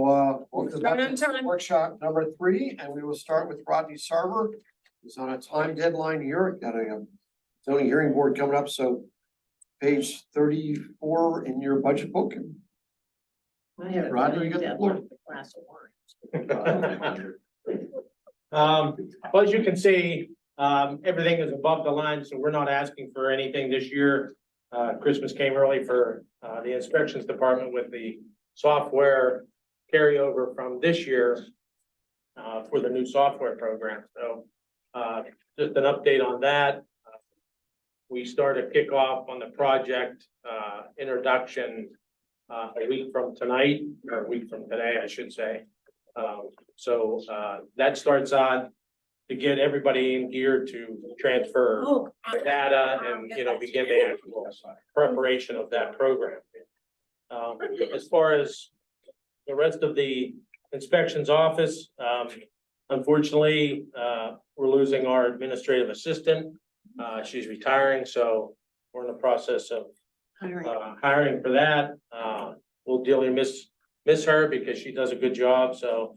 Welcome back to workshop number 3, and we will start with Rodney Sarver. He's on a time deadline here, got a zoning hearing board coming up, so page 34 in your budget book. Rodney, you got the floor. Well, as you can see, everything is above the line, so we're not asking for anything this year. Christmas came early for the inspections department with the software carryover from this year for the new software program. So just an update on that. We started kickoff on the project introduction a week from tonight, or a week from today, I should say. So that starts on to get everybody in gear to transfer data and, begin the actual preparation of that program. As far as the rest of the inspections office, unfortunately, we're losing our administrative assistant. She's retiring, so we're in the process of hiring for that. We'll dearly miss her because she does a good job. So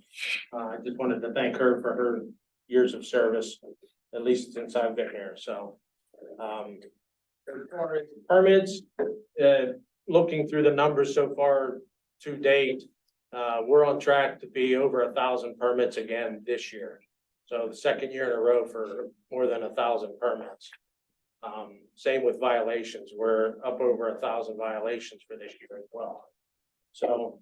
I just wanted to thank her for her years of service, at least since I've been here. So as far as permits, looking through the numbers so far to date, we're on track to be over 1,000 permits again this year. So the second year in a row for more than 1,000 permits. Same with violations. We're up over 1,000 violations for this year as well. So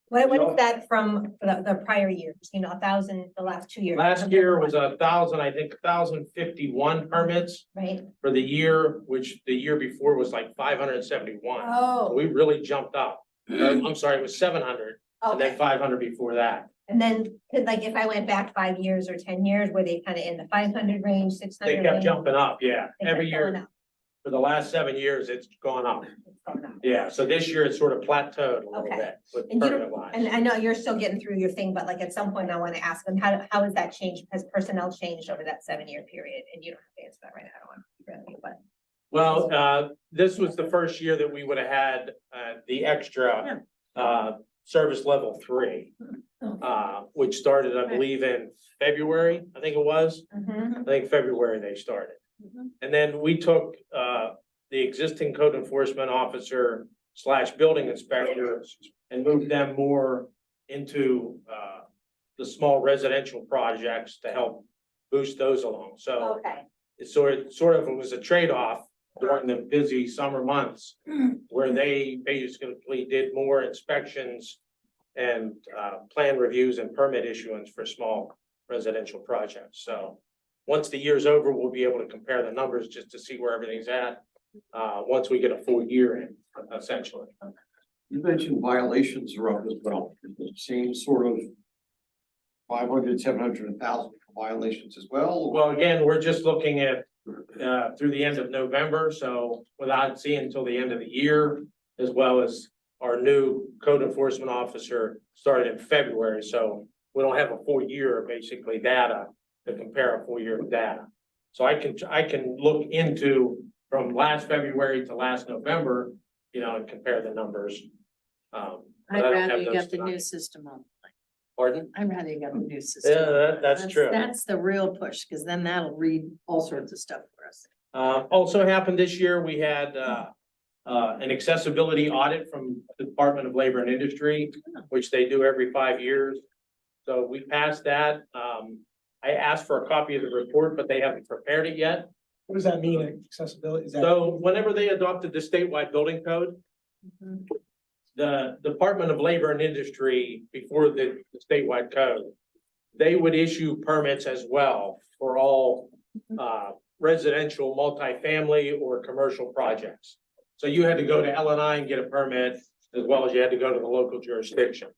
what is that from the prior years? 1,000 the last 2 years? last year was 1,000, I think 1,051 permits Right. for the year, which the year before was like 571. Oh, We really jumped up. I'm sorry, it was 700 and then okay. 500 before that. And then, like, if I went back 5 years or 10 years, were they kind of in the 500 range, 600? They kept range? jumping up, yeah. They kept Every going year up. for the last 7 years, it's gone up. It's going up. Yeah, so this year it's sort of plateaued a little Okay. bit with And you permit don't, wise. and I know you're still getting through your thing, but like at some point I want to ask them, how has that changed? Has personnel changed over that 7-year period? And you don't have to answer that right now. I don't want to interrupt you, but. Well, this was the first year that we would have had the extra service level 3, which started, I believe, in February, I think it was. Mhm. I think February they started. Mhm. And then we took the existing code enforcement officer / building inspector and moved them more into the small residential projects to help boost those along. So Okay. it it was a trade-off during the busy summer months where they basically did more inspections and plan reviews and permit issuance for small residential projects. So once the year's over, we'll be able to compare the numbers just to see where everything's at. Once we get a full year in, essentially. You mentioned violations are up as well. The same sort of 500, 700, 1,000 violations as well. Well, again, we're just looking at through the end of November, so without seeing until the end of the year, as well as our new code enforcement officer started in February, so we don't have a full year, basically, data to compare a full year of data. So I can look into from last February to last November, and compare the numbers. But I I'd don't rather have you those got the tonight. new system on. Pardon? I'd rather you got the new system. Yeah, that's true. That's the real push, because then that'll read all sorts of stuff for us. Also happened this year, we had an accessibility audit from the Department of Labor and Industry, which they do every 5 years. So we passed that. I asked for a copy of the report, but they haven't prepared it yet. What does that mean, accessibility? Is that? So whenever they adopted the statewide building code, Mhm. the Department of Labor and Industry, before the statewide code, they would issue permits as well for all residential, multifamily, or commercial projects. So you had to go to LNI and get a permit, as well as you had to go to the local jurisdiction.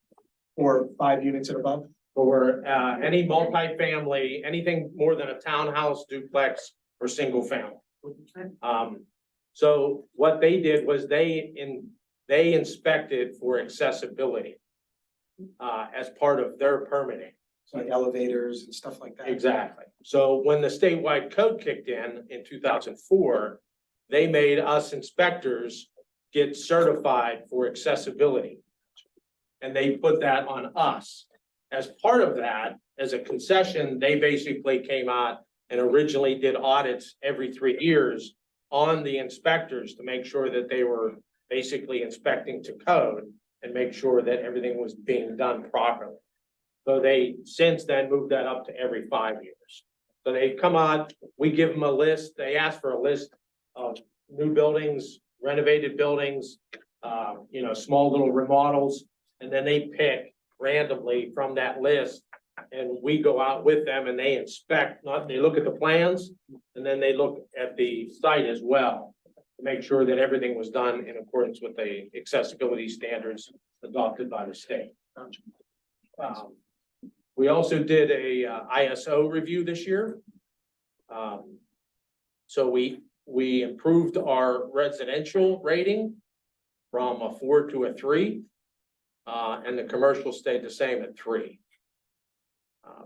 Or 5 units and above? For any multifamily, anything more than a townhouse, duplex, or single family. So what they did was they inspected for accessibility as part of their permitting. So like elevators and stuff like that? Exactly. So when the statewide code kicked in 2004, they made us inspectors get certified for accessibility. and they put that on us. As part of that, as a concession, they basically came out and originally did audits every 3 years on the inspectors to make sure that they were basically inspecting to code and make sure that everything was being done properly. So they since then moved that up to every 5 years. So they come on, we give them a list, they ask for a list of new buildings, renovated buildings, small little remodels, and then they pick randomly from that list. And we go out with them and they inspect, they look at the plans, and then they look at the site as well to make sure that everything was done in accordance with the accessibility standards adopted by the state. We also did a ISO review this year. So we improved our residential rating from a 4 to a 3. And the commercial stayed the same at 3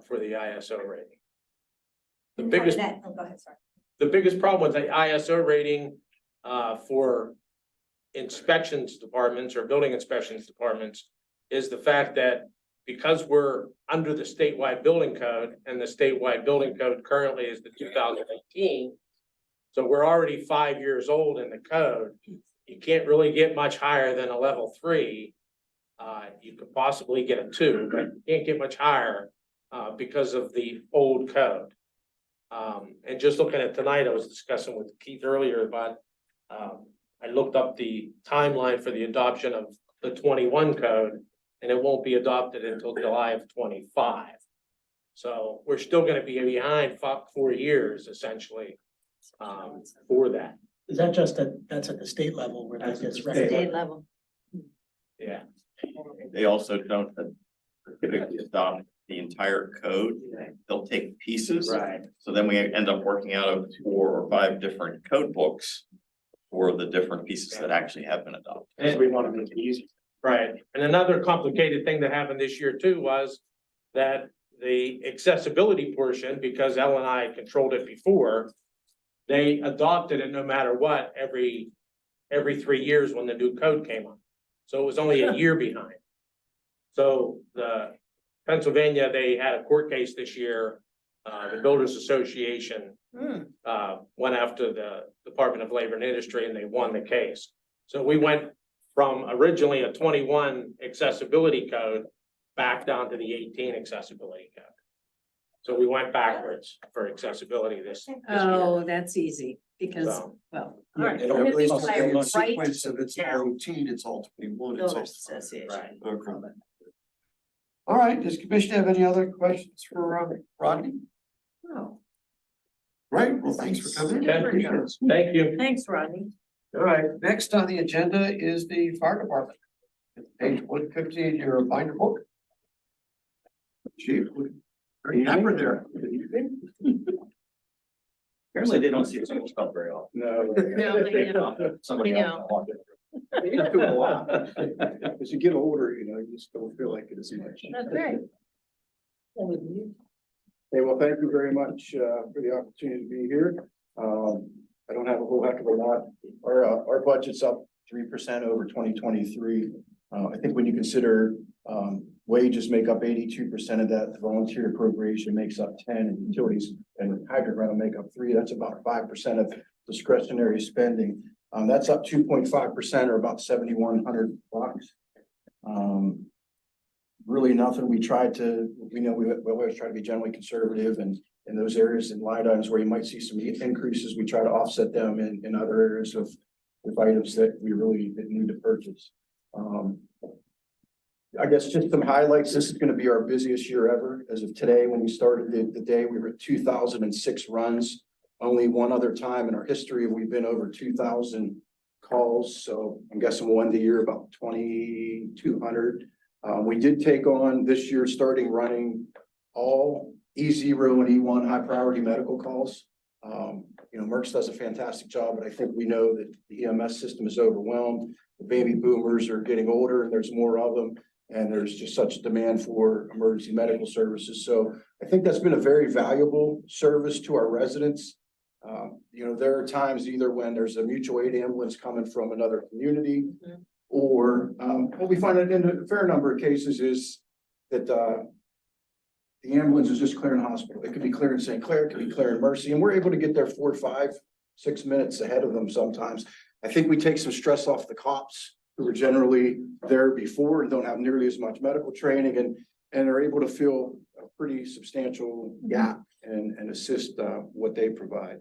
for the ISO rating. The And part of biggest, that, oh, go ahead, sorry. the biggest problem with the ISO rating for inspections departments or building inspections departments is the fact that because we're under the statewide building code, and the statewide building code currently is the 2018. So we're already 5 years old in the code. You can't really get much higher than a level 3. You could possibly get a 2, but you can't get much higher because of the old code. And just looking at tonight, I was discussing with Keith earlier about, I looked up the timeline for the adoption of the 21 code, and it won't be adopted until July of 25. So we're still gonna be behind 4 years essentially for that. Is that just that's at the state level where that That's at gets the state State recognized? level. Yeah, They also don't typically adopt the entire code. They'll take pieces. right. So then we end up working out of 4 or 5 different code books for the different pieces that actually have been adopted. And We want to make it easy. right, and another complicated thing that happened this year too was that the accessibility portion, because Ellen and I controlled it before, they adopted it no matter what every 3 years when the new code came on. So it was only a year behind. So the Pennsylvania, they had a court case this year. The Builders Association went after the Department of Labor and Industry and they won the case. So we went from originally a 21 accessibility code back down to the 18 accessibility code. So we went backwards for accessibility this year. Oh, that's easy, because, So, well, all Yeah, right. It only is Right, the right sequence of it's now. 18, it's all 21, it's all. Builders Association. right. Okay. All right, does commission have any other questions for Rodney? Oh, Right, well, thanks for coming. Okay. Thank you. thanks, Rodney. All right, next on the agenda is the fire department. Page 150 in your binder book. Chief, great number there. Apparently they don't see this much stuff very often. No. No, I know. Somebody I else. will walk it. As you get older, you just don't feel like it as much. That's great. Hey, well, thank you very much for the opportunity to be here. I don't have a whole heck of a lot. Our budget's up 3% over 2023. I think when you consider wages make up 82% of that, the volunteer appropriation makes up 10, and utilities and hydrant rental make up 3. That's about 5% of discretionary spending. That's up 2.5% or about $7,100. Really nothing. We always try to be generally conservative, and in those areas and line items where you might see some increases, we try to offset them in other areas with items that we really need to purchase. I guess just some highlights. This is going to be our busiest year ever. As of today, when we started the day, we were at 2,006 runs. Only one other time in our history have we been over 2,000 calls. So I'm guessing one the year about 2,200. We did take on this year, starting running all E0 and E1 high priority medical calls. Merck's does a fantastic job, but I think we know that the EMS system is overwhelmed. The baby boomers are getting older and there's more of them. And there's just such a demand for emergency medical services. So I think that's been a very valuable service to our residents. There are times either when there's a mutual aid ambulance coming from another community, Or, what we find in a fair number of cases is that, the ambulance is just clearing hospital. It could be clearing St. Clair, it could be clearing Mercy, and we're able to get there 4, 5, 6 minutes ahead of them sometimes. I think we take some stress off the cops who were generally there before and don't have nearly as much medical training and are able to fill a pretty substantial gap and assist, what they provide.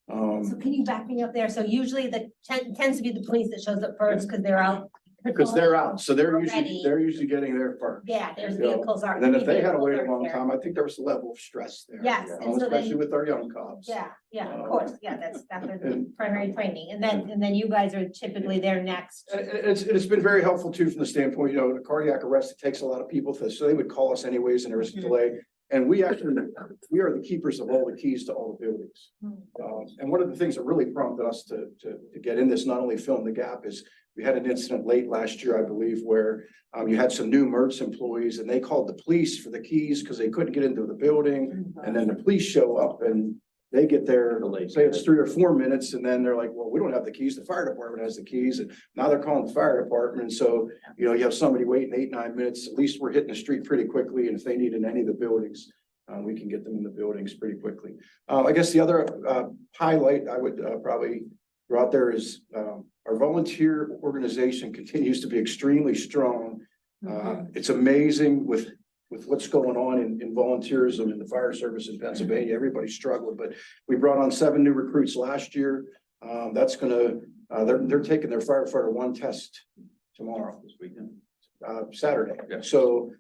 So can you back me up there? So usually the tends to be the police that shows up first because they're out. Because they're out, so Already. they're usually getting there first. Yeah, there's You know, vehicles are. And then if they had to wait a vehicles are long there. time, I think there was a level of stress there. Yes, you and know, so then- especially with our young cops. Yeah, of course, yeah, that's their And- primary training, and then you guys are typically there next. And it's been very helpful too, from the standpoint, you know, a cardiac arrest, it takes a lot of people to, so they would call us anyways and there was a delay. And we are the keepers of all the keys to all the buildings. And one of the things that really prompted us to get in this, not only filling the gap, is we had an incident late last year, I believe, where you had some new MERTS employees and they called the police for the keys because they couldn't get into the building. And then the police show up and they get there, say it's 3 or 4 minutes, and then they're like, well, we don't have the keys. The fire department has the keys. And now they're calling the fire department. So, you know, you have somebody waiting 8, 9 minutes. At least we're hitting the street pretty quickly. And if they need in any of the buildings, we can get them in the buildings pretty quickly. I guess the other highlight I would probably throw out there is our volunteer organization continues to be extremely strong. It's amazing with what's going on in volunteerism in the fire service in Pennsylvania. Everybody's struggling, but we brought on 7 new recruits last year. That's gonna, they're taking their firefighter 1 test tomorrow. This weekend. Saturday. Yeah. So,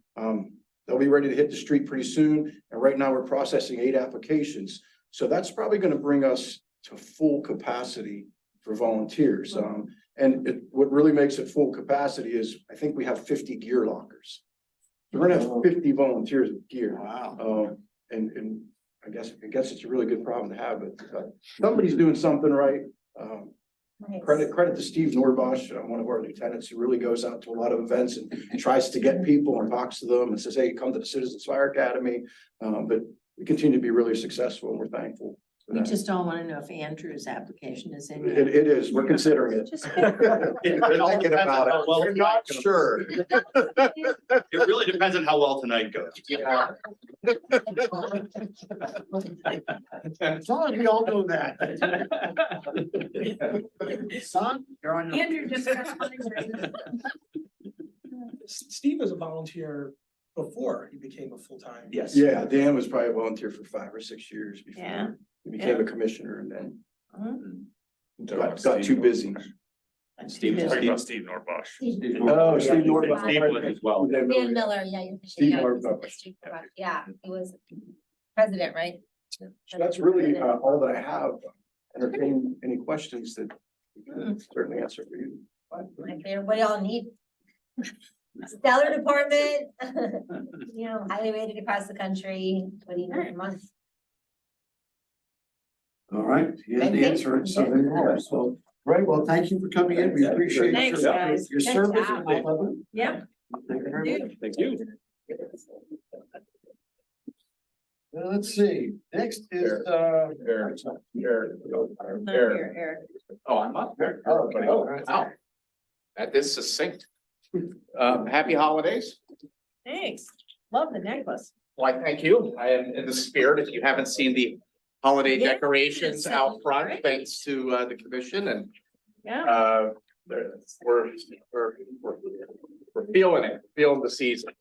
they'll be ready to hit the street pretty soon. And right now we're processing 8 applications. So that's probably gonna bring us to full capacity for volunteers. What really makes it full capacity is I think we have 50 gear lockers. We're gonna have 50 volunteers with gear. Wow. And I guess it's a really good problem to have, but somebody's doing something right. Nice. Credit to Steve Norbosch, one of our lieutenants, who really goes out to a lot of events and tries to get people and talks to them and says, hey, come to the Citizens Fire Academy. But we continue to be really successful and we're thankful for We that. just don't want to know if Andrew's application is in. It is, we're considering it. Just- We're thinking about it. We're not sure. It really depends on how well tonight goes. Yeah. As long as we all know that. Son, you're on. Andrew just. Steve was a volunteer before he became a full-time. Yes. Yeah, Dan was probably a volunteer for 5 or 6 years Yeah. before he became a commissioner and then Mhm. got too busy. Steve, Busy. talking about Steve Norbosch. Oh, Steve Norbosch. Steve was as well. Dan Miller, yeah, you're thinking, Steve yeah, Norbosch. Steve Norbosch. Yeah, he was president, right? So that's really all that I have. Entertain any questions that we can certainly answer for you. Like, what y'all need? Stellar department, you know, highly rated across the country, what do you need a month? All right, he has the answer, so there you are. So, right, well, thank you for coming in. We appreciate Thanks, your guys. your Good service. job. Yeah. Thank you very much. Thank you. Let's see, next is, No, here, Eric. Oh, I'm up. Oh, okay. Wow. That is succinct. Happy holidays. Thanks. Love the necklace. Why, thank you. I am in the spirit. If you haven't seen the holiday Yeah, decorations it's out front, great. thanks to the commission and Yeah. we're feeling it, feeling the season.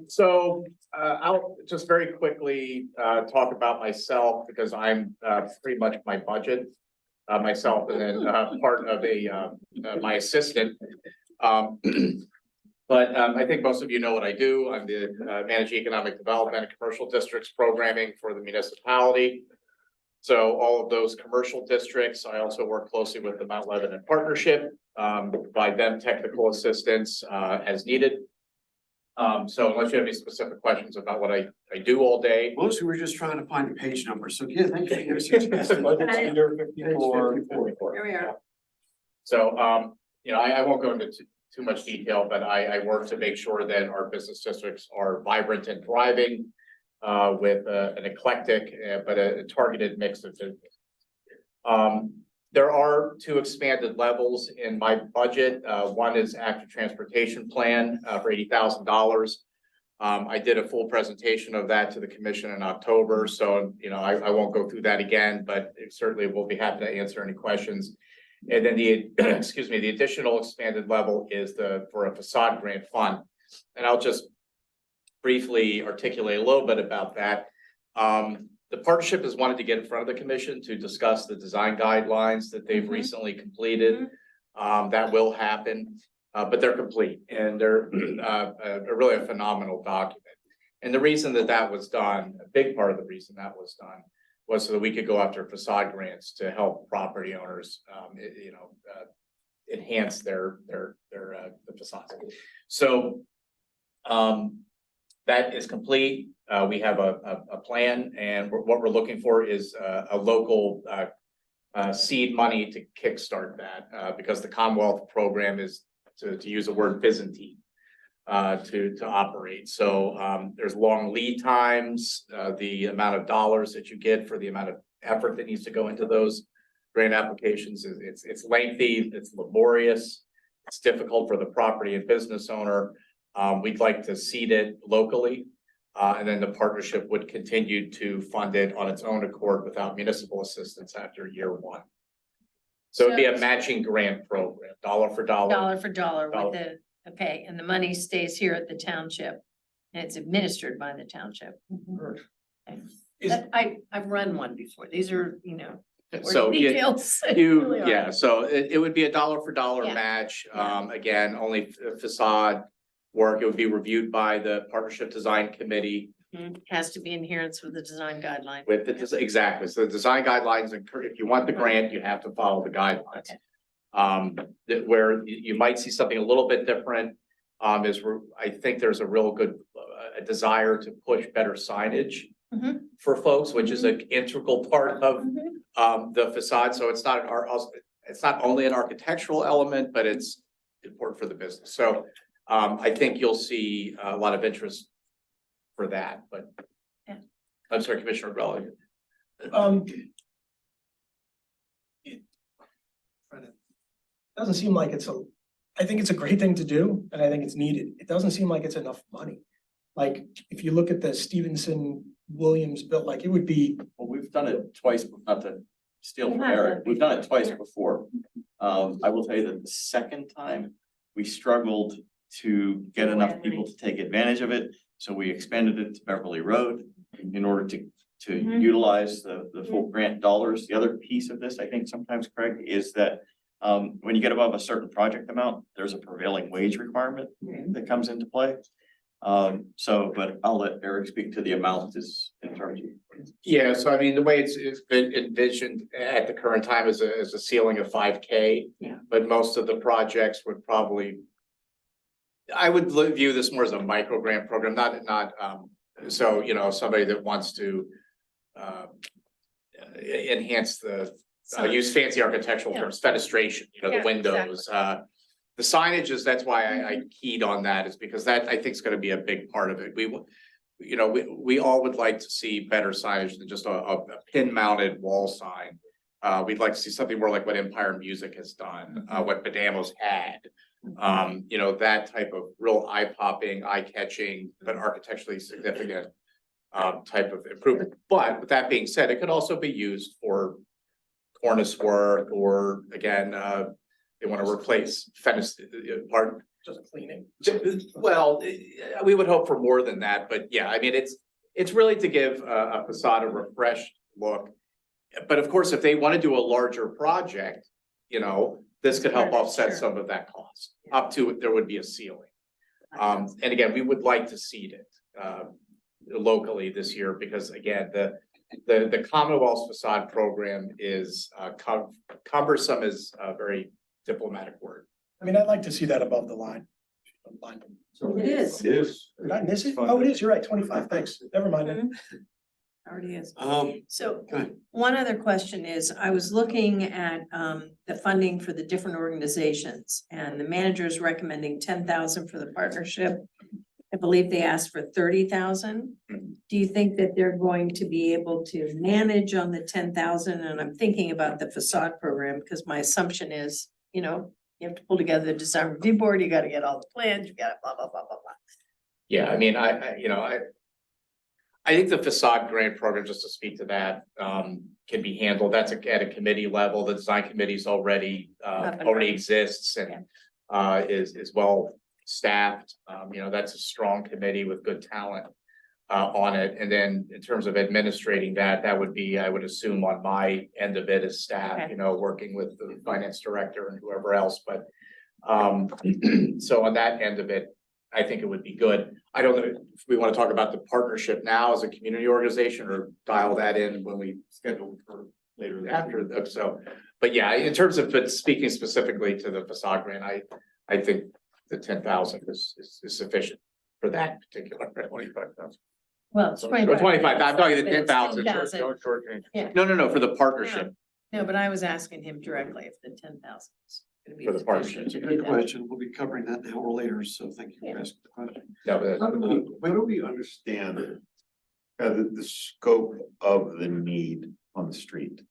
So I'll just very quickly talk about myself because I'm pretty much my budget. Myself and then part of my assistant. But I think most of you know what I do. I'm the manage economic development and commercial districts programming for the municipality. So all of those commercial districts, I also work closely with the Mount Lebanon Partnership, provide them technical assistance as needed. So unless you have any specific questions about what I do all day. Mostly we're just trying to find a page number, so yeah, thank you. for your suggestion. Under Page 54. 54. Here we are. So, you know, I won't go into too much detail, but I work to make sure that our business districts are vibrant and thriving with an eclectic, but a targeted mix of business. There are two expanded levels in my budget. One is active transportation plan for $80,000. I did a full presentation of that to the commission in October, so, you know, I won't go through that again, but certainly we'll be happy to answer any questions. And then the, excuse me, the additional expanded level is for a facade grant fund. And I'll just briefly articulate a little bit about that. The partnership has wanted to get in front of the commission to discuss the design guidelines that they've recently completed. That will happen, but they're complete and they're really a phenomenal document. And the reason that was done, a big part of the reason that was done was so that we could go after facade grants to help property owners, enhance their facades. So that is complete. We have a plan, and what we're looking for is a local seed money to kickstart that, because the Commonwealth program is, to use the word Byzantine, to operate. So there's long lead times, the amount of dollars that you get for the amount of effort that needs to go into those grant applications it's lengthy, it's laborious, it's difficult for the property and business owner. We'd like to seed it locally. And then the partnership would continue to fund it on its own accord without municipal assistance after year one. So it'd be a matching grant program, dollar for dollar. Dollar for dollar Dollar. with the, okay, and the money stays here at the township. And it's administered by the township. Okay. Is- I've run one before. These are, you know, So you, details. They really are. yeah, so it would be a dollar for dollar Yeah. match. Yeah. Again, only facade work. It would be reviewed by the partnership design committee Has to be in adherence with the design guideline. with the, exactly. So the design guidelines, if you want the grant, you have to follow the guidelines. Okay. Where you might see something a little bit different, is I think there's a real good, a desire to push better signage Mhm. for folks, which is an integral part of, Mhm. the facade. So it's not it's not only an architectural element, but it's important for the business. So, I think you'll see a lot of interest for that, but. Yeah. I'm sorry, Commissioner Grella. It doesn't seem like I think it's a great thing to do, and I think it's needed. It doesn't seem like it's enough money. Like, if you look at the Stevenson Williams bill, like, it would be, Well, we've done it twice, not to steal from We have Eric, done it we've done it twice yeah. before. I will tell you that the second time, we struggled to get enough people to take advantage of it. So we expanded it to Beverly Road in order to Mhm. utilize the full grant dollars. The other piece of this, I think sometimes, Craig, is that when you get above a certain project amount, there's a prevailing wage requirement that comes into play. But I'll let Eric speak to the amount is in terms of. Yeah, so I mean, the way it's been envisioned at the current time is a ceiling of 5K. Yeah. But most of the projects would probably. I would view this more as a micro grant program, not, so, you know, somebody that wants to. Enhance use fancy architectural Yeah. terms, fenestration, you know, the Yeah, windows, the signage is, that's why I keyed on that, is because that I think is gonna be a big part of it. We all would like to see better signage than just a pin mounted wall sign. We'd like to see something more like what Empire Music has done, what Badamos had. You know, that type of real eye popping, eye catching, but architecturally significant type of improvement. But with that being said, it could also be used for cornice work, or again, they want to replace pardon. just cleaning. Well, we would hope for more than that, but yeah, I mean, it's really to give a facade a refreshed look. But of course, if they want to do a larger project, you know, this could help offset Sure. some of that cost. Up to, there would be a ceiling. And again, we would like to seed it locally this year, because again, the Commonwealth facade program is cumbersome, is a very diplomatic word. I mean, I'd like to see that above the line. It is. It is. Did I miss it? Oh, it is, you're right, 25, thanks, never mind then. Already is. Um, So go ahead. one other question is, I was looking at the funding for the different organizations, and the manager is recommending 10,000 for the partnership. I believe they asked for 30,000. do you think that they're going to be able to manage on the 10,000? And I'm thinking about the facade program, because my assumption is, you know, you have to pull together the design review board, you gotta get all the plans, you gotta blah, blah, blah, blah, blah. Yeah, I mean, I think the facade grant program, just to speak to that, can be handled. That's at a committee level. The design committee's already exists and is well staffed. You know, that's a strong committee with good talent on it. And then in terms of administrating that, that would be, I would assume on my end of it as staff, Okay. you know, working with the finance director and whoever else, but so on that end of it, I think it would be good. I don't know if we want to talk about the partnership now as a community organization or dial that in when we schedule for later after, so. But yeah, in terms of, but speaking specifically to the facade grant, I think the 10,000 is sufficient for that particular 25,000. Well, it's Or 25. 25, I'm talking the But it's 10,000. 10,000. No, Yeah. no, for the partnership, No, but I was asking him directly if the 10,000 is gonna be For the partnership. It's a good question. We'll be covering that now or later, so thank you for asking the question. no, but How do we understand the scope of the need on the street?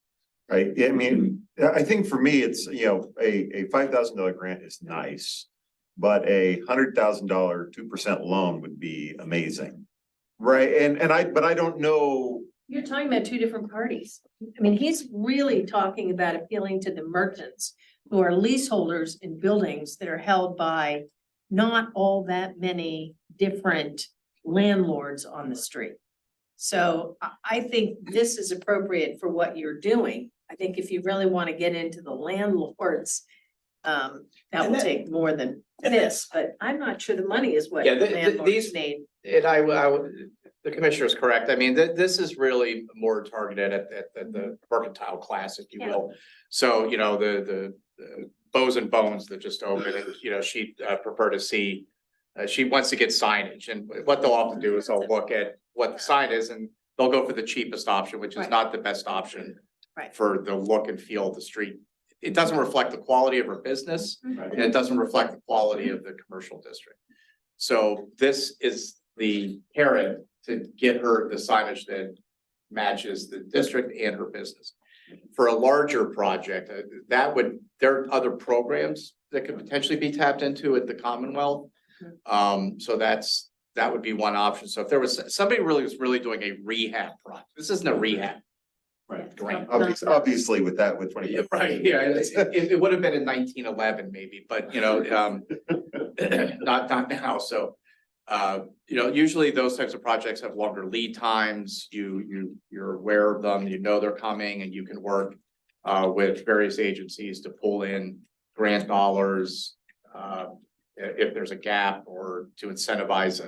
Right, I mean, I think for me, it's, you know, a $5,000 grant is nice. But a $100,000, 2% loan would be amazing. Right, but I don't know. You're talking about two different parties. I mean, he's really talking about appealing to the merchants who are leaseholders in buildings that are held by not all that many different landlords on the street. So I think this is appropriate for what you're doing. I think if you really want to get into the landlords, that And will that- take more than this, but I'm not sure the money is what Yeah, landlords these- need. And I would, the commissioner is correct. I mean, this is really more targeted at the mercantile class, if you will. So, you know, the Bows and Bones that just opened, and, you know, she prefer to see, she wants to get signage, and what they'll often do is they'll look at what the sign is, and they'll go for the cheapest option, which is Right. not the best option Right. for the look and feel of the street. It doesn't reflect the quality of her business, Mhm. and it doesn't reflect the quality of the commercial district. So this is the carrot to get her the signage that matches the district and her business. For a larger project, there are other programs that could potentially be tapped into at the Commonwealth. So that would be one option. So if there was somebody was really doing a rehab project, this isn't a rehab. Right. Grant. Obviously with that, with Yeah, 20. right, yeah, it would have been in 1911 maybe, but you know, not now, so. You know, usually those types of projects have longer lead times, you're aware of them, you know they're coming, and you can work with various agencies to pull in grant dollars. If there's a gap, or to incentivize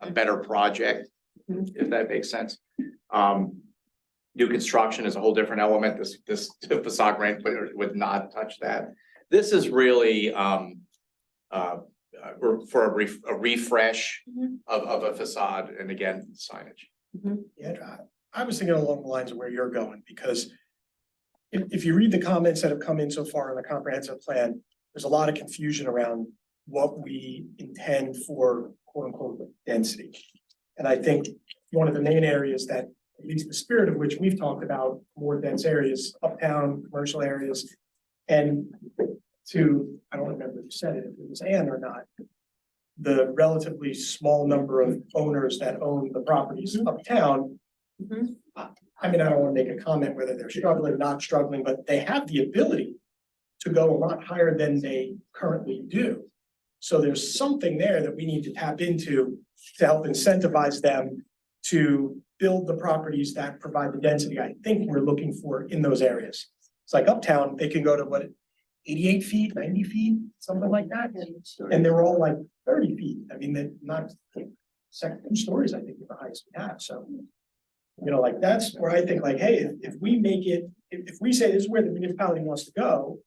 a better project, if that makes sense. New construction is a whole different element. This facade grant would not touch that. This is really for a refresh of a facade, and again, signage. Yeah, I was thinking along the lines of where you're going, because if you read the comments that have come in so far on the comprehensive plan, there's a lot of confusion around what we intend for quote unquote density. And I think one of the main areas that, at least the spirit of which we've talked about, more dense areas, uptown, commercial areas. And I don't remember who said it, if it was Ann or not, the relatively small number of owners that own the properties uptown. Mhm. I mean, I don't want to make a comment whether they're struggling, not struggling, but they have the ability to go a lot higher than they currently do. So there's something there that we need to tap into to help incentivize them to build the properties that provide the density I think we're looking for in those areas. It's like uptown, they can go to what, 88 feet, 90 feet, something like that. And they're all like 30 feet. I mean, they're not second stories, I think, are the highest we have. So, you know, like that's where I think like, hey, if we make it, if we say this is where the municipality wants to go,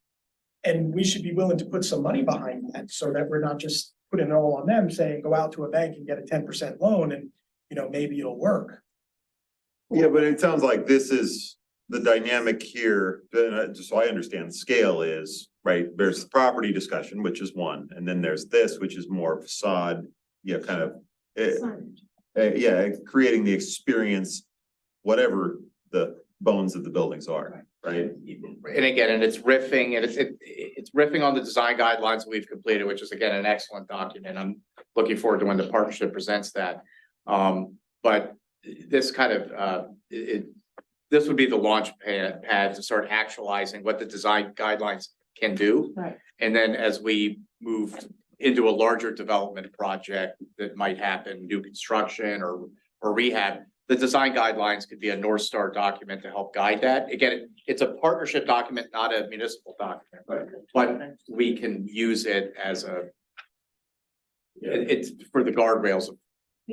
and we should be willing to put some money behind that so that we're not just putting it all on them, saying, go out to a bank and get a 10% loan and, you know, maybe it'll work. Yeah, but it sounds like this is the dynamic here, just so I understand, scale is, right, there's the property discussion, which is one, and then there's this, which is more facade, kind of. yeah, creating the experience, whatever the bones of the buildings are, right? And again, and it's riffing, and it's riffing on the design guidelines we've completed, which is again, an excellent document. I'm looking forward to when the partnership presents that. But this kind of, this would be the launch pad to start actualizing what the design guidelines can do. Right. And then as we move into a larger development project that might happen, new construction or rehab, the design guidelines could be a North Star document to help guide that. Again, it's a partnership document, not a municipal document, but we can use it as it's for the guardrails of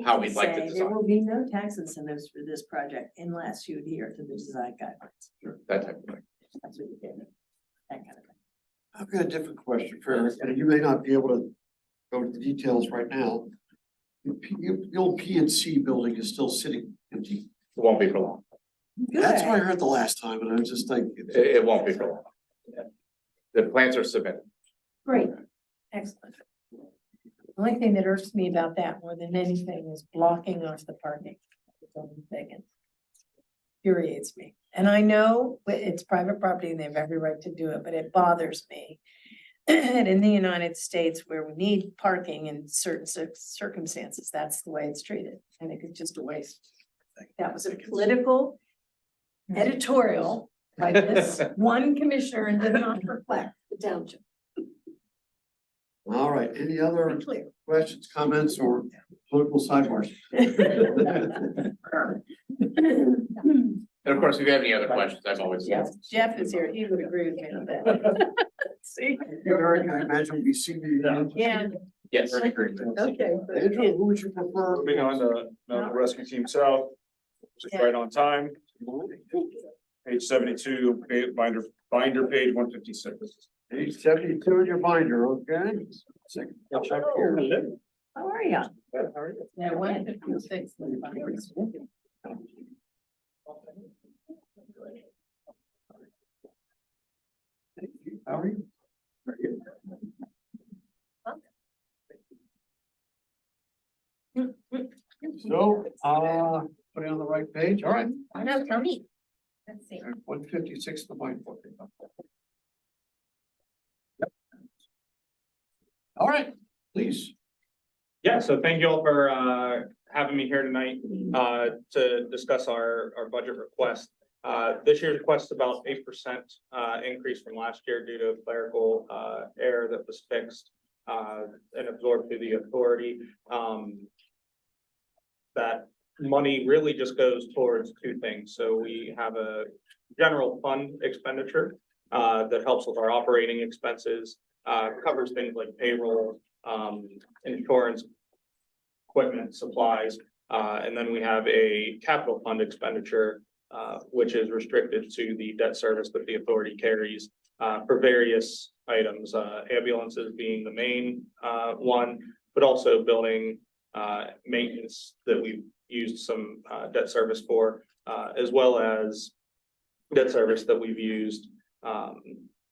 how we'd like to Say, design. there will be no tax incentives for this project unless you adhere to the design guidelines. that type of thing. That's what you get. That kind of thing. I've got a different question for Eric, and you may not be able to go into the details right now. The old PNC building is still sitting empty. It won't be for long. That's what I Good. heard the last time, and I was just like, It won't be for long. The plans are submitted. Great, excellent. The only thing that irks me about that more than anything is blocking off the parking. Infuriates me. And I know it's private property and they have every right to do it, but it bothers me. And in the United States, where we need parking in certain circumstances, that's the way it's treated. I think it's just a waste. That was a political editorial by this one commissioner and did not reflect the township. all right, any other Clear. questions, comments, or political sidebars? And of course, if you have any other questions, I'm always. Yes, Jeff is here. He would agree with me on that. See? Eric, I imagine we see you. Yeah. Yes. Okay. Andrew, who would you prefer? Moving on to Mountain Rescue Team South, which is right on time. Page 72, binder page 156. Page 72 in your binder, okay? Second, check here. How are you? Yeah, 156. How are you? So, put it on the right page, all right. Oh, no, tell me. Let's see. 156, the bind book. All right, please. Yeah, so thank you all for having me here tonight to discuss our budget request. This year's request is about 8% increase from last year due to a clerical error that was fixed and absorbed through the authority. That money really just goes towards two things. So we have a general fund expenditure that helps with our operating expenses, covers things like payroll, insurance, equipment, supplies, and then we have a capital fund expenditure, which is restricted to the debt service that the authority carries for various items, ambulances being the main one, but also building maintenance that we've used some debt service for, as well as debt service that we've used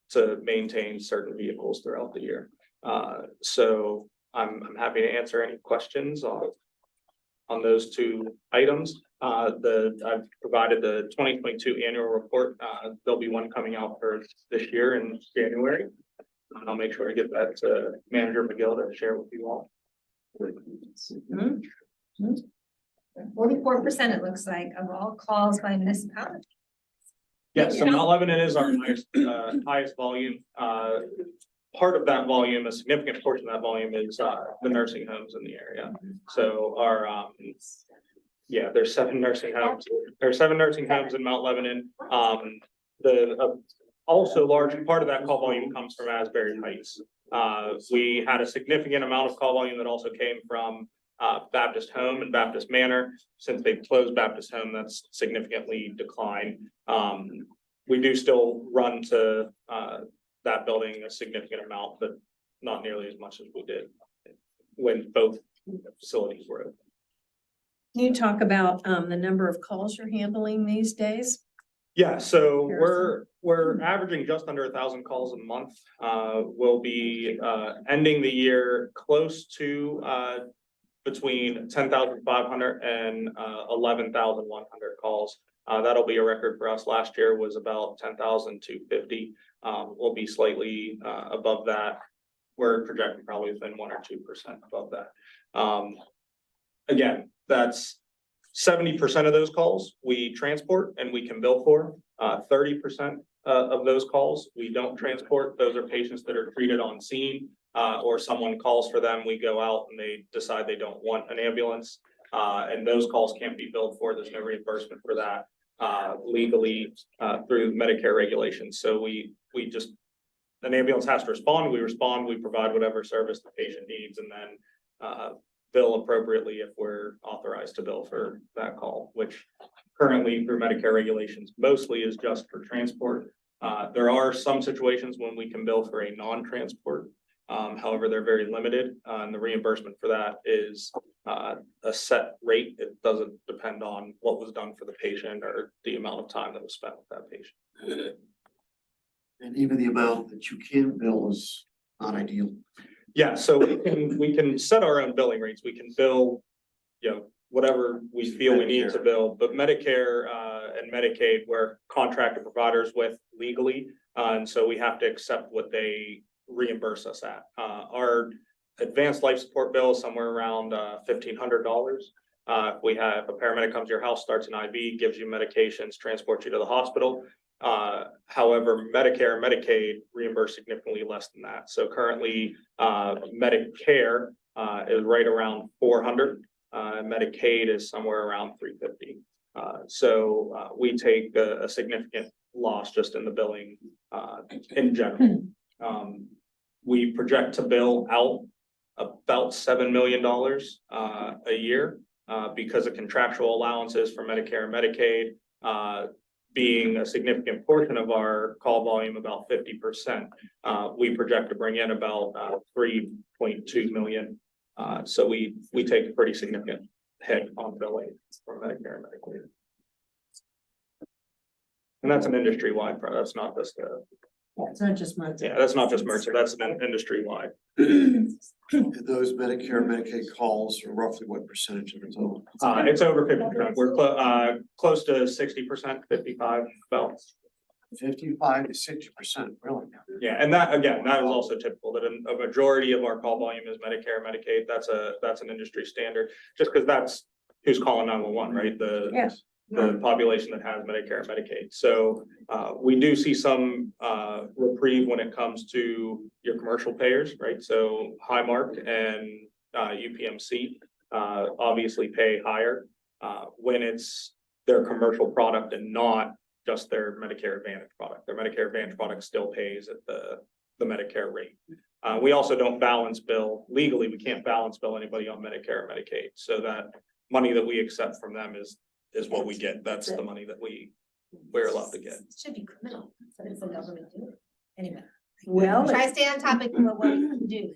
to maintain certain vehicles throughout the year. So I'm happy to answer any questions on those two items. I've provided the 2022 annual report. There'll be one coming out for this year in January. And I'll make sure to get that to Manager McGill to share with you all. 44%, it looks like, of all calls by municipality. Yeah, so Mount Lebanon is our highest volume. Part of that volume, a significant portion of that volume is the nursing homes in the area. So our, there's 7 nursing homes. There are 7 nursing homes in Mount Lebanon. Also large part of that call volume comes from Asbury Heights. We had a significant amount of call volume that also came from Baptist Home and Baptist Manor. Since they've closed Baptist Home, that's significantly declined. We do still run to that building a significant amount, but not nearly as much as we did when both facilities were open. Can you talk about the number of calls you're handling these days? Yeah, so Comparison. we're averaging just under 1,000 calls a month. We'll be ending the year close to between 10,500 and 11,100 calls. That'll be a record for us. Last year was about 10,250. We'll be slightly above that. We're projecting probably within 1 or 2% above that. Again, that's 70% of those calls we transport and we can bill for. 30% of those calls we don't transport. Those are patients that are treated on scene, or someone calls for them. We go out and they decide they don't want an ambulance. And those calls can't be billed for. There's no reimbursement for that legally through Medicare regulations. So we just, an ambulance has to respond, we provide whatever service the patient needs, and then bill appropriately if we're authorized to bill for that call, which currently through Medicare regulations mostly is just for transport. There are some situations when we can bill for a non-transport. However, they're very limited, and the reimbursement for that is a set rate. It doesn't depend on what was done for the patient or the amount of time that was spent with that patient. And even the amount that you can bill is not ideal. Yeah, so we can set our own billing rates. We can bill, whatever we feel we need to bill, but Medicare and Medicaid, we're contracted providers with legally. And so we have to accept what they reimburse us at. Our advanced life support bill is somewhere around $1,500. If we have a paramedic comes to your house, starts an IV, gives you medications, transports you to the hospital. However, Medicare and Medicaid reimburse significantly less than that. So currently, Medicare is right around $400. Medicaid is somewhere around $350. So we take a significant loss just in the billing in general. We project to bill out about $7 million a year because of contractual allowances for Medicare and Medicaid. Being a significant portion of our call volume, about 50%, we project to bring in about 3.2 million. So we take a pretty significant hit on billing from Medicare and Medicaid. And that's an industry-wide problem. That's not just It's not just mine. yeah, that's not just Mercer. That's an industry-wide. Those Medicare, Medicaid calls are roughly what percentage of the total? It's over 50%. We're close to 60%, 55 about. 55 to 60%, really? Yeah, and that again, that is also typical that a majority of our call volume is Medicare, Medicaid. That's an industry standard, just because that's who's calling 911, right? The population that has Medicare and Medicaid. So we do see some reprieve when it comes to your commercial payers, right? So Highmark and UPMC obviously pay higher when it's their commercial product and not just their Medicare Advantage product. Their Medicare Advantage product still pays at the Medicare rate. We also don't balance bill legally. We can't balance bill anybody on Medicare or Medicaid. So that money that we accept from them is what we get. That's the money that we're allowed to get. It should be criminal, but it's a government doing it. Anyway, Well, try to stay on topic of what we can do.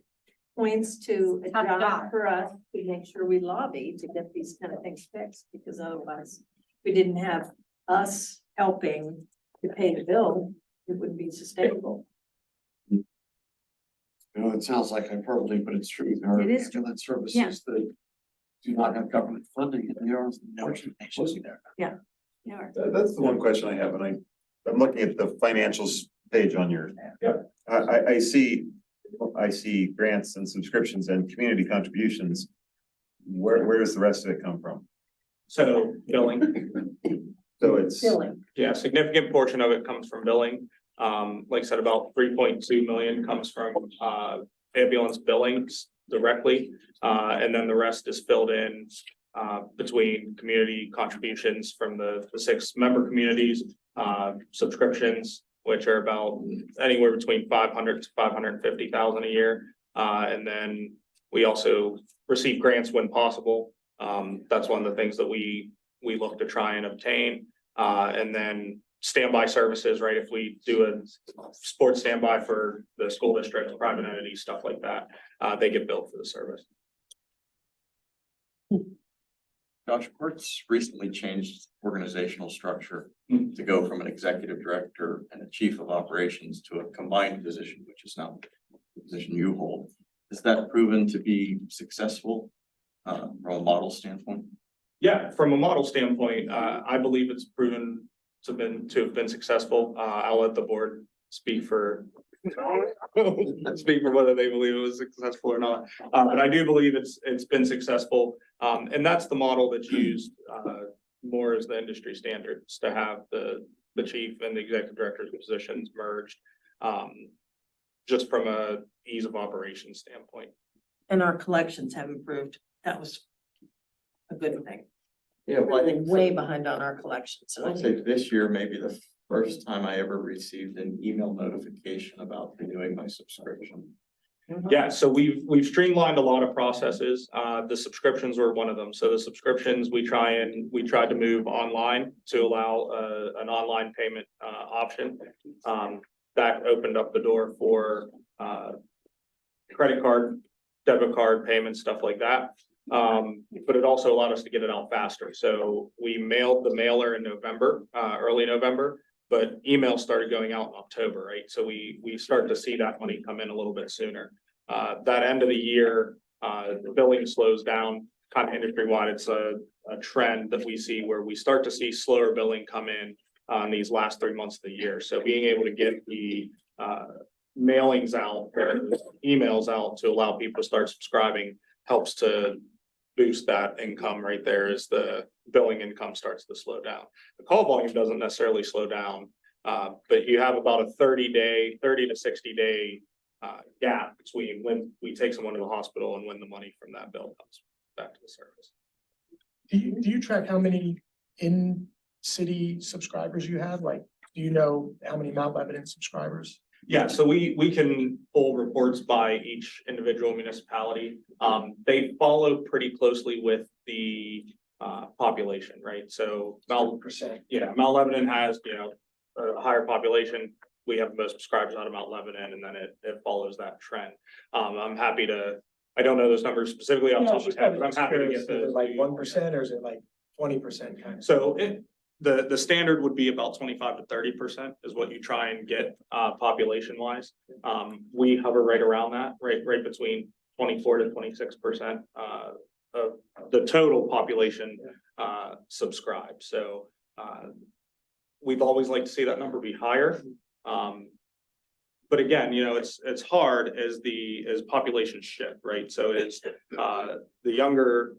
points to a Tough job job. for us to make sure we lobby to get these kind of things fixed, because otherwise, if we didn't have us helping to pay the bill, it wouldn't be sustainable. You know, it sounds like hyperbole, but it's true. There are It is true. ambulance Yeah. services that do not have government funding, and there are no patients there. Yeah. That's the one question I have, and I'm looking at the financials page on your. Yep. I see grants and subscriptions and community contributions. Where does the rest of it come from? So billing, So it's. Billing. yeah, significant portion of it comes from billing. Like I said, about 3.2 million comes from ambulance billings directly. And then the rest is filled in between community contributions from the 6 member communities, subscriptions, which are about anywhere between 500 to 550,000 a year. And then we also receive grants when possible. That's one of the things that we look to try and obtain. And then standby services, right? If we do a sports standby for the school district, private entities, stuff like that, they get billed for the service. Josh, Courts recently changed organizational structure to go from an executive director and a chief of operations to a combined position, which is now the position you hold. Has that proven to be successful? from a model standpoint? Yeah, from a model standpoint, I believe it's proven to have been successful. I'll let the board speak for speak for whether they believe it was successful or not. But I do believe it's been successful. And that's the model that's used more as the industry standards, to have the chief and the executive director's positions merged. Just from a ease of operation standpoint. And our collections have improved. That was a good thing. Yeah, well, I think Way behind on our collections. So I'd say this year may be the first time I ever received an email notification about renewing my subscription. Yeah, so we've streamlined a lot of processes. The subscriptions were one of them. So the subscriptions, we tried to move online to allow an online payment option. That opened up the door for credit card, debit card payments, stuff like that. But it also allowed us to get it out faster. So we mailed the mailer in November, early November, but emails started going out in October, right? So we start to see that money come in a little bit sooner. That end of the year, the billing slows down kind of industry-wide. It's a trend that we see where we start to see slower billing come in these last 3 months of the year. So being able to get the mailings out, or emails out to allow people to start subscribing helps to boost that income right there as the billing income starts to slow down. The call volume doesn't necessarily slow down, but you have about a 30 to 60 day gap between when we take someone to the hospital and when the money from that bill comes back to the service. Do you track how many in-city subscribers you have? Like, do you know how many Mount Lebanon subscribers? Yeah, so we can pull reports by each individual municipality. They follow pretty closely with the population, right? So Mount Lebanon has, a higher population. We have the most subscribers out of Mount Lebanon, and then it follows that trend. I'm happy to, I don't know those numbers specifically off the top of my head, but I'm happy to get those. Like 1% or is it like 20% kind of? So the standard would be about 25 to 30% is what you try and get population wise. We hover right around that, right between 24 to 26% of the total population subscribe. So we've always liked to see that number be higher. But again, it's hard as population shift, right? So it's the younger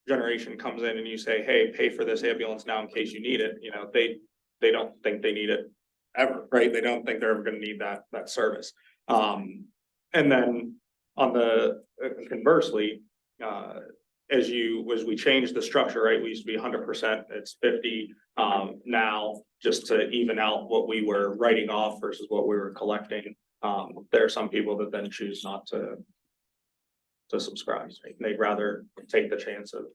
generation comes in and you say, hey, pay for this ambulance now in case you need it. They don't think they need it ever, right? They don't think they're ever going to need that service. And then on the conversely, as we changed the structure, right? We used to be 100%, it's 50 now, just to even out what we were writing off versus what we were collecting. There are some people that then choose not to subscribe. Right? They'd rather take the chance of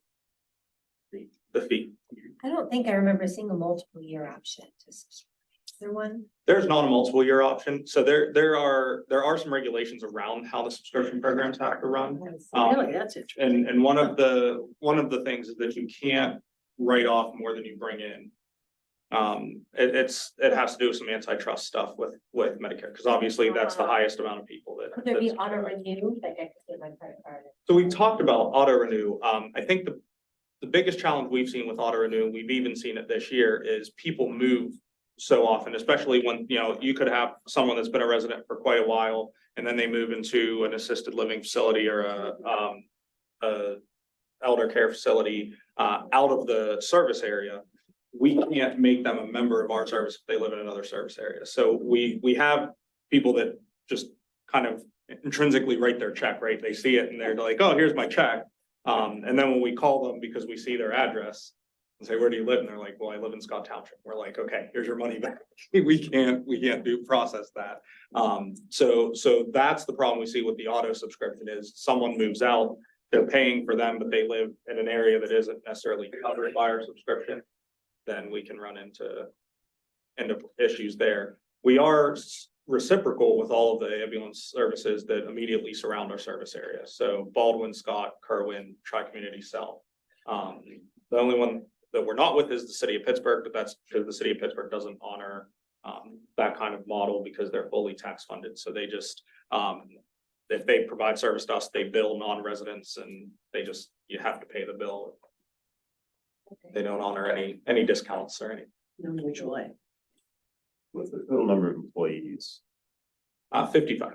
the fee. I don't think I remember seeing a multiple year option to subscribe. Is there one? There's not a multiple year option. So there are some regulations around how the subscription programs have to run. really, that's interesting. And one of the things is that you can't write off more than you bring in. It has to do with some antitrust stuff with Medicare, because obviously that's the highest amount of people that. Could there be auto renew, like I could get my credit card? So we talked about auto renew. I think the biggest challenge we've seen with auto renew, we've even seen it this year, is people move so often, especially when, you could have someone that's been a resident for quite a while and then they move into an assisted living facility or a elder care facility out of the service area. We can't make them a member of our service if they live in another service area. So we have people that just kind of intrinsically write their check, right? They see it and they're like, oh, here's my check. And then when we call them because we see their address and say, where do you live? And they're like, well, I live in Scott Township. We're like, okay, here's your money back. we can't process that. So that's the problem we see with the auto subscription is someone moves out, they're paying for them, but they live in an area that isn't necessarily covered by our subscription. Then we can run into issues there. We are reciprocal with all of the ambulance services that immediately surround our service area. So Baldwin, Scott, Kerwin, Tri-Community South. The only one that we're not with is the city of Pittsburgh, but that's because the city of Pittsburgh doesn't honor that kind of model because they're fully tax funded. So they just if they provide service to us, they bill non-residents and you have to pay the bill. They don't honor any discounts or any, No mutual aid. What's the total number of employees? 55.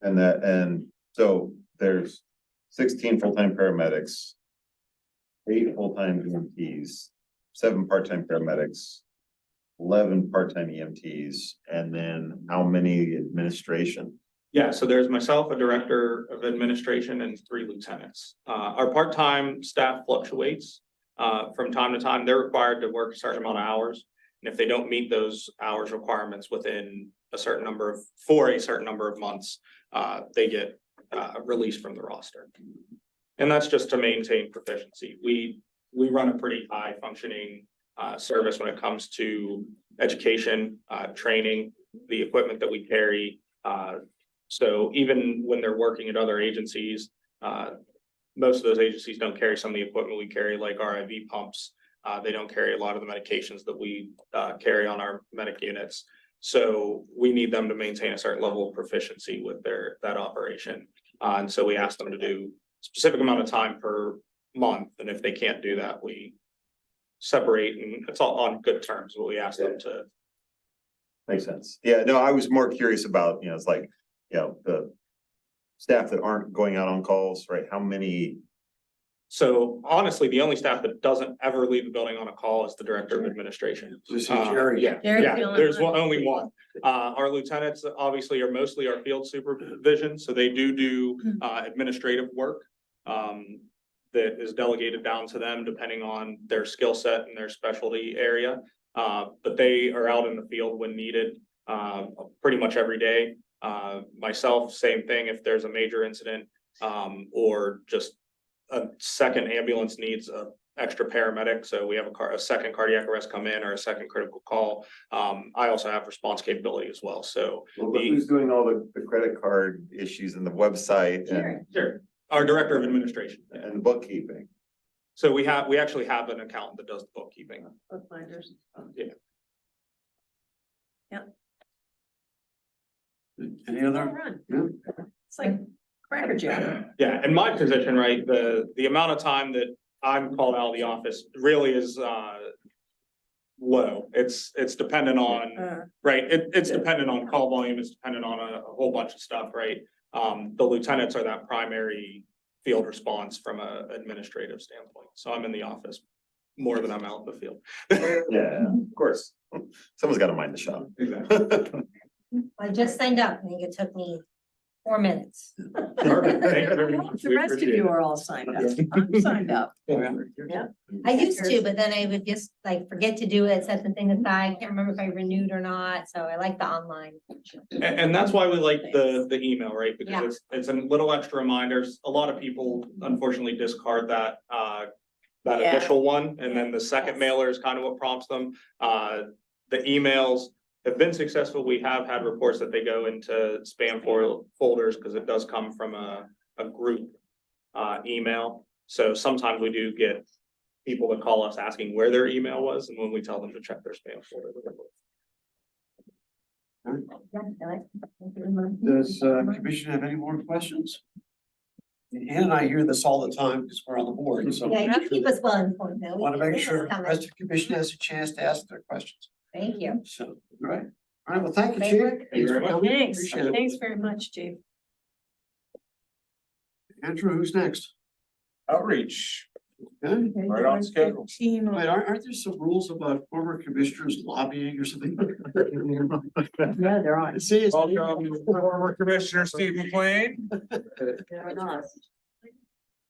And so there's 16 full-time paramedics, 8 full-time EMTs, 7 part-time paramedics, 11 part-time EMTs, and then how many administration? Yeah, so there's myself, a director of administration, and 3 lieutenants. Our part-time staff fluctuates. From time to time, they're required to work a certain amount of hours. And if they don't meet those hours requirements within for a certain number of months, they get released from the roster. And that's just to maintain proficiency. We run a pretty high functioning service when it comes to education, training, the equipment that we carry. So even when they're working at other agencies, most of those agencies don't carry some of the equipment we carry, like our IV pumps. They don't carry a lot of the medications that we carry on our medic units. So we need them to maintain a certain level of proficiency with that operation. And so we ask them to do a specific amount of time per month. And if they can't do that, we separate, and it's all on good terms, but we ask them to. Makes sense. Yeah, no, I was more curious about, it's like, the staff that aren't going out on calls, right? How many? So honestly, the only staff that doesn't ever leave the building on a call is the director of administration. This is Jerry. Yeah, Jerry's yeah, the only there's one. only one. Our lieutenants obviously are mostly our field supervision, so they do administrative work. That is delegated down to them depending on their skill set and their specialty area. But they are out in the field when needed, pretty much every day. Myself, same thing, if there's a major incident, or just a second ambulance needs a extra paramedic, so we have a second cardiac arrest come in or a second critical call. I also have response capability as well, so. But who's doing all the credit card issues and the website and Sure, our director of administration. the bookkeeping? So we actually have an accountant that does the bookkeeping. Bookbinders. Any other? Run. Yeah. It's like Cracker Jack. Yeah, in my position, right, the amount of time that I'm called out of the office really is low. It's dependent on, right, it's dependent on call volume, it's dependent on a whole bunch of stuff, right? The lieutenants are that primary field response from a administrative standpoint. So I'm in the office more than I'm out in the field. Yeah, of course. Someone's got to mind the shop. Exactly. I just signed up. I think it took me 4 minutes. Perfect. Thank you very much. The We rest of appreciate you it. are all signed up. I'm signed up. Yeah. I used to, but then I would just like forget to do it, set the thing aside. Can't remember if I renewed or not. So I like the online. And that's why we like the email, right? Yeah. Because it's a little extra reminders. A lot of people unfortunately discard that Yeah. initial one, and then the second mailer is kind of what prompts them. The emails have been successful. We have had reports that they go into spam folders because it does come from a group email. So sometimes we do get people that call us asking where their email was, and when we tell them to check their spam folder. Does commission have any more questions? Ann and I hear this all the time because we're on the board, so. Yeah, you keep us well informed though. Want to make sure the Comment. rest of the commission has a chance to ask their questions. Thank you. So, all right. All right, well, thank you, Great Chief. work. Thank you very for much. coming. Thanks. Appreciate it. Thanks very much, Chief. Andrew, who's next? Outreach, Okay. right on schedule. Wait, aren't there some rules about former commissioners lobbying or something? Yeah, they're on. See, it's. Welcome, former Commissioner Steve McLean. They're on.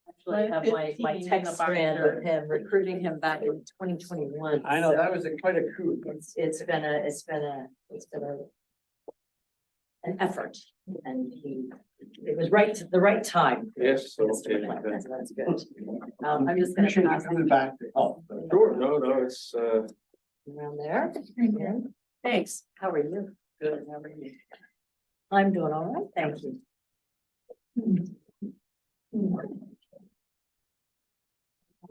Actually, I have my text strand of him recruiting him back in 2021. I know, that was quite a coup. It's been an effort, and it was the right time. Yes, so. That's good. I'm just gonna Appreciate you pass coming back. Oh, Sure, no, it's, around there. Yeah. Thanks. How are you? Good, how are you? I'm doing all right, thank you.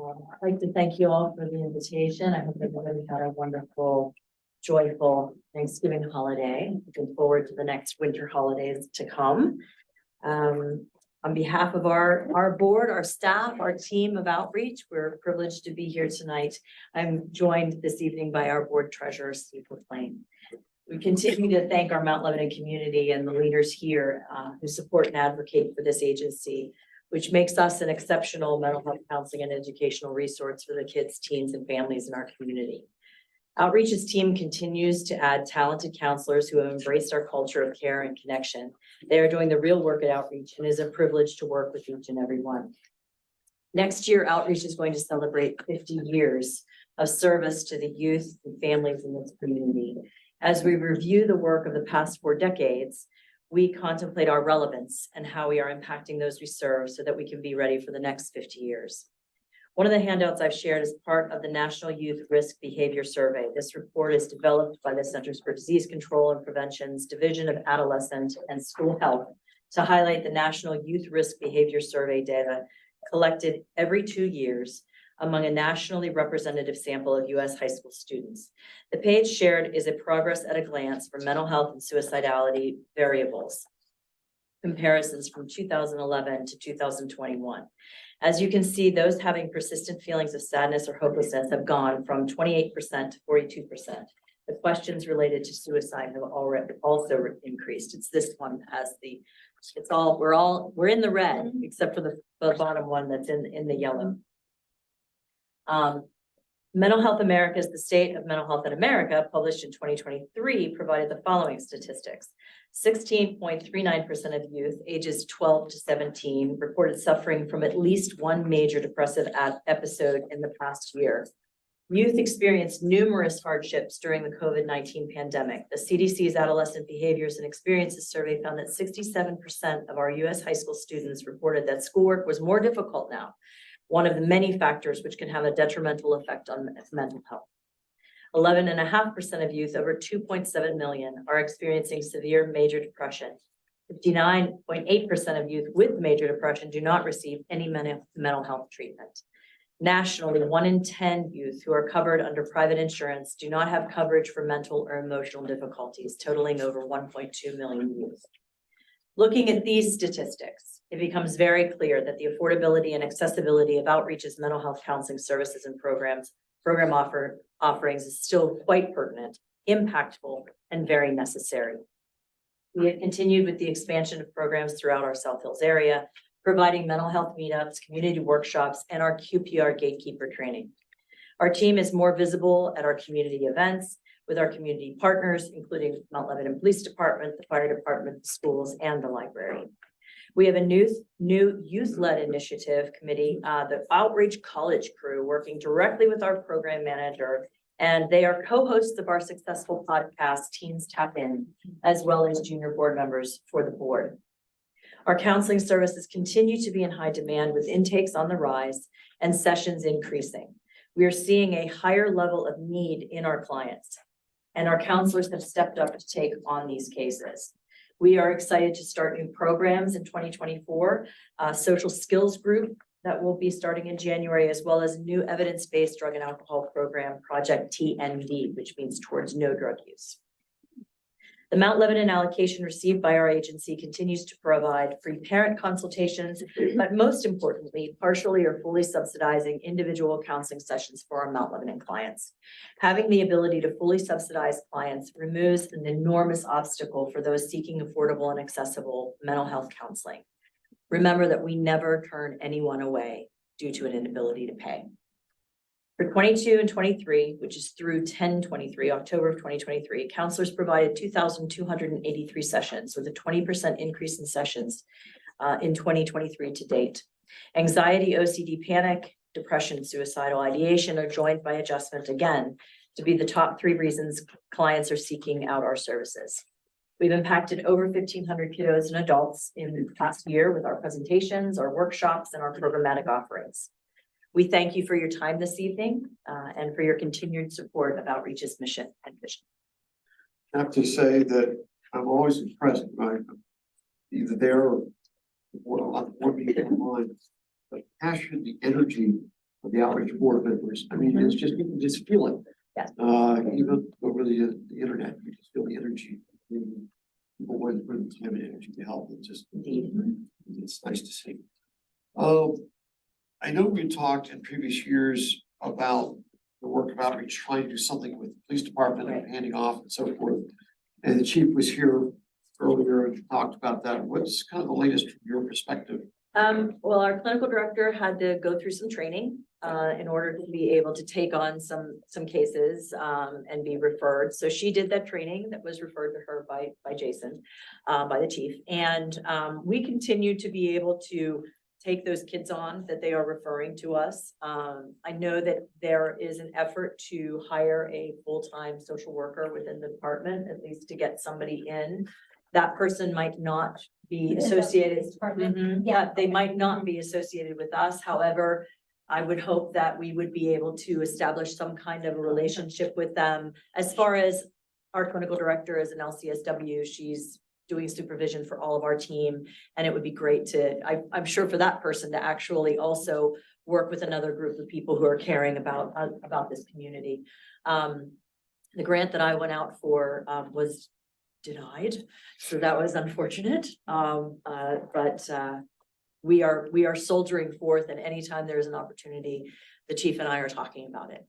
I'd like to thank you all for the invitation. I hope everybody had a wonderful joyful Thanksgiving holiday. Looking forward to the next winter holidays to come. On behalf of our board, our staff, our team of outreach, we're privileged to be here tonight. I'm joined this evening by our board treasurer, Steve McLean. We continue to thank our Mount Lebanon community and the leaders here who support and advocate for this agency, which makes us an exceptional mental health counseling and educational resource for the kids, teens, and families in our community. Outreach's team continues to add talented counselors who have embraced our culture of care and connection. They are doing the real work at Outreach, and it is a privilege to work with each and every one. Next year, Outreach is going to celebrate 50 years of service to the youth and families in this community. As we review the work of the past 4 decades, we contemplate our relevance and how we are impacting those we serve so that we can be ready for the next 50 years. One of the handouts I've shared is part of the National Youth Risk Behavior Survey. This report is developed by the Centers for Disease Control and Prevention's Division of Adolescent and School Health to highlight the National Youth Risk Behavior Survey data collected every 2 years among a nationally representative sample of U.S. high school students. The page shared is a progress at a glance for mental health and suicidality variables, comparisons from 2011 to 2021. As you can see, those having persistent feelings of sadness or hopelessness have gone from 28% to 42%. The questions related to suicide have already also increased. It's this one that has the, we're in the red, except for the bottom one that's in the yellow. Mental Health America's The State of Mental Health in America, published in 2023, provided the following statistics. 16.39% of youth ages 12 to 17 reported suffering from at least one major depressive episode in the past year. Youth experienced numerous hardships during the COVID-19 pandemic. The CDC's Adolescent Behaviors and Experiences Survey found that 67% of our U.S. high school students reported that schoolwork was more difficult now, one of the many factors which can have a detrimental effect on mental health. 11.5% of youth, over 2.7 million, are experiencing severe major depression. 59.8% of youth with major depression do not receive any mental health treatment. Nationally, 1 in 10 youth who are covered under private insurance do not have coverage for mental or emotional difficulties, totaling over 1.2 million youth. Looking at these statistics, it becomes very clear that the affordability and accessibility of Outreach's mental health counseling services and program offerings is still quite pertinent, impactful, and very necessary. We have continued with the expansion of programs throughout our South Hills area, providing mental health meetups, community workshops, and our QPR gatekeeper training. Our team is more visible at our community events with our community partners, including Mount Lebanon Police Department, the Fire Department, the schools, and the library. We have a new youth-led initiative committee, the Outreach College Crew, working directly with our program manager, and they are co-hosts of our successful podcast, Teens Tap In, as well as junior board members for the board. Our counseling services continue to be in high demand with intakes on the rise and sessions increasing. We are seeing a higher level of need in our clients, and our counselors have stepped up to take on these cases. We are excited to start new programs in 2024, social skills group that will be starting in January, as well as new evidence-based drug and alcohol program, Project TND, which means Towards No Drug Use. The Mount Lebanon allocation received by our agency continues to provide free parent consultations, but most importantly, partially or fully subsidizing individual counseling sessions for our Mount Lebanon clients. Having the ability to fully subsidize clients removes an enormous obstacle for those seeking affordable and accessible mental health counseling. Remember that we never turn anyone away due to an inability to pay. For 22 and 23, which is through 10/23, October of 2023, counselors provided 2,283 sessions with a 20% increase in sessions in 2023 to date. Anxiety, OCD, panic, depression, suicidal ideation are joined by adjustment again to be the top 3 reasons clients are seeking out our services. We've impacted over 1,500 kiddos and adults in the past year with our presentations, our workshops, and our programmatic offerings. We thank you for your time this evening and for your continued support of Outreach's mission and vision. I have to say that I'm always impressed by either there or a lot of more people online, the passion, the energy of the Outreach board members. I mean, it's just, you can just feel it. Yes. Even over the internet, you just feel the energy. People always put time and energy to help, it's just, Indeed. it's nice to see. I know we talked in previous years about the work of outreach, trying to do something with the police department and handing off and so forth. And the chief was here earlier and talked about that. What's kind of the latest from your perspective? Well, our clinical director had to go through some training, in order to be able to take on some cases, and be referred. So she did that training that was referred to her by Jason, by the chief. And, we continue to be able to take those kids on that they are referring to us. I know that there is an effort to hire a full-time social worker within the department, at least to get somebody in. That person might not be associated. Mhm, yeah, they might not be associated with us. However, I would hope that we would be able to establish some kind of a relationship with them. As far as our clinical director is an LCSW, she's doing supervision for all of our team. And it would be great I'm sure for that person to actually also work with another group of people who are caring about this community. The grant that I went out for, was denied, so that was unfortunate. But we are soldiering forth, and anytime there's an opportunity, the chief and I are talking about it.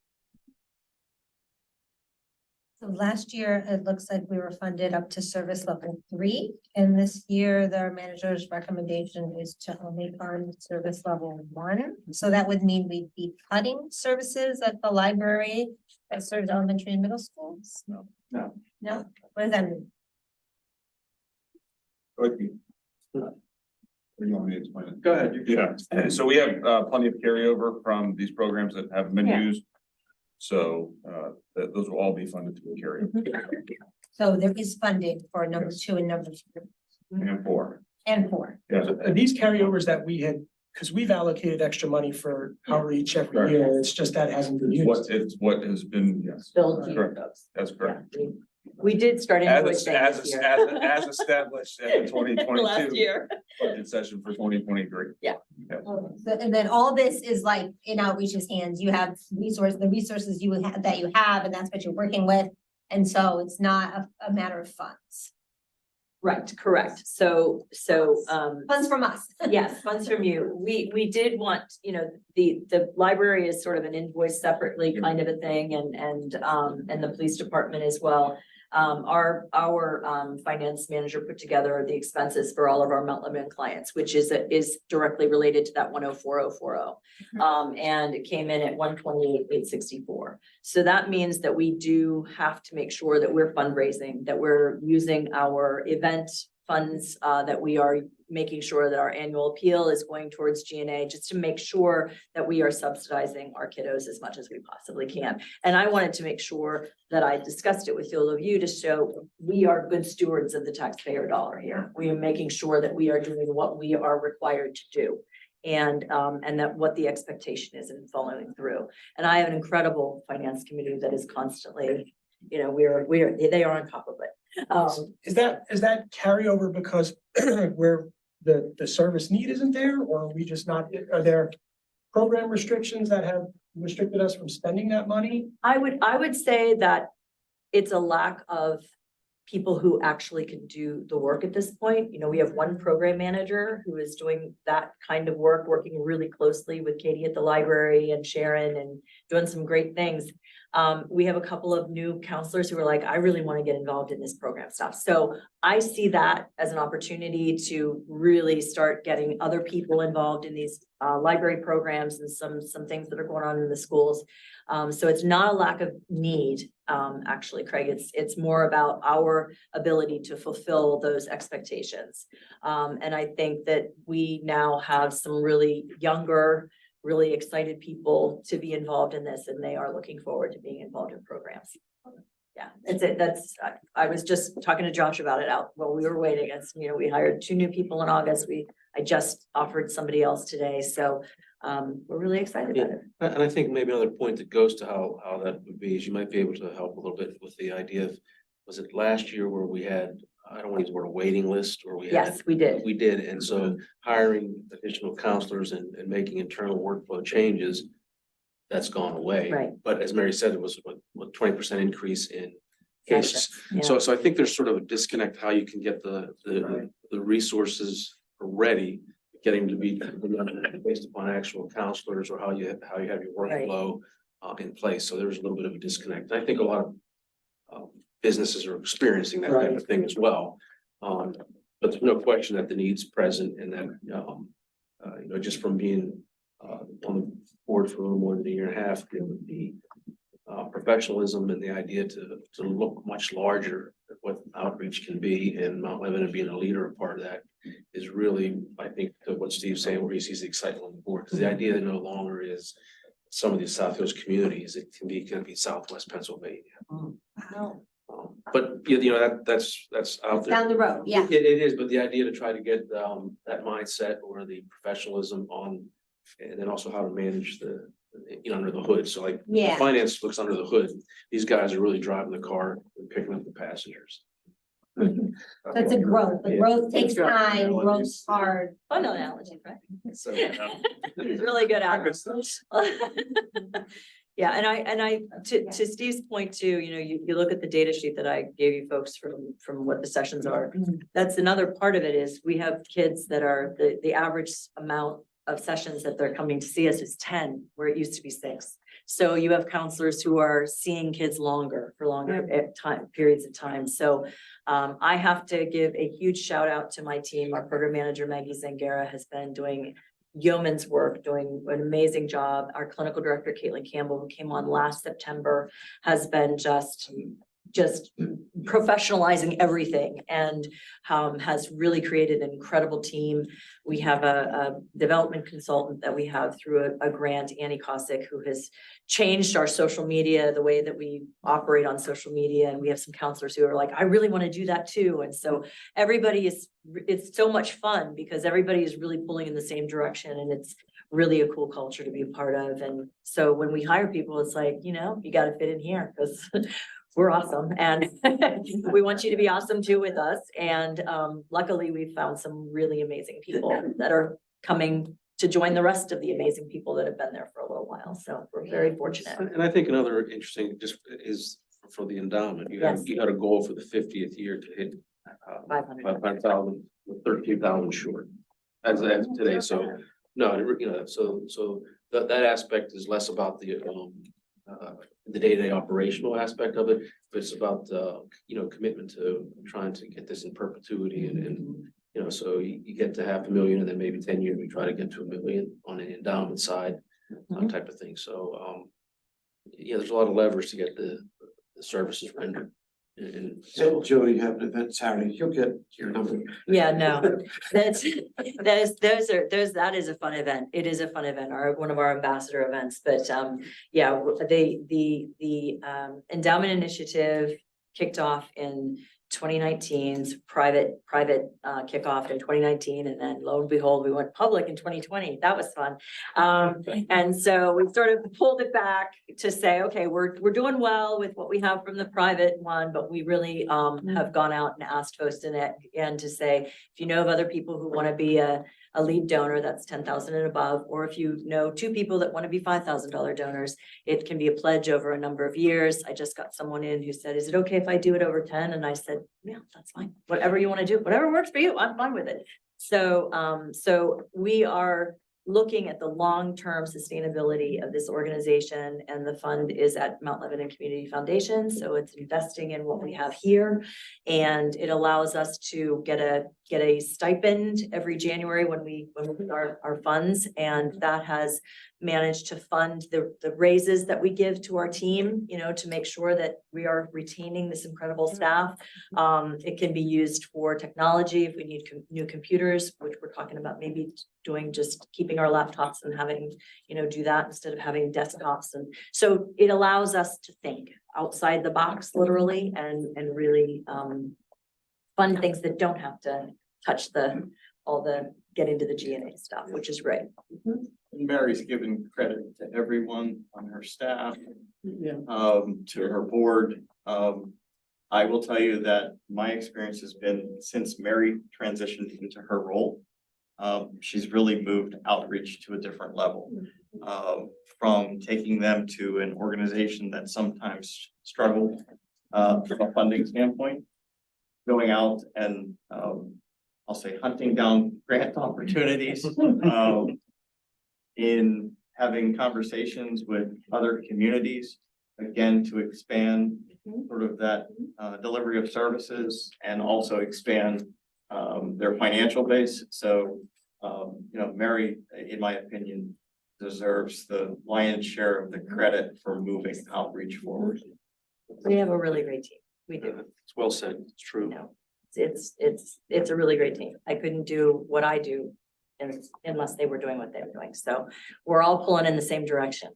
So last year, it looks like we were funded up to service level 3, and this year, the manager's recommendation is to only fund service level 1. So that would mean we'd be cutting services at the library that serves elementary and middle schools? No. No? What does that mean? You want me to explain it? Go ahead. Yeah, so we have plenty of carryover from these programs that haven't been Yeah. used. So those will all be funded through carry So there is funding for number 2 and number 3 and 4. and 4. Yeah, Are these carryovers that we had, because we've allocated extra money for outreach every Correct. year, it's just that hasn't been used. it's what has been, yes, Build Correct. those. that's Yeah, correct. we did start invoicing As this year. as established at the twenty Last twenty-two year. budget session for 2023. So, and then all this is like in outreach's hands, you have the resources you have that you have, and that's what you're working with. And so it's not a matter of funds. Right, correct. So, Funds from us. yes, funds from you. We did want, the library is sort of an invoice separately kind of a thing, and the police department as well. Our finance manager put together the expenses for all of our Mount Lebanon clients, which is directly related to that 104,040. And it came in at 128,864. So that means that we do have to make sure that we're fundraising, that we're using our event funds, that we are making sure that our annual appeal is going towards G&A, just to make sure that we are subsidizing our kiddos as much as we possibly can. And I wanted to make sure that I discussed it with all of you to show we are good stewards of the taxpayer dollar here. We are making sure that we are doing what we are required to do. And that what the expectation is in following through. And I have an incredible finance committee that is constantly, they are on top of it. Is that carryover because where the service need isn't there, or are we just not, are there program restrictions that have restricted us from spending that money? I would say that it's a lack of people who actually can do the work at this point. We have one program manager who is doing that kind of work, working really closely with Katie at the library and Sharon, and doing some great things. We have a couple of new counselors who are like, I really want to get involved in this program stuff. So I see that as an opportunity to really start getting other people involved in these library programs and some things that are going on in the schools. So it's not a lack of need, actually, Craig. It's more about our ability to fulfill those expectations. And I think that we now have some really younger, really excited people to be involved in this, and they are looking forward to being involved in programs. Yeah, I was just talking to Josh about it out while we were waiting. We hired 2 new people in August. I just offered somebody else today, so we're really excited about it. And I think maybe another point that goes to how that would be is you might be able to help a little bit with the idea of, was it last year where we had, I don't want to use the word a waiting list, or we had. Yes, we did. We did, and so hiring additional counselors and making internal workflow changes that's gone away. Right. But as Mary said, it was what 20% increase in cases. Yeah. So I think there's sort of a disconnect how you can get the resources ready, getting to be based upon actual counselors or how you have your Right. workflow in place. So there's a little bit of a disconnect. And I think a lot of businesses are experiencing that type of thing as well. But there's no question that the need's present and that, you know, just from being on the board for a little more than a year and a half, the professionalism and the idea to look much larger at what outreach can be, and Mount Lebanon being a leader, a part of that is really, I think, to what Steve's saying, where he sees the excitement on the board, because the idea that no longer is some of these South Coast communities, it can be Southwest Pennsylvania. Wow. But you know, that's out there. Down the road, yeah. It is, but the idea to try to get that mindset or the professionalism on, and then also how to manage the, you know, under the hood. So like Yeah. finance looks under the hood. These guys are really driving the car and picking up the passengers. That's a growth. The growth takes time, growth's hard. Fun analogy, right? So, It's really good at it. Yeah, and I, to Steve's point too, you know, you look at the data sheet that I gave you folks from what the sessions are. That's another part of it is we have kids that are, the average amount of sessions that they're coming to see us is 10, where it used to be 6. So you have counselors who are seeing kids longer for longer periods of time. So I have to give a huge shout out to my team. Our program manager, Maggie Zangara, has been doing yeoman's work, doing an amazing job. Our clinical director, Caitlin Campbell, who came on last September, has been just professionalizing everything and has really created an incredible team. We have a development consultant that we have through a grant, Annie Kosick, who has changed our social media, the way that we operate on social media. And we have some counselors who are like, I really want to do that too. And so it's so much fun because everybody is really pulling in the same direction, and it's really a cool culture to be a part of. And so when we hire people, it's like, you know, you got to fit in here because we're awesome, and we want you to be awesome too with us. And luckily, we've found some really amazing people that are coming to join the rest of the amazing people that have been there for a little while. So we're very fortunate. And I think another interesting just is for the endowment, you had a goal for the 50th year to hit 500,000, 13,000 short as of today. So no, you know, so that aspect is less about the day-to-day operational aspect of it, but it's about you know, commitment to trying to get this in perpetuity and you know, so you get to 500,000 and then maybe 10 years we try to get to 1 million on an endowment side type of thing. So yeah, there's a lot of leverage to get the services rendered. And So Joey, you have an event Saturday, you'll get your number. Yeah, no, that is a fun event. It is a fun event, one of our ambassador events, but yeah, the endowment initiative kicked off in 2019's private kickoff in 2019, and then lo and behold, we went public in 2020. That was fun. And so we sort of pulled it back to say, okay, we're doing well with what we have from the private one, but we really have gone out and asked folks and to say, if you know of other people who want to be a lead donor, that's 10,000 and above, or if you know 2 people that want to be $5,000 donors, it can be a pledge over a number of years. I just got someone in who said, is it okay if I do it over 10? And I said, yeah, that's fine. Whatever you want to do, whatever works for you, I'm fine with it. So, so we are looking at the long-term sustainability of this organization, and the fund is at Mount Lebanon Community Foundation. So it's investing in what we have here, and it allows us to get a stipend every January when we get our funds, and that has managed to fund the raises that we give to our team, you know, to make sure that we are retaining this incredible staff. It can be used for technology if we need new computers, which we're talking about maybe doing, just keeping our laptops and having, you know, do that instead of having desktops. And so it allows us to think outside the box, literally, and really fund things that don't have to touch get into the G&A stuff, which is great. Mary's given credit to everyone on her staff, to her board. I will tell you that my experience has been, since Mary transitioned into her role, she's really moved outreach to a different level. from taking them to an organization that sometimes struggled from a funding standpoint. Going out and I'll say hunting down grant opportunities. In having conversations with other communities, again, to expand sort of that delivery of services and also expand their financial base. So, Mary, in my opinion, deserves the lion's share of the credit for moving outreach forward. We have a really great team. We do. It's well said, it's true. No, it's a really great team. I couldn't do what I do unless they were doing what they were doing. So we're all pulling in the same direction,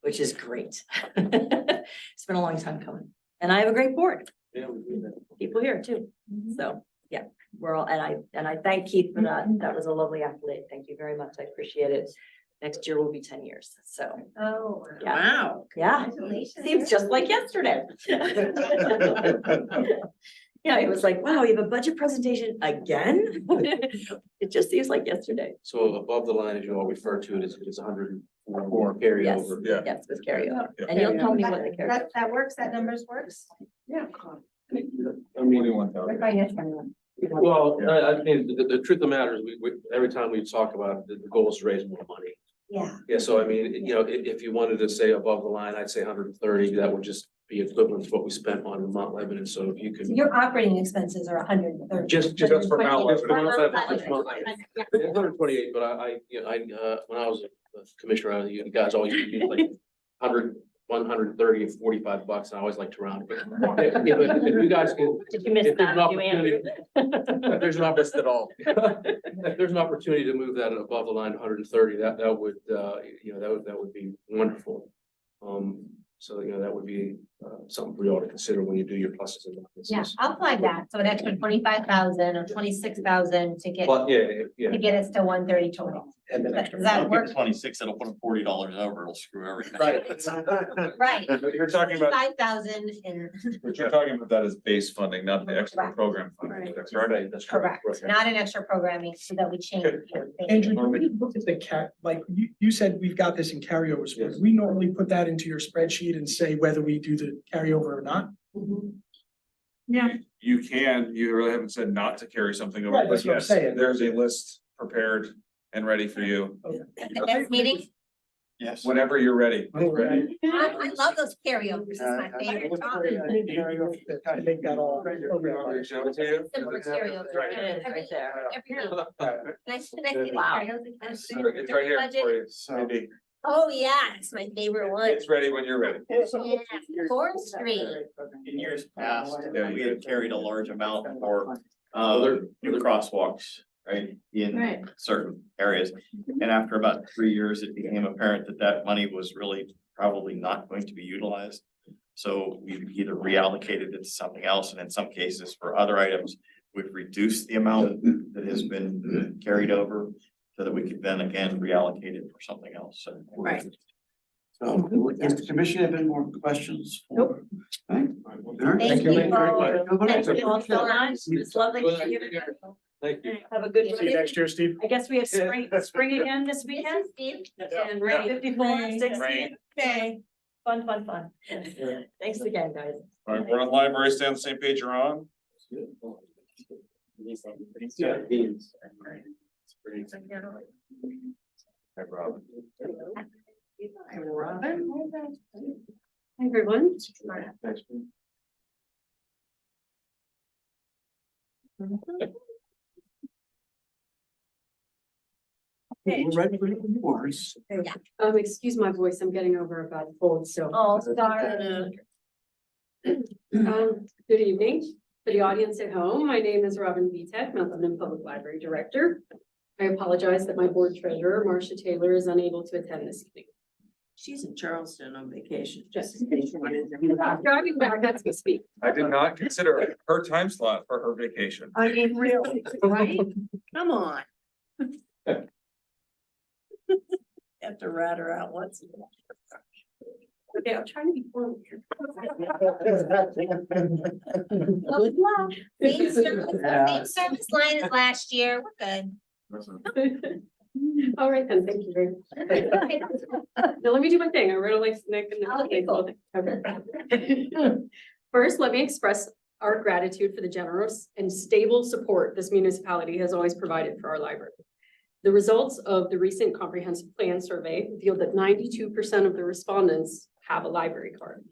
which is great. It's been a long time coming. And I have a great board, Yeah, we do that. people here too. So, yeah, we're all, and I thank Keith for that. That was a lovely accolade. Thank you very much. I appreciate it. Next year will be 10 years. So, Oh. yeah. Wow. Yeah, Congratulations. seems just like yesterday. Yeah, it was like, wow, you have a budget presentation again? It just seems like yesterday. So above the line, as you all refer to it, is 104 carryover. Yeah. Yes, with carryover. Yeah. And you'll tell me what the carryover. That works, that numbers works? Yeah. I mean, well, I mean, the truth of the matter is, we, every time we talk about it, the goal is to raise more money. Yeah. Yeah, so I mean, if you wanted to say above the line, I'd say 130, that would just be equivalent to what we spent on Mount Lebanon, so if you could. Your operating expenses are 130. Just for Mount Lebanon. 128, but when I was a commissioner, you guys always used to do like 130 and $45, and I always like to round it. But if you guys can. Did you miss if there's an that? Did you opportunity- answer? if there's an opportunity at all. If there's an opportunity to move that above the line 130, that would, that would be wonderful. So, that would be something for you all to consider when you do your pluses and minuses. Yeah, I'll flag that. So an extra 25,000 or 26,000 to get, But yeah. to get us to 130 total. And then Does extra. that work? 26, it'll put them $40 over, it'll screw everything. Right. Right. You're talking about, 5,000 in, what you're talking about that is base funding, not the extra Correct. program funding. Right. That's right. That's correct, Right. not an extra programming so that we change. Andrew, when we look at the like, you said we've got this in carryovers. Yes. Would we normally put that into your spreadsheet and say whether we do the carryover or not? Yeah. You can, you really haven't said not to carry something over, Right, but that's what I'm yes, saying. there's a list prepared and ready for you At the next meeting, Yes. whenever you're ready. I love those carryovers. It's my favorite topic. I think that all. Simple carryovers. It is right there. Nice to meet you. Wow. It's right here for you. So, Maybe. Oh, yeah, it's my favorite one. It's ready when you're ready. Yeah, 4th Street. In years past, Yeah, you we had carried a large amount for Other- new crosswalks, right? In Right. certain areas. And after about 3 years, it became apparent that that money was really probably not going to be utilized. So we've either reallocated it to something else, and in some cases for other items, we've reduced the amount that has been carried over so that we could then again reallocate it for something else. So. Right. so does the commission have any more questions? Nope. Okay. Thank you. very much. Thank you all so much. It's lovely to see you. Thank you. Have a good See you day. next year, Steve. I guess we have spring again this weekend. And rain 54, 16. Okay. Fun. Thanks again, guys. All right, we're on library, stay on the same page you're on. Hi, Rob. Hi, Robin. Hi, everyone. We're ready for yours. Excuse my voice, I'm getting over a bad cold, so. Oh, sorry. Good evening. For the audience at home, my name is Robin Vitek, Mount Lebanon Public Library Director. I apologize that my board treasurer, Marcia Taylor, is unable to attend this evening. She's in Charleston on vacation. Just in case you wanted to. Driving back as we speak. I did not consider her time slot for her vacation. I mean, really, right? Come on. Have to rat her out once. in a while. Okay, I'm trying to be formal here. Good luck. Same service line as last year. We're good. All right, then, thank you very much. Now, let me do my thing. I wrote a like Nick and Okay, cool. Okay. First, let me express our gratitude for the generous and stable support this municipality has always provided for our library. The results of the recent comprehensive plan survey revealed that 92% of the respondents have a library card.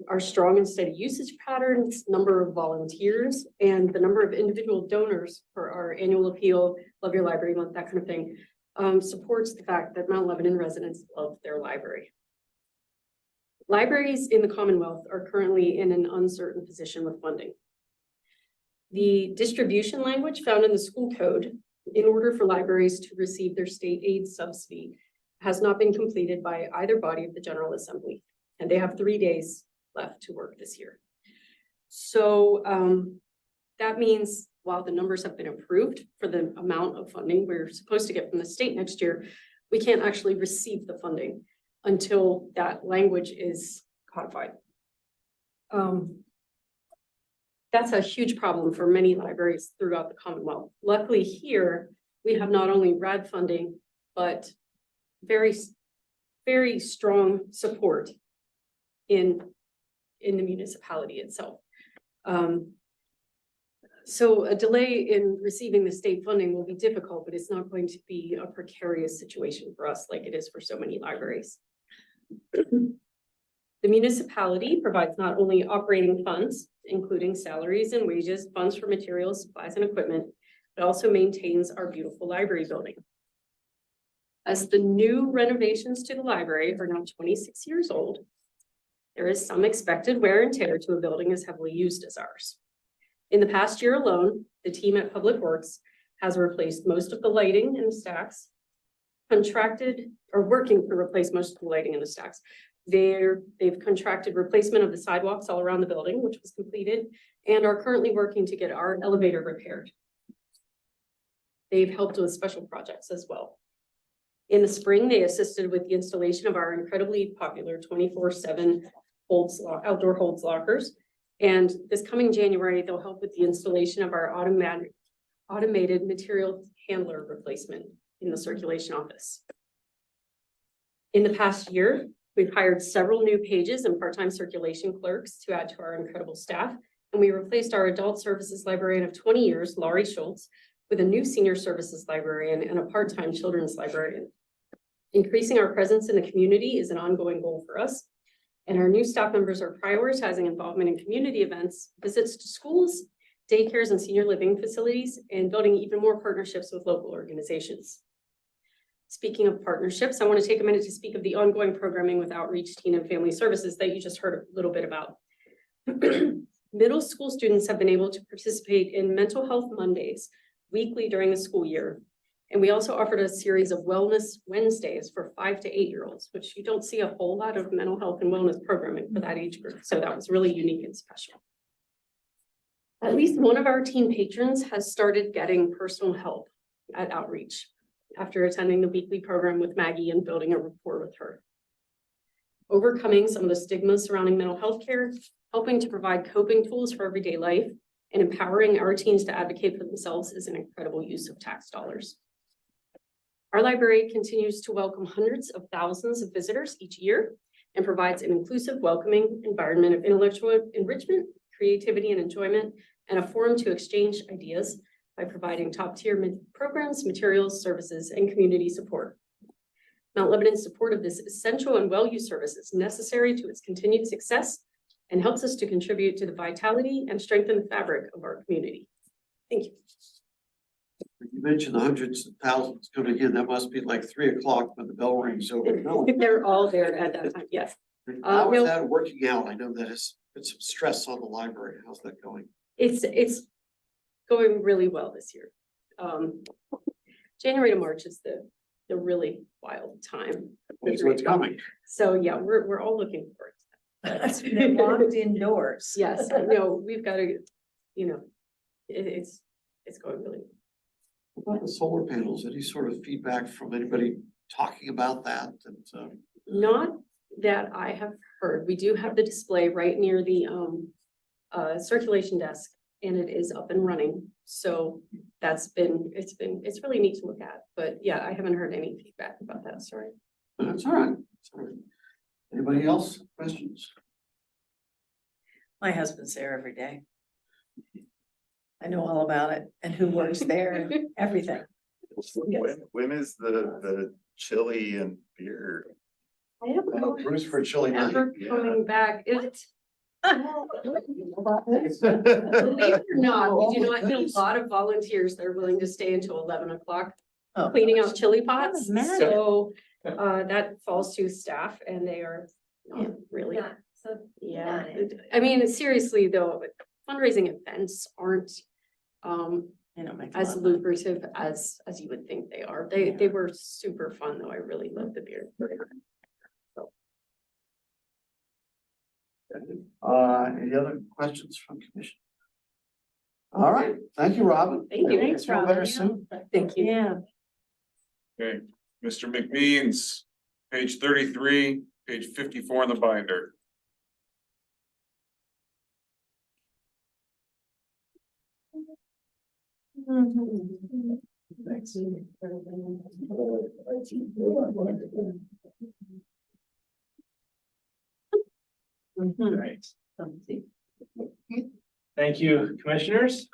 Our strong and steady usage patterns, number of volunteers, and the number of individual donors for our annual appeal, Love Your Library Month, that kind of thing, supports the fact that Mount Lebanon residents love their library. Libraries in the Commonwealth are currently in an uncertain position with funding. The distribution language found in the school code in order for libraries to receive their state aid subsidy has not been completed by either body of the General Assembly, and they have 3 days left to work this year. So that means while the numbers have been approved for the amount of funding we're supposed to get from the state next year, we can't actually receive the funding until that language is codified. That's a huge problem for many libraries throughout the Commonwealth. Luckily here, we have not only RAD funding, but very, very strong support in the municipality itself. So a delay in receiving the state funding will be difficult, but it's not going to be a precarious situation for us like it is for so many libraries. The municipality provides not only operating funds, including salaries and wages, funds for materials, supplies, and equipment, but also maintains our beautiful library building. As the new renovations to the library are now 26 years old, there is some expected wear and tear to a building as heavily used as ours. In the past year alone, the team at Public Works has replaced most of the lighting in the stacks, contracted or working to replace most of the lighting in the stacks. They've contracted replacement of the sidewalks all around the building, which was completed, and are currently working to get our elevator repaired. They've helped with special projects as well. In the spring, they assisted with the installation of our incredibly popular 24/7 outdoor holds lockers. And this coming January, they'll help with the installation of our automated material handler replacement in the circulation office. In the past year, we've hired several new pages and part-time circulation clerks to add to our incredible staff. And we replaced our adult services librarian of 20 years, Laurie Schultz, with a new senior services librarian and a part-time children's librarian. Increasing our presence in the community is an ongoing goal for us. And our new staff members are prioritizing involvement in community events, visits to schools, daycares, and senior living facilities, and building even more partnerships with local organizations. Speaking of partnerships, I want to take a minute to speak of the ongoing programming with Outreach Teen and Family Services that you just heard a little bit about. Middle school students have been able to participate in Mental Health Mondays weekly during the school year. And we also offered a series of Wellness Wednesdays for 5 to 8-year-olds, which you don't see a whole lot of mental health and wellness programming for that age group. So that was really unique and special. At least one of our teen patrons has started getting personal help at Outreach after attending the weekly program with Maggie and building a rapport with her. Overcoming some of the stigmas surrounding mental health care, helping to provide coping tools for everyday life, and empowering our teens to advocate for themselves is an incredible use of tax dollars. Our library continues to welcome hundreds of thousands of visitors each year and provides an inclusive, welcoming environment of intellectual enrichment, creativity, and enjoyment, and a forum to exchange ideas by providing top-tier programs, materials, services, and community support. Mount Lebanon's support of this essential and well-used service is necessary to its continued success and helps us to contribute to the vitality and strengthen the fabric of our community. Thank you. You mentioned the hundreds of thousands coming in. That must be like 3 o'clock when the bell rings over. No. They're all there at that time, yes. How is no. that working out? I know that it's some stress on the library. How's that going? It's going really well this year. January to March is the really wild time. That's what's coming. So yeah, we're all looking forward to that. They're locked indoors. Yes, no, we've got to, it's going really well. What about the solar panels? Any sort of feedback from anybody talking about that? And, Not that I have heard. We do have the display right near the circulation desk, and it is up and running. So it's really neat to look at, but yeah, I haven't heard any feedback about that, sorry. That's all right. That's all right. Anybody else? Questions? My husband's there every day. I know all about it and who works there and everything. When is the chili and beer? I don't know. Bruce for chili night. Ever coming back, believe it or not, we do not get a lot of volunteers that are willing to stay until 11 o'clock Oh, cleaning out chili pots. imagine. So that falls to staff and they are not really, So, yeah. I mean, seriously though, fundraising events aren't as lucrative as you would think they are. They were super fun though. I really loved the beer. Any other questions from commission? All right, thank you, Robin. Thank you. Thanks, Feel better soon. Thank you. Yeah. Okay, Mr. McBean's, page 33, page 54 in the binder. Right. Thank you, commissioners.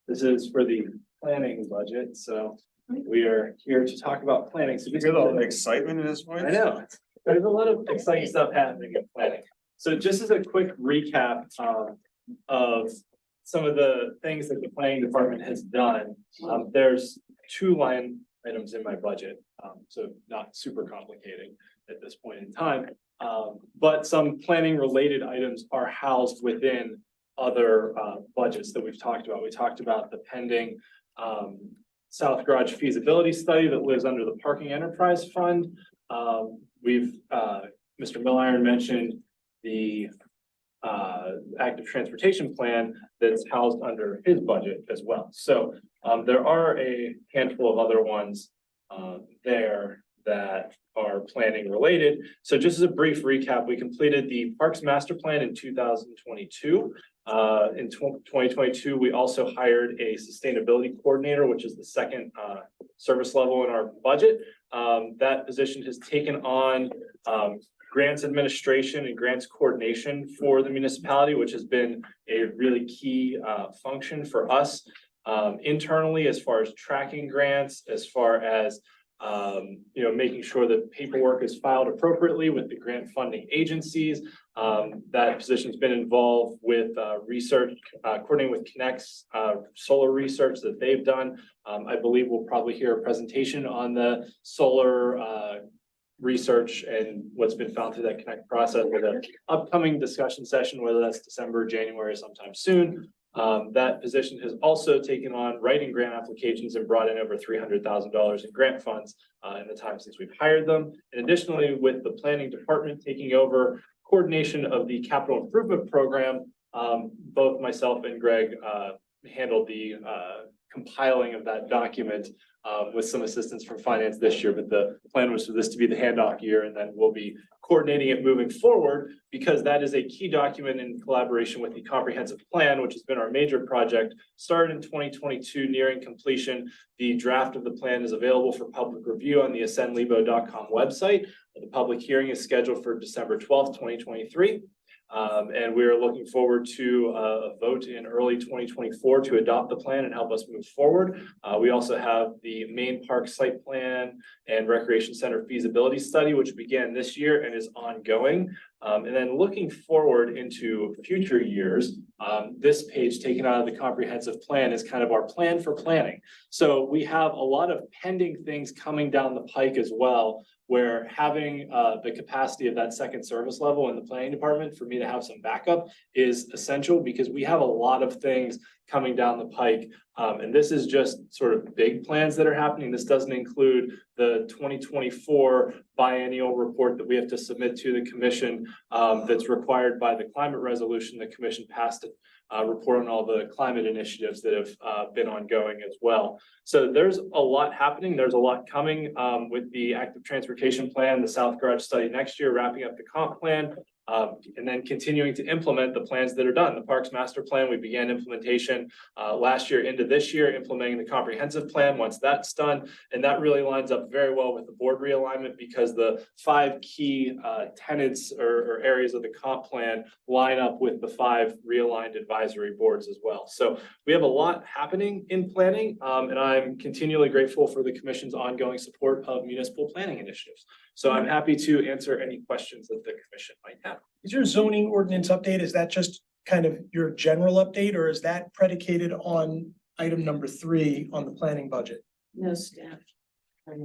This is for the planning budget, so we are here to talk about planning. So You get all the excitement in his voice? I know, there's a lot of exciting stuff happening in planning. So just as a quick recap, of some of the things that the planning department has done, there's 2 line items in my budget, so not super complicating at this point in time. But some planning related items are housed within other budgets that we've talked about. We talked about the pending South Garage feasibility study that lives under the Parking Enterprise Fund. Mr. Milliron mentioned the active transportation plan that's housed under his budget as well. So there are a handful of other ones there that are planning related. So just as a brief recap, we completed the Parks Master Plan in 2022. In 2022, we also hired a sustainability coordinator, which is the second service level in our budget. That position has taken on grants administration and grants coordination for the municipality, which has been a really key function for us internally, as far as tracking grants, as far as making sure that paperwork is filed appropriately with the grant funding agencies. That position's been involved with research, coordinating with Connect's solar research that they've done. I believe we'll probably hear a presentation on the solar research and what's been found through that Connect process with an upcoming discussion session, whether that's December, January, sometime soon. That position has also taken on writing grant applications and brought in over $300,000 in grant funds in the time since we've hired them. And additionally, with the planning department taking over coordination of the capital improvement program, both myself and Greg handled the compiling of that document with some assistance from finance this year, but the plan was for this to be the handoff year, and then we'll be coordinating it moving forward, because that is a key document in collaboration with the comprehensive plan, which has been our major project, started in 2022, nearing completion. The draft of the plan is available for public review on the ascendlebo.com website. The public hearing is scheduled for December 12th, 2023. And we are looking forward to a vote in early 2024 to adopt the plan and help us move forward. We also have the main park site plan and recreation center feasibility study, which began this year and is ongoing. And then looking forward into future years, this page taken out of the comprehensive plan is kind of our plan for planning. So we have a lot of pending things coming down the pike as well, where having the capacity of that second service level in the planning department for me to have some backup is essential, because we have a lot of things coming down the pike. And this is just sort of big plans that are happening. This doesn't include the 2024 biennial report that we have to submit to the commission that's required by the climate resolution the commission passed to report on all the climate initiatives that have been ongoing as well. So there's a lot happening. There's a lot coming with the active transportation plan, the South Garage study next year, wrapping up the comp plan. And then continuing to implement the plans that are done. The Parks Master Plan, we began implementation last year into this year, implementing the comprehensive plan once that's done. And that really lines up very well with the board realignment because the 5 key tenets or areas of the comp plan line up with the 5 realigned advisory boards as well. So we have a lot happening in planning, and I'm continually grateful for the commission's ongoing support of municipal planning initiatives. So I'm happy to answer any questions that the commission might have. Is your zoning ordinance update, is that just kind of your general update, or is that predicated on item number 3 on the planning budget? No staff.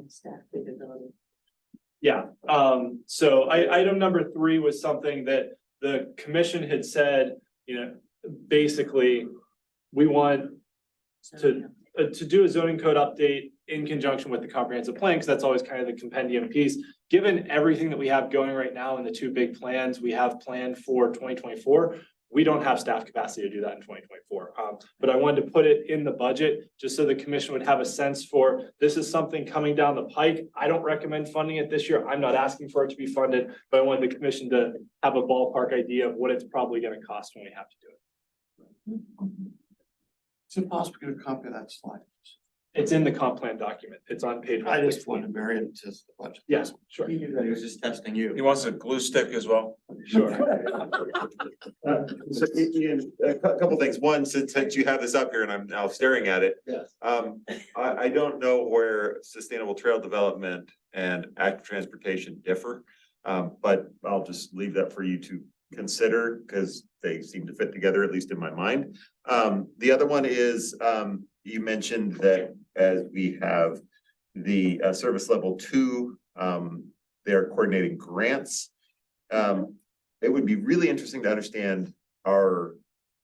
Staff capability. Yeah, so item number 3 was something that the commission had said, you know, basically, we want to do a zoning code update in conjunction with the comprehensive plan, because that's always kind of the compendium piece. Given everything that we have going right now in the 2 big plans we have planned for 2024, we don't have staff capacity to do that in 2024. But I wanted to put it in the budget just so the commission would have a sense for, this is something coming down the pike. I don't recommend funding it this year. I'm not asking for it to be funded, but I wanted the commission to have a ballpark idea of what it's probably going to cost when we have to do it. Is it possible to get a copy of that slide? It's in the comp plan document. It's on page. I just wanted to bury it into the budget. Yes, sure. He was just testing you. He wants a glue stick as well. Sure. So, Ian, a couple things. One, since you have this up here and I'm now staring at it. Yes. I don't know where sustainable trail development and active transportation differ. But I'll just leave that for you to consider because they seem to fit together, at least in my mind. The other one is, you mentioned that as we have the service level 2, they're coordinating grants. It would be really interesting to understand our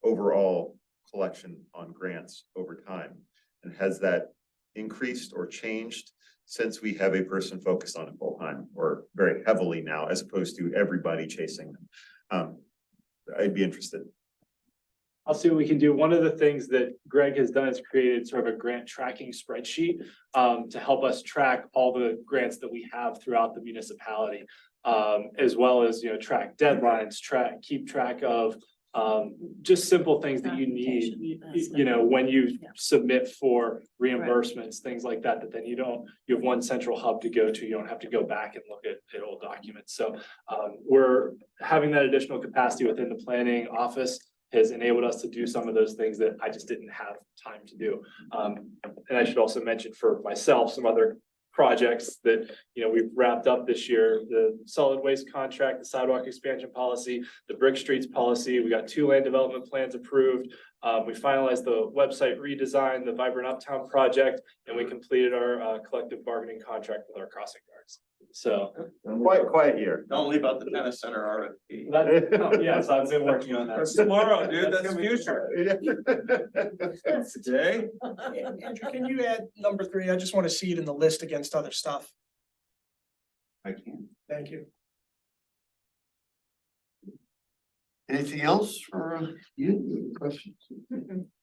overall collection on grants over time. And has that increased or changed since we have a person focused on it full time or very heavily now, as opposed to everybody chasing them? I'd be interested. I'll see what we can do. One of the things that Greg has done is created sort of a grant tracking spreadsheet to help us track all the grants that we have throughout the municipality, as well as, you know, track deadlines, keep track of just simple things that you need, you know, when you submit for reimbursements, things like that, that then you have one central hub to go to. You don't have to go back and look at old documents. So we're having that additional capacity within the planning office has enabled us to do some of those things that I just didn't have time to do. And I should also mention for myself, some other projects that, you know, we've wrapped up this year, the solid waste contract, the sidewalk expansion policy, the brick streets policy. We got 2 land development plans approved. We finalized the website redesign, the Vibrant Uptown project, and we completed our collective bargaining contract with our crossing guards. So Quiet year. Don't leave out the tennis center RFP. yes, I've been working on that. That's tomorrow, dude. That's future. Today? Andrew, can you add number 3? I just want to see it in the list against other stuff. I can. Thank you. Anything else for you? Questions?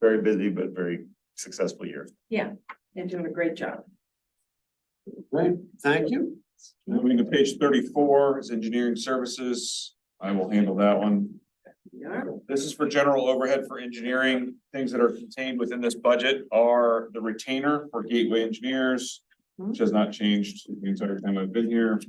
Very busy, but very successful year. They're doing a great job. Great, thank you. Moving to page 34 is engineering services. I will handle that one. This is for general overhead for engineering. Things that are contained within this budget are the retainer for Gateway Engineers, which has not changed the entire time I've been here.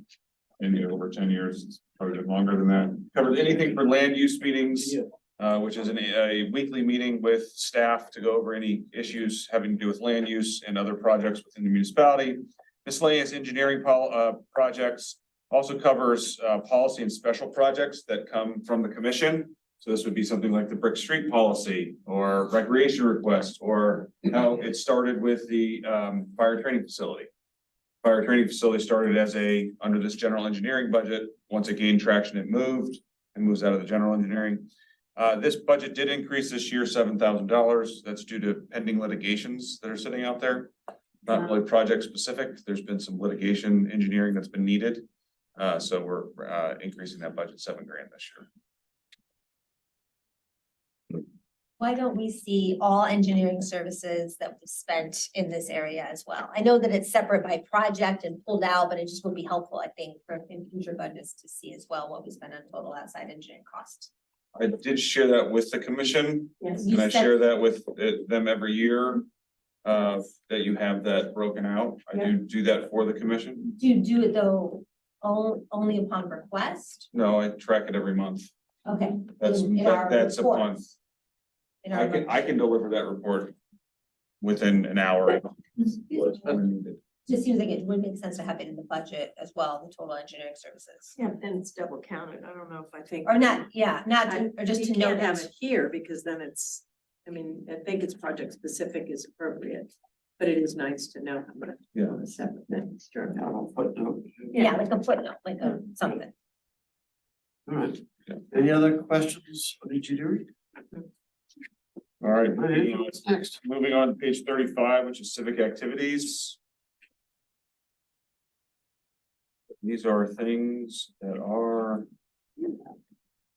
And over 10 years, it's probably been longer than that. Covers anything for land use meetings, which is a weekly meeting with staff to go over any issues having to do with land use and other projects within the municipality. Miscellaneous engineering projects also covers policy and special projects that come from the commission. So this would be something like the Brick Street policy or recreation request, or how it started with the fire training facility. Fire training facility started as under this general engineering budget. Once it gained traction, it moved and moves out of the general engineering. This budget did increase this year $7,000. That's due to pending litigations that are sitting out there. Not really project specific. There's been some litigation engineering that's been needed. So we're increasing that budget $7,000 this year. Why don't we see all engineering services that we spent in this area as well? I know that it's separate by project and pulled out, but it just would be helpful, I think, for in future budgets to see as well what we spend on total outside engineering costs. I did share that with the commission, Yes. and I share that with them every year. That you have that broken out. I do that for the commission. Do you do it though, only upon request? No, I track it every month. Okay. That's, In our that's upon, reports. In our I can deliver that report within an hour. Just seems like it would make sense to have it in the budget as well, the total engineering services. Yeah, then it's double counted. I don't know if I think. Or not, yeah, not, or just You to note can't have it. it here because then it's, I mean, I think it's project specific is appropriate. But it is nice to know how much. Yeah. on a separate thing, sure. Footnote. Yeah, like a footnote, like a something. All right. Any other questions on engineering? All right, What's next? moving on to page 35, which is civic activities. These are things that are.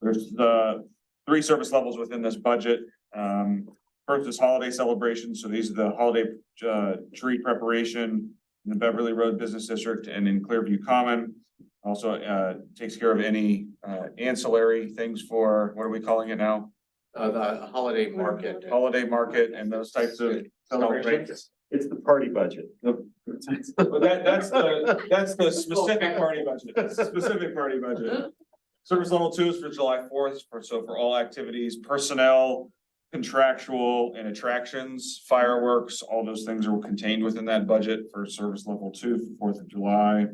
There's the 3 service levels within this budget. First is holiday celebrations, so these are the holiday tree preparation in the Beverly Road Business District and in Clearview Common. Also takes care of any ancillary things for, what are we calling it now? The holiday market. Holiday market and those types of celebrations. It's the party budget. But that's the specific party budget, specific party budget. Service level 2 is for July 4th, for all activities, personnel, contractual and attractions, fireworks, all those things are contained within that budget for service level 2 for 4th of July.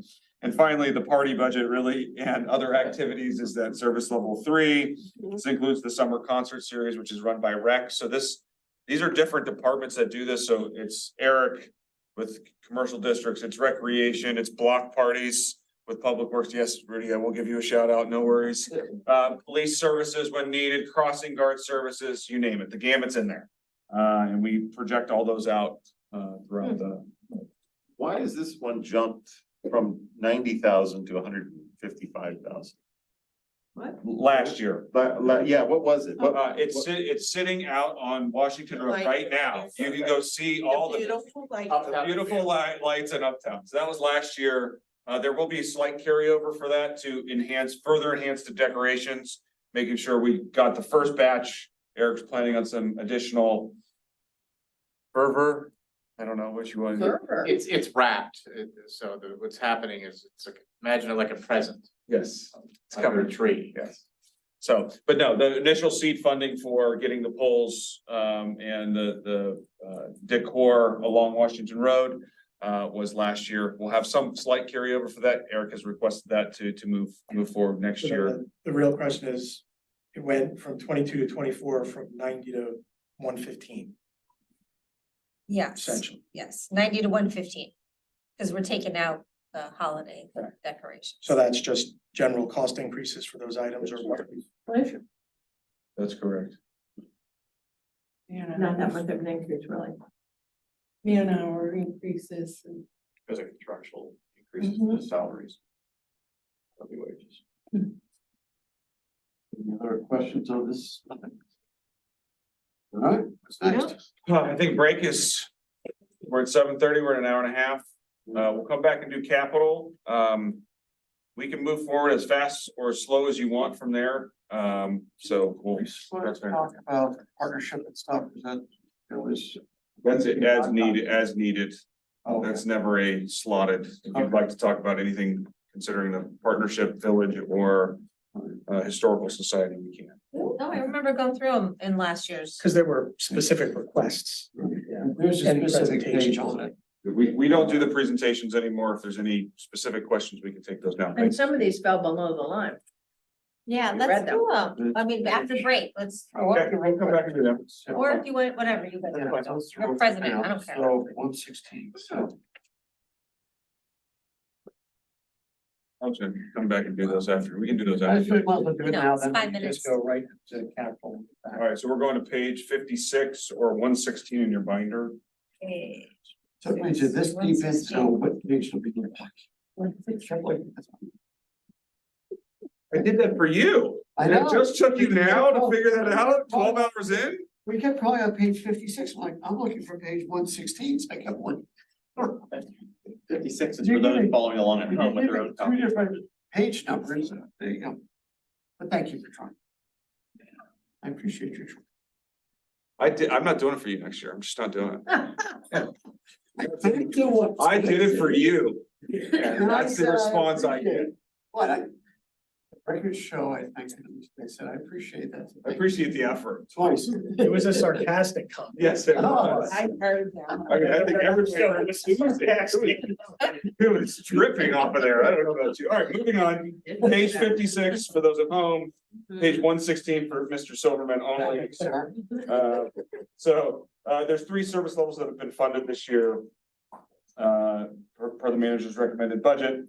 And finally, the party budget really and other activities is that service level 3. This includes the summer concert series, which is run by Rec. So these are different departments that do this. So it's Eric with commercial districts, it's recreation, it's block parties with Public Works. Yes, Rudy, I will give you a shout out, no worries. Police services when needed, crossing guard services, you name it, the gamut's in there. And we project all those out throughout the. Why is this one jumped from 90,000 to 155,000? Last year. Yeah, what was it? What- It's sitting out on Washington Road right now. You can go see all the beautiful lights in Uptown. So that was last year. There will be a slight carryover for that to further enhance the decorations, making sure we got the first batch. Eric's planning on some additional fervor. I don't know what you want to do. It's wrapped, so what's happening is, it's like, imagine it like a present. Yes. It's Under coming. a tree. Yes. So, but no, the initial seed funding for getting the poles, and the decor along Washington Road, was last year. We'll have some slight carryover for that. Eric has requested that to move forward next So year. The real question is, it went from 22 to 24, from 90 to 115, Yes, essentially. yes, 90 to 115. Because we're taking out the holiday decorations. So that's just general cost increases for those items or what? That's correct. Not that much of an increase, really. Man-hour increases and. Because of contractual increases in the salaries. Of the wages. Any other questions on this? All right, what's next? I think break is, we're at 7:30, we're at an hour and a half. We'll come back and do capital. We can move forward as fast or as slow as you want from there. So we'll. Let's talk about partnership and stuff, is that, it was. That's it, as needed. Oh, That's never a slotted. If you'd like to talk about anything considering the partnership village or historical society, we can. No, I remember going through them in last year's. Because there were specific requests. There's a And specific page presentations. on it. We don't do the presentations anymore. If there's any specific questions, we can take those down. And some of these fell below the line. Yeah, You let's read do them. I mean, after break, let's, Okay, we'll come back and do that. or if you want, whatever you guys want. Or president, I don't care. So 116, so. I'm just gonna come back and do those after. We can do those I after. think we'll do it No, now, it's then 5 we minutes. just go right to capital. All right, so we're going to page 56 or 116 in your binder. Okay. Took me to this deep into what page should be. I did that for you. I And know. it just took you now to figure that out, 12 hours in? We kept probably on page 56. I'm like, I'm looking for page 116, so I kept one. 56 is for those following along at home with their own Two copy. different page numbers, there you go. But thank you for trying. I appreciate your try. I'm not doing it for you next year. I'm just not doing it. I didn't do what- I did it for you. And And that's the said response I appreciate get. it. What I. Record show, I said, I appreciate that. I appreciate the effort. Twice. It was a sarcastic comment. Yes, it was. I heard that. I mean, I think everybody was enthusiastic. It was dripping off of there. I don't know about you. All right, moving on. Page 56 for those at home, page 116 for Mr. Silverman only. There's 3 service levels that have been funded this year. Per the manager's recommended budget.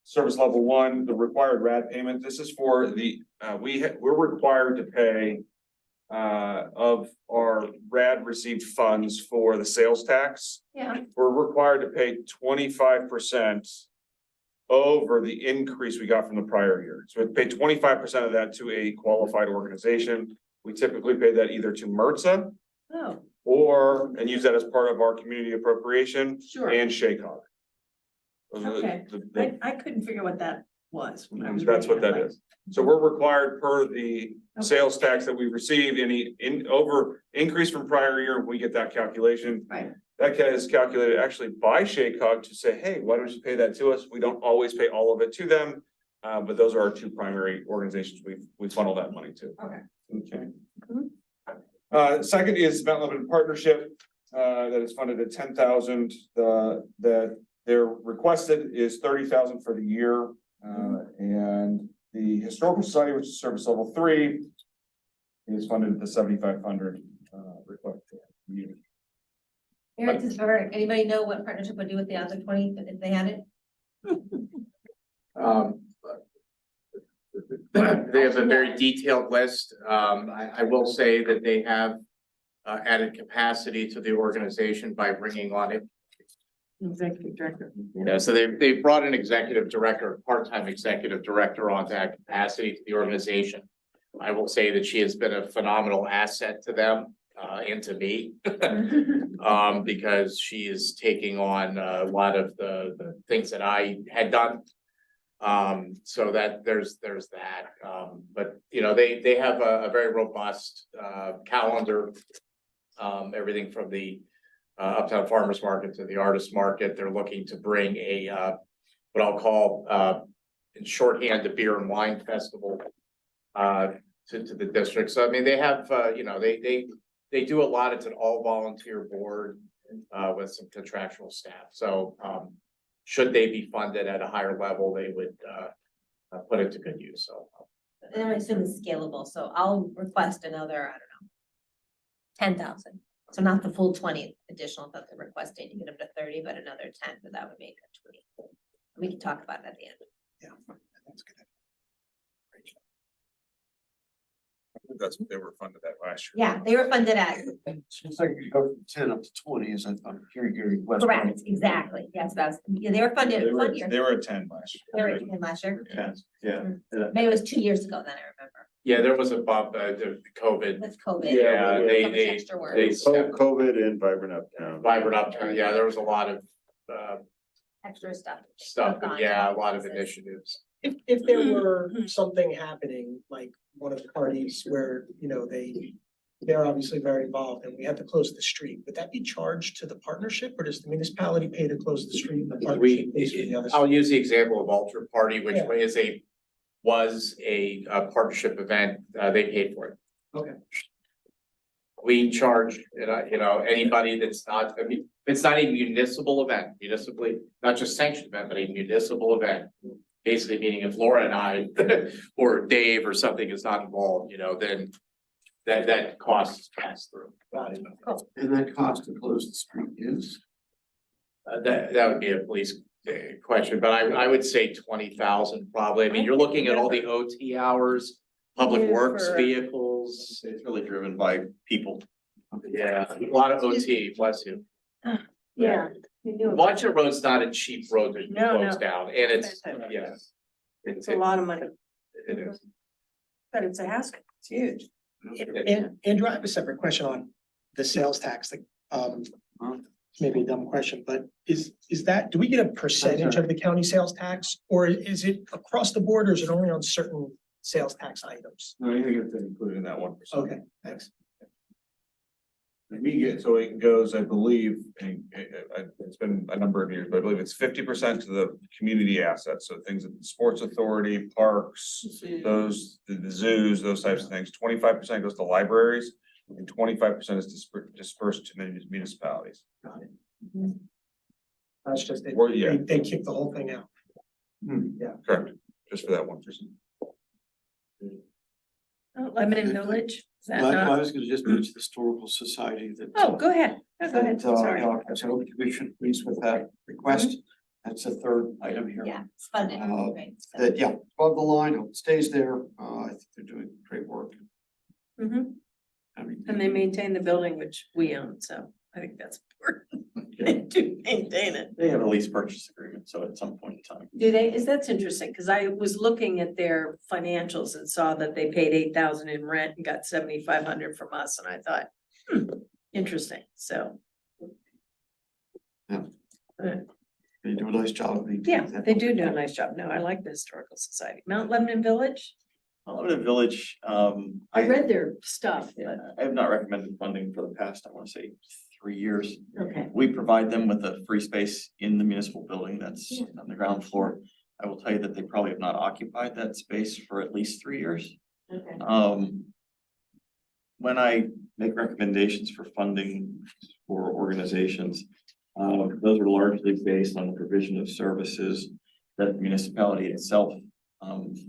Service level 1, the required RAD payment. This is for the, we're required to pay of our RAD received funds for the sales tax. Yeah. We're required to pay 25% over the increase we got from the prior year. So we pay 25% of that to a qualified organization. We typically pay that either to MRTSA Oh, and use that as part of our community appropriation sure. and SHACOG. Those are Okay. I couldn't figure what that was. when I was That's what reading that it. is. So we're required per the Okay. sales tax that we received, any increase from prior year, we get that calculation. Right. That is calculated actually by SHACOG to say, hey, why don't you pay that to us? We don't always pay all of it to them. But those are our 2 primary organizations we funnel that money to. Okay. Okay. Second is Mount Lebanon Partnership, that is funded at 10,000. That they're requested is 30,000 for the year. And the Historical Society, which is service level 3, is funded at the 7,500 request. Eric, does anybody know what partnership would do with the other 20 if they had it? They have a very detailed list. I will say that they have added capacity to the organization by bringing on it. Executive director. Yeah, so they brought an executive director, part-time executive director on to add capacity to the organization. I will say that she has been a phenomenal asset to them and to me. Because she is taking on a lot of the things that I had done. So that there's that, but you know, they have a very robust calendar. Everything from the Uptown Farmers Market to the Artist Market. They're looking to bring a what I'll call in shorthand, the Beer and Wine Festival to the district. So I mean, they have you know, they do a lot. It's an all volunteer board with some contractual staff. So should they be funded at a higher level, they would put it to good use. So. And I assume it's scalable, so I'll request another, I don't know, 10,000. So not the full 20 additional that they're requesting to get up to 30, but another 10, but that would make it 20. We can talk about it at the end. Yeah, that's good. That's what they were funded at last year. Yeah, they were funded at, Seems like you go from 10 up to 20, as I'm hearing your request. correct, exactly, yes, that's, yeah, they were funded They one were, year. they were at 10 last year. They were at 10 last year. Yeah. Maybe it was 2 years ago then, I remember, Yeah, there was a bump, the COVID. with COVID. Yeah, so much they extra work. COVID and Vibrant Uptown. Vibrant Uptown, yeah, there was a lot of Extra stuff. stuff, Gone. yeah, a lot of initiatives. If there were something happening, like one of the parties where, you know, they're obviously very involved and we have to close the street, would that be charged to the partnership or does the municipality pay to close the street? And the partnership pays for the other I'll side? use the example of Ultra Party, which Yeah. was a partnership event, they paid for it. Okay. We charge, you know, anybody that's not, I mean, it's not a municipal event, municipally, not just sanctioned event, but a municipal event. Basically meaning if Laura and I, or Dave or something is not involved, you know, then that cost is passed through. And that cost to close the street is? That would be a police question, but I would say 20,000 probably. I mean, you're looking at all the OT hours, public Yeah, works for- vehicles. It's really driven by people. Yeah, a lot of OT, bless you. Yeah. you knew about Washington Road's not a cheap road to No, close no. down, and it's, Expensive. yeah. It's a lot of money, It is. but it's a hassle. It's huge. And Andrew, I have a separate question on the sales tax, like, maybe a dumb question, but is that, do we get a percentage of the county sales tax? Or is it across the board, or is it only on certain sales tax items? No, I think it's included in that 1%. Okay, thanks. We get, so it goes, I believe, it's been a number of years, but I believe it's 50% to the community assets, so things like the Sports Authority, parks, those, the zoos, those types of things. 25% goes to libraries, and 25% is dispersed to municipalities. Got it. That's just, Or, yeah. they kick the whole thing out. Correct, just for that 1%. Lebanon Village, is that I not? was gonna just mention the Historical Society that. Oh, go ahead. No, go ahead. That, Sorry. as I hope the commission pleased with that request. That's the third item here. Yeah, it's funded, Uh, right? So- That, yeah, above the line, hope it stays there. I think they're doing great work. Mhm. I mean, And they maintain the building, which we own, so I think that's important. They do maintain it. They have a lease purchase agreement, so at some point in time. Do they? That's interesting, because I was looking at their financials and saw that they paid 8,000 in rent and got 7,500 from us, and I thought, interesting, so. They do a nice job. Yeah, they do a nice job. No, I like the Historical Society. Mount Lebanon Village, Lebanon Village, I read their stuff, but, I have not recommended funding for the past, I want to say, 3 years. okay. We provide them with a free space in the municipal building that's Yeah. on the ground floor. I will tell you that they probably have not occupied that space for at least 3 years. Okay. When I make recommendations for funding for organizations, those are largely based on the provision of services that the municipality itself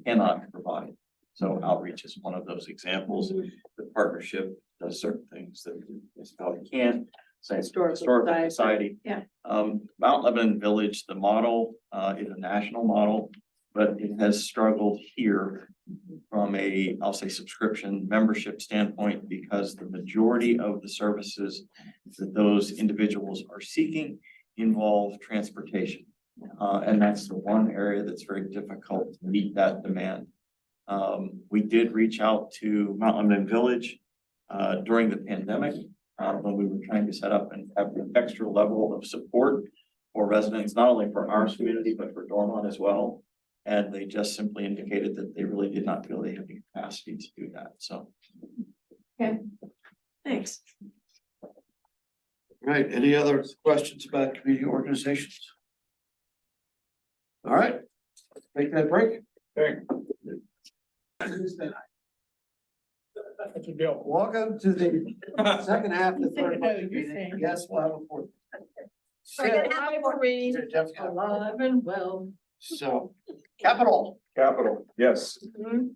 cannot provide. So outreach is one of those examples. The partnership does certain things that the municipality can't. So Historical Society. Yeah. Mount Lebanon Village, the model is a national model, but it has struggled here from a, I'll say, subscription membership standpoint, because the majority of the services that those individuals are seeking involve transportation. And that's the one area that's very difficult to meet that demand. We did reach out to Mount Lebanon Village during the pandemic, when we were trying to set up and have an extra level of support for residents, not only for our community, but for Dormont as well. And they just simply indicated that they really did not feel they had the capacity to do that, so. Thanks. Right, any other questions about community organizations? All right, let's take that break. Okay. Welcome to the second half of the third budget meeting. Yes, we'll have a fourth. We're gonna have a board Maureen, alive and well. So, capital. Capital, yes.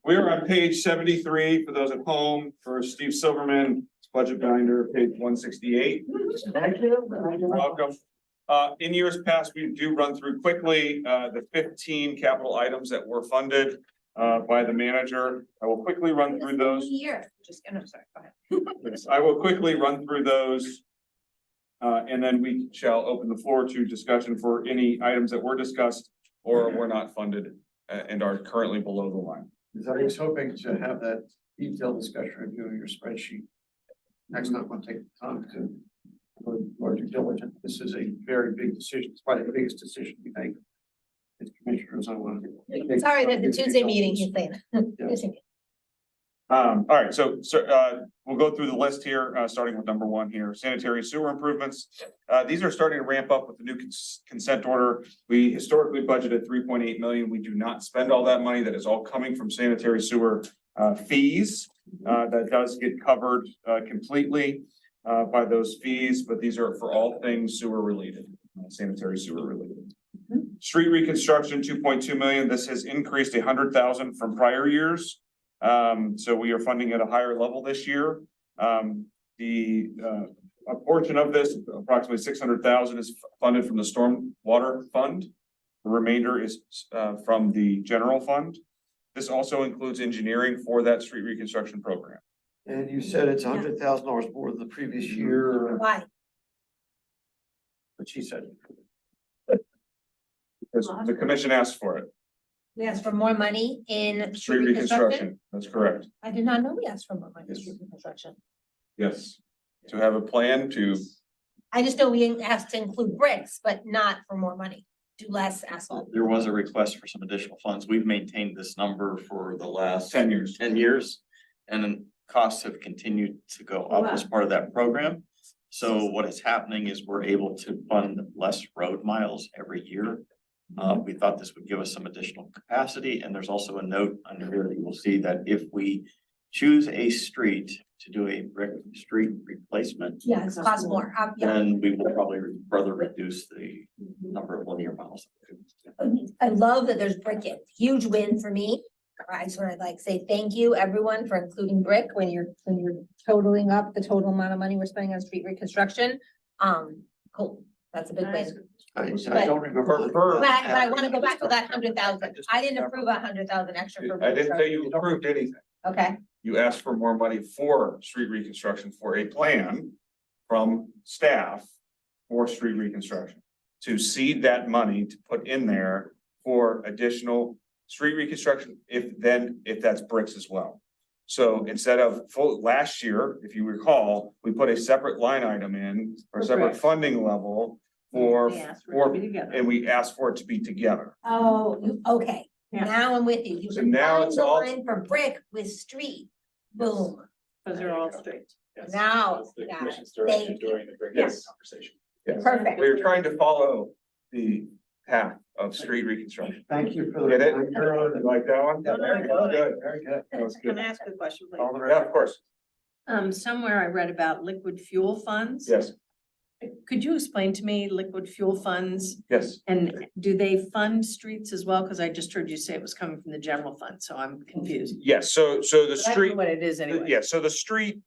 We are on page 73 for those at home, for Steve Silverman, budget binder, page 168. Thank you. You're welcome. In years past, we do run through quickly, the 15 capital items that were funded, by the manager. I will quickly run through those. Year, just, I'm sorry, go ahead. Yes, I will quickly run through those. And then we shall open the floor to discussion for any items that were discussed or were not funded and are currently below the line. I was hoping to have that detailed discussion reviewing your spreadsheet. Next time I'll take the time to go more due diligent. This is a very big decision. It's probably the biggest decision we make. As commissioners, I want to. Sorry, that the Tuesday meeting, he's saying. All right, so we'll go through the list here, starting with number 1 here, sanitary sewer improvements. These are starting to ramp up with the new consent order. We historically budgeted 3.8 million. We do not spend all that money. That is all coming from sanitary sewer fees. That does get covered completely by those fees, but these are for all things sewer related, sanitary sewer related. Street reconstruction, 2.2 million. This has increased 100,000 from prior years. So we are funding at a higher level this year. A portion of this, approximately 600,000, is funded from the stormwater fund. The remainder is from the general fund. This also includes engineering for that street reconstruction program. And you said it's $100,000 more than the previous year, Why? but she said. Because the commission asked for it. We asked for more money in Street reconstruction, that's correct. I did not know we asked for more money in street reconstruction. Yes. To have a plan to, I just know we asked to include bricks, but not for more money, do less asphalt. There was a request for some additional funds. We've maintained this number for the last 10 years. 10 years. And then costs have continued to go up as part of that program. So what is happening is we're able to fund less road miles every year. We thought this would give us some additional capacity, and there's also a note under here that you will see that if we choose a street to do a brick street replacement, Yeah, it's cost more, yeah. then we will probably further reduce the number of linear miles. I love that there's brick in, huge win for me. I just wanna like say thank you, everyone, for including brick when you're totaling up the total amount of money we're spending on street reconstruction. Cool, that's a big win. I don't remember. But I wanna go back to that 100,000. I didn't approve 100,000 extra for. I didn't say you approved anything. Okay, You asked for more money for street reconstruction for a plan from staff for street reconstruction. To seed that money to put in there for additional street reconstruction, if that's bricks as well. So instead of last year, if you recall, we put a separate line item in, or a separate funding level for, and we asked for it to be together. okay, Yeah. now I'm with you. You So now combined it's the all- line for brick with street, boom, Because they're all straight. now, got it. Thank you. Yes. Yes. Perfect. We're trying to follow the path of street reconstruction. Thank you for the. Get it? You like that one? Yeah, very good, Good. very good. That was Can good. I ask a question, please? All the Yeah, of course. Somewhere I read about liquid fuel funds. Yes, Could you explain to me liquid fuel funds yes. and do they fund streets as well? Cause I just heard you say it was coming from the general fund, so I'm confused. Yes, so the But I don't know street, what it is anyway. yeah, so the street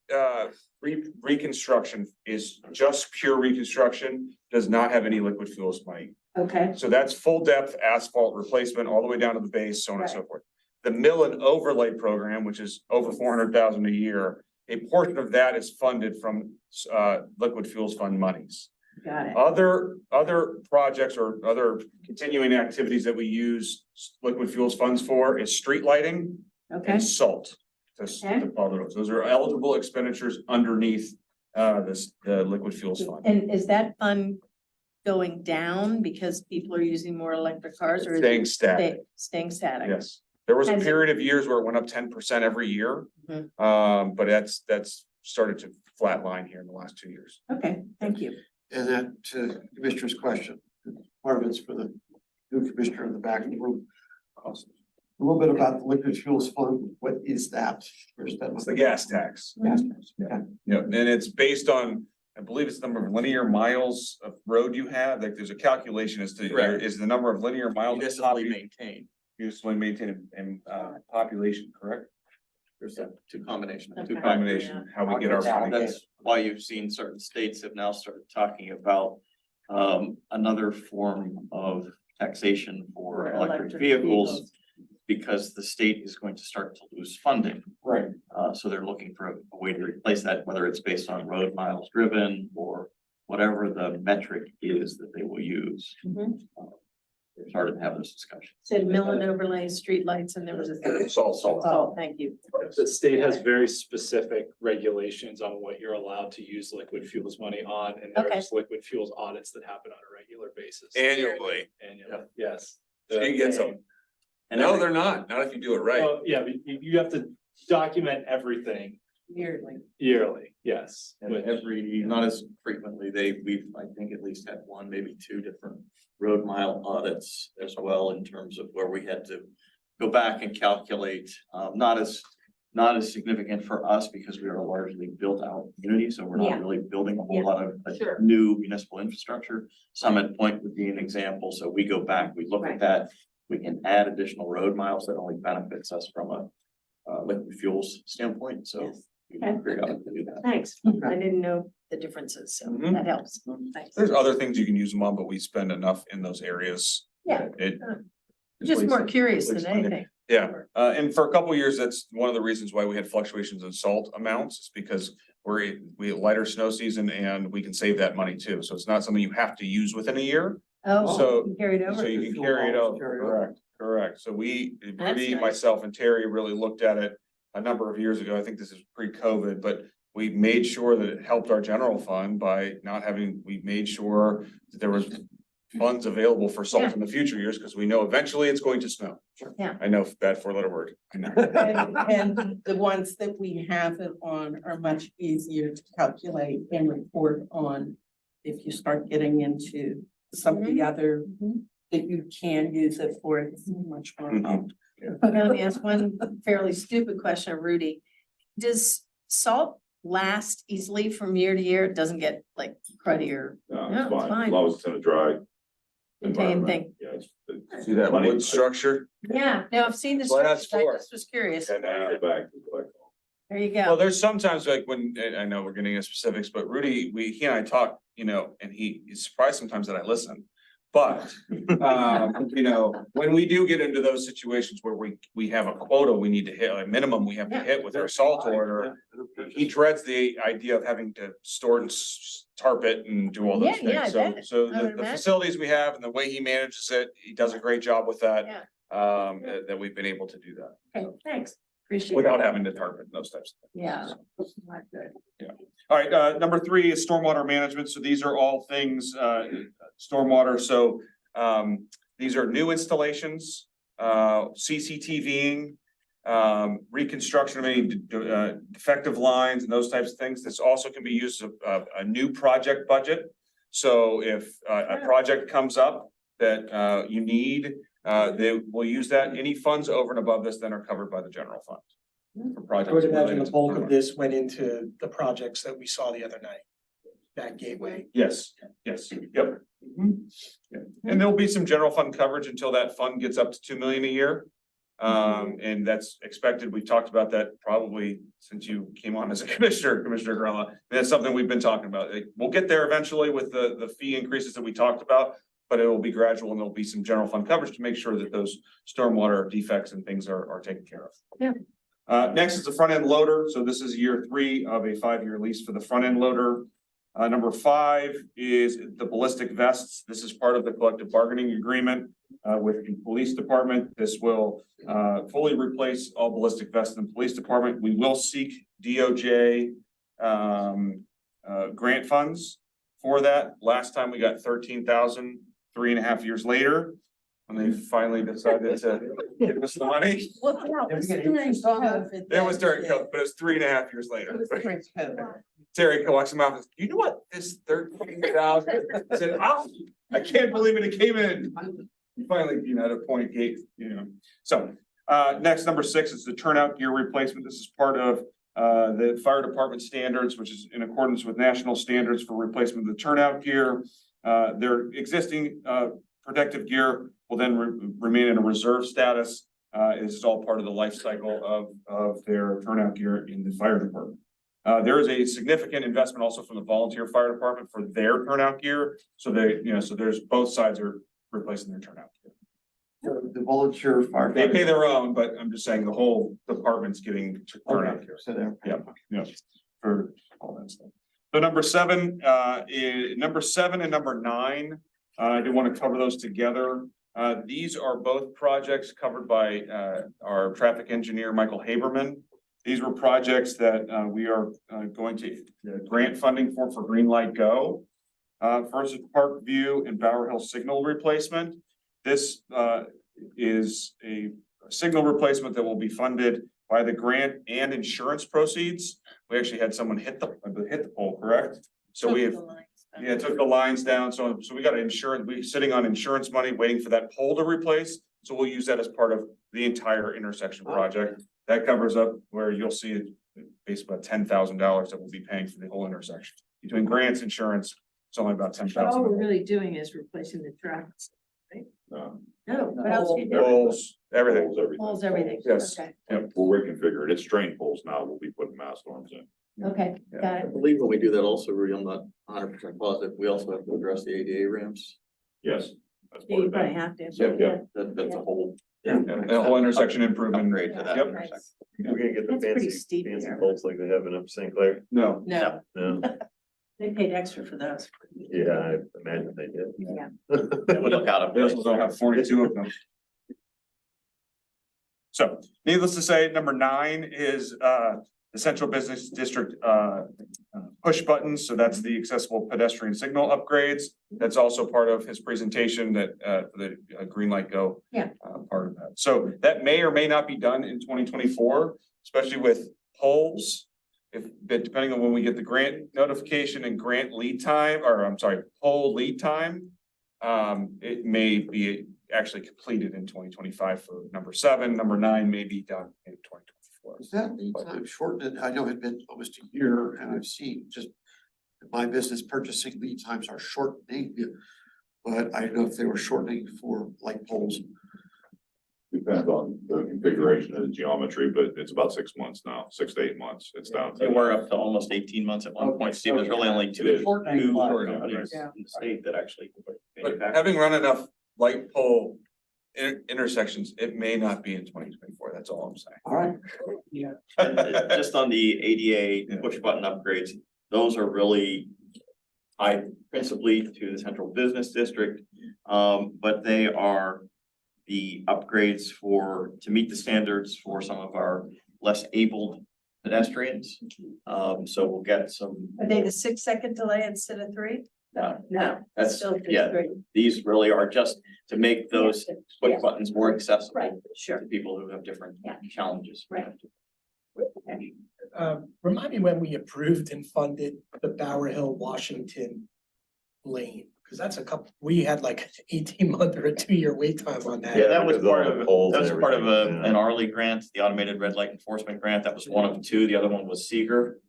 reconstruction is just pure reconstruction, does not have any liquid fuels money. Okay, So that's full depth asphalt replacement all the way down to the base, so on and so forth. The mill and overlay program, which is over 400,000 a year, a portion of that is funded from liquid fuels fund monies. got it. Other projects or other continuing activities that we use liquid fuels funds for is street lighting Okay, and salt. Okay. To follow those are eligible expenditures underneath the liquid fuels fund. and is that fund going down because people are using more electric cars or is Staying it static, staying static? yes. There was a Has it- period of years where it went up 10% every year. Mhm. But that's started to flatline here in the last 2 years. Okay, thank you. And that to Commissioner's question, part of it's for the new commissioner in the back of the room. Awesome. A little bit about the liquid fuels fund, what is that? Where's that? It's the gas tax. Gas tax, okay. Yeah, and it's based on, I believe it's the number of linear miles of road you have, like there's a calculation as to, Correct. is the number of linear miles. Municipally maintained. Municipally maintained and population, correct? There's a two combination. Two combination, how we get our money. That's why you've seen certain states have now started talking about another form of taxation for electric vehicles. Because the state is going to start to lose funding. Right. So they're looking for a way to replace that, whether it's based on road miles driven or whatever the metric is that they will use. Mhm. They've started to have this discussion. Said mill and overlay, streetlights, and there was a third. Salt. Oh, thank you. The state has very specific regulations on what you're allowed to use liquid fuels money on, and Okay. there's liquid fuels audits that happen on a regular basis. Annually. Annually, yes. State gets them. And No, every- they're not if you do it right. Well, yeah, but you have to document everything Yearly. yearly, yes. And which- not as frequently, we've, I think at least had one, maybe two different road mile audits as well in terms of where we had to go back and calculate, not as significant for us because we are a largely built out community, so we're Yeah. not really building a Yeah. whole lot of Sure. new municipal infrastructure. Summit Point would be an example, so we go back, we look Right. at that, we can add additional road miles that only benefits us from a liquid fuels standpoint, so. Yes. We can figure out how to do that. Thanks. I didn't know the differences, so Mhm. that helps. Thanks. There's other things you can use them on, but we spend enough in those areas. Yeah. It. Just more curious than Wastes money. anything. Yeah, and for a couple of years, that's one of the reasons why we had fluctuations in salt amounts, is because we had lighter snow season and we can save that money too. So it's not something you have to use within a year. Oh, So- you carried over. So you can carry it over, correct. Correct. So we, That's Rudy, nice. myself and Terry really looked at it a number of years ago. I think this is pre-COVID, but we made sure that it helped our general fund by not having, we made sure that there was funds available for salt in the future years, because we know eventually it's going to snow. Yeah. I know, bad four-letter word. I know. And the ones that we have it on are much easier to calculate and report on. If you start getting into some of the other that you can use it for, it's much more. Mhm. Let me ask one fairly stupid question of Rudy. Does salt last easily from year to year? It doesn't get like cruddier? No, it's fine. As long as it's in a dry. Same thing. Yeah, it's. See that wood structure? Yeah, no, I've seen this. Well, that's I for- just was curious. And then the back. There you Well, go. there's sometimes like when, and I know we're getting into specifics, but Rudy, he and I talk, and he's surprised sometimes that I listen. But, when we do get into those situations where we have a quota we need to hit, a minimum we have to hit with our salt order. He dreads the idea of having to store and tarp it and do all those Yeah, things. I bet. So I would the imagine. facilities we have and the way he manages it, he does a great job with that. Yeah. That we've been able to do that. Okay, thanks. Appreciate it. Without having to tarp it, and those types of things. Yeah. Not good. All right, number 3 is stormwater management. So these are all things, stormwater. So, these are new installations, CCTVing, reconstruction of any defective lines and those types of things. This also can be used as a new project budget. So if a project comes up that, you need, they will use that. Any funds over and above this then are covered by the general fund. For I projects would imagine related the to bulk of stormwater. this went into the projects that we saw the other night. That gateway. Yes, yep. Yeah. And there'll be some general fund coverage until that fund gets up to 2 million a year. And that's expected. We've talked about that probably since you came on as a Commissioner Grella. That's something we've been talking about. We'll get there eventually with the fee increases that we talked about, but it will be gradual and there'll be some general fund coverage to make sure that those stormwater defects and things are taken care of. Yeah. Next is the front end loader. So this is year 3 of a 5-year lease for the front end loader. Number 5 is the ballistic vests. This is part of the collective bargaining agreement with the police department. This will fully replace all ballistic vests in the police department. We will seek DOJ grant funds for that. Last time we got 13,000, 3.5 years later, when they finally decided to give us the money. It was during COVID, but it was 3.5 years later. Terry walks him out, you know what, this 13,000, I said, oh, I can't believe it came in. Finally, at a point gate, So, next, number 6 is the turnout gear replacement. This is part of the fire department standards, which is in accordance with national standards for replacement of the turnout gear. Their existing protective gear will then remain in a reserve status. This is all part of the life cycle of their turnout gear in the fire department. There is a significant investment also from the volunteer fire department for their turnout gear. So so there's both sides are replacing their turnout gear. The volunteer fire. They pay their own, but I'm just saying the whole department's getting turnout gear. So there. Yeah, for all that stuff. So number 7 and number 9, I did want to cover those together. These are both projects covered by our traffic engineer, Michael Haberman. These were projects that we are going to grant funding for Green Light Go. First is Park View and Bower Hill signal replacement. This is a signal replacement that will be funded by the grant and insurance proceeds. We actually had someone hit the pole, correct? So we have, took the lines down. So we got insurance, we're sitting on insurance money waiting for that pole to replace. So we'll use that as part of the entire intersection project. That covers up where you'll see basically about $10,000 that we'll be paying for the whole intersection. Between grants, insurance, it's only about But all we're $10,000. really doing is replacing the tracks, right? No. No, what else are you doing? Poles, everything. Poles, everything. Yes. Okay, We'll reconfigure it. It's train poles now. We'll be putting mass storms in. okay, got I it. believe when we do that also, Rudy, I'm not 100% positive, we also have to address the ADA ramps. Yes. That's Yeah, part you of probably that. have to. Yeah. That's a whole. And the whole intersection improvement. Upgrade to that Yep. intersection. We're gonna get the That's pretty fancy, steep fancy there. poles like they have in St. Clair. No, No, No. they paid extra for those. Yeah, I imagine they did. Yeah. We look out. they also don't have 42 of them. So needless to say, number 9 is the Central Business District push buttons. So that's the accessible pedestrian signal upgrades. That's also part of his presentation that the Green Light Go. Yeah. Part of that. So that may or may not be done in 2024, especially with polls. But depending on when we get the grant notification and grant lead time, or I'm sorry, poll lead time, it may be actually completed in 2025 for number 7. Number 9 may be done in 2024. Is that lead time shortened? I know it's been almost a year and I've seen just my business purchasing lead times are shortening. But I don't know if they were shortening for light poles. Depends on the configuration of the geometry, but it's about 6 months now, 6 to 8 months. It's down. They were up to almost 18 months at one point. Steve, there's really only two companies in the state that actually. But having run enough light pole intersections, it may not be in 2024. That's all I'm saying. All right. And just on the ADA push button upgrades, those are really tied principally to the Central Business District. But they are the upgrades to meet the standards for some of our less abled pedestrians. So we'll get some. Are they the 6-second delay instead of 3? No. That's, Still yeah, 3. these really are just to make those push buttons more accessible. Right, sure. To people who have different challenges. Right. Remind me when we approved and funded the Bower Hill, Washington lane, because that's we had like an 18-month or a 2-year wait time on that. Yeah, that was because of part all of, the polls that and was part of everything, yeah. an ARLI grant, the Automated Red Light Enforcement Grant. That was one of 2. The other one was Seeger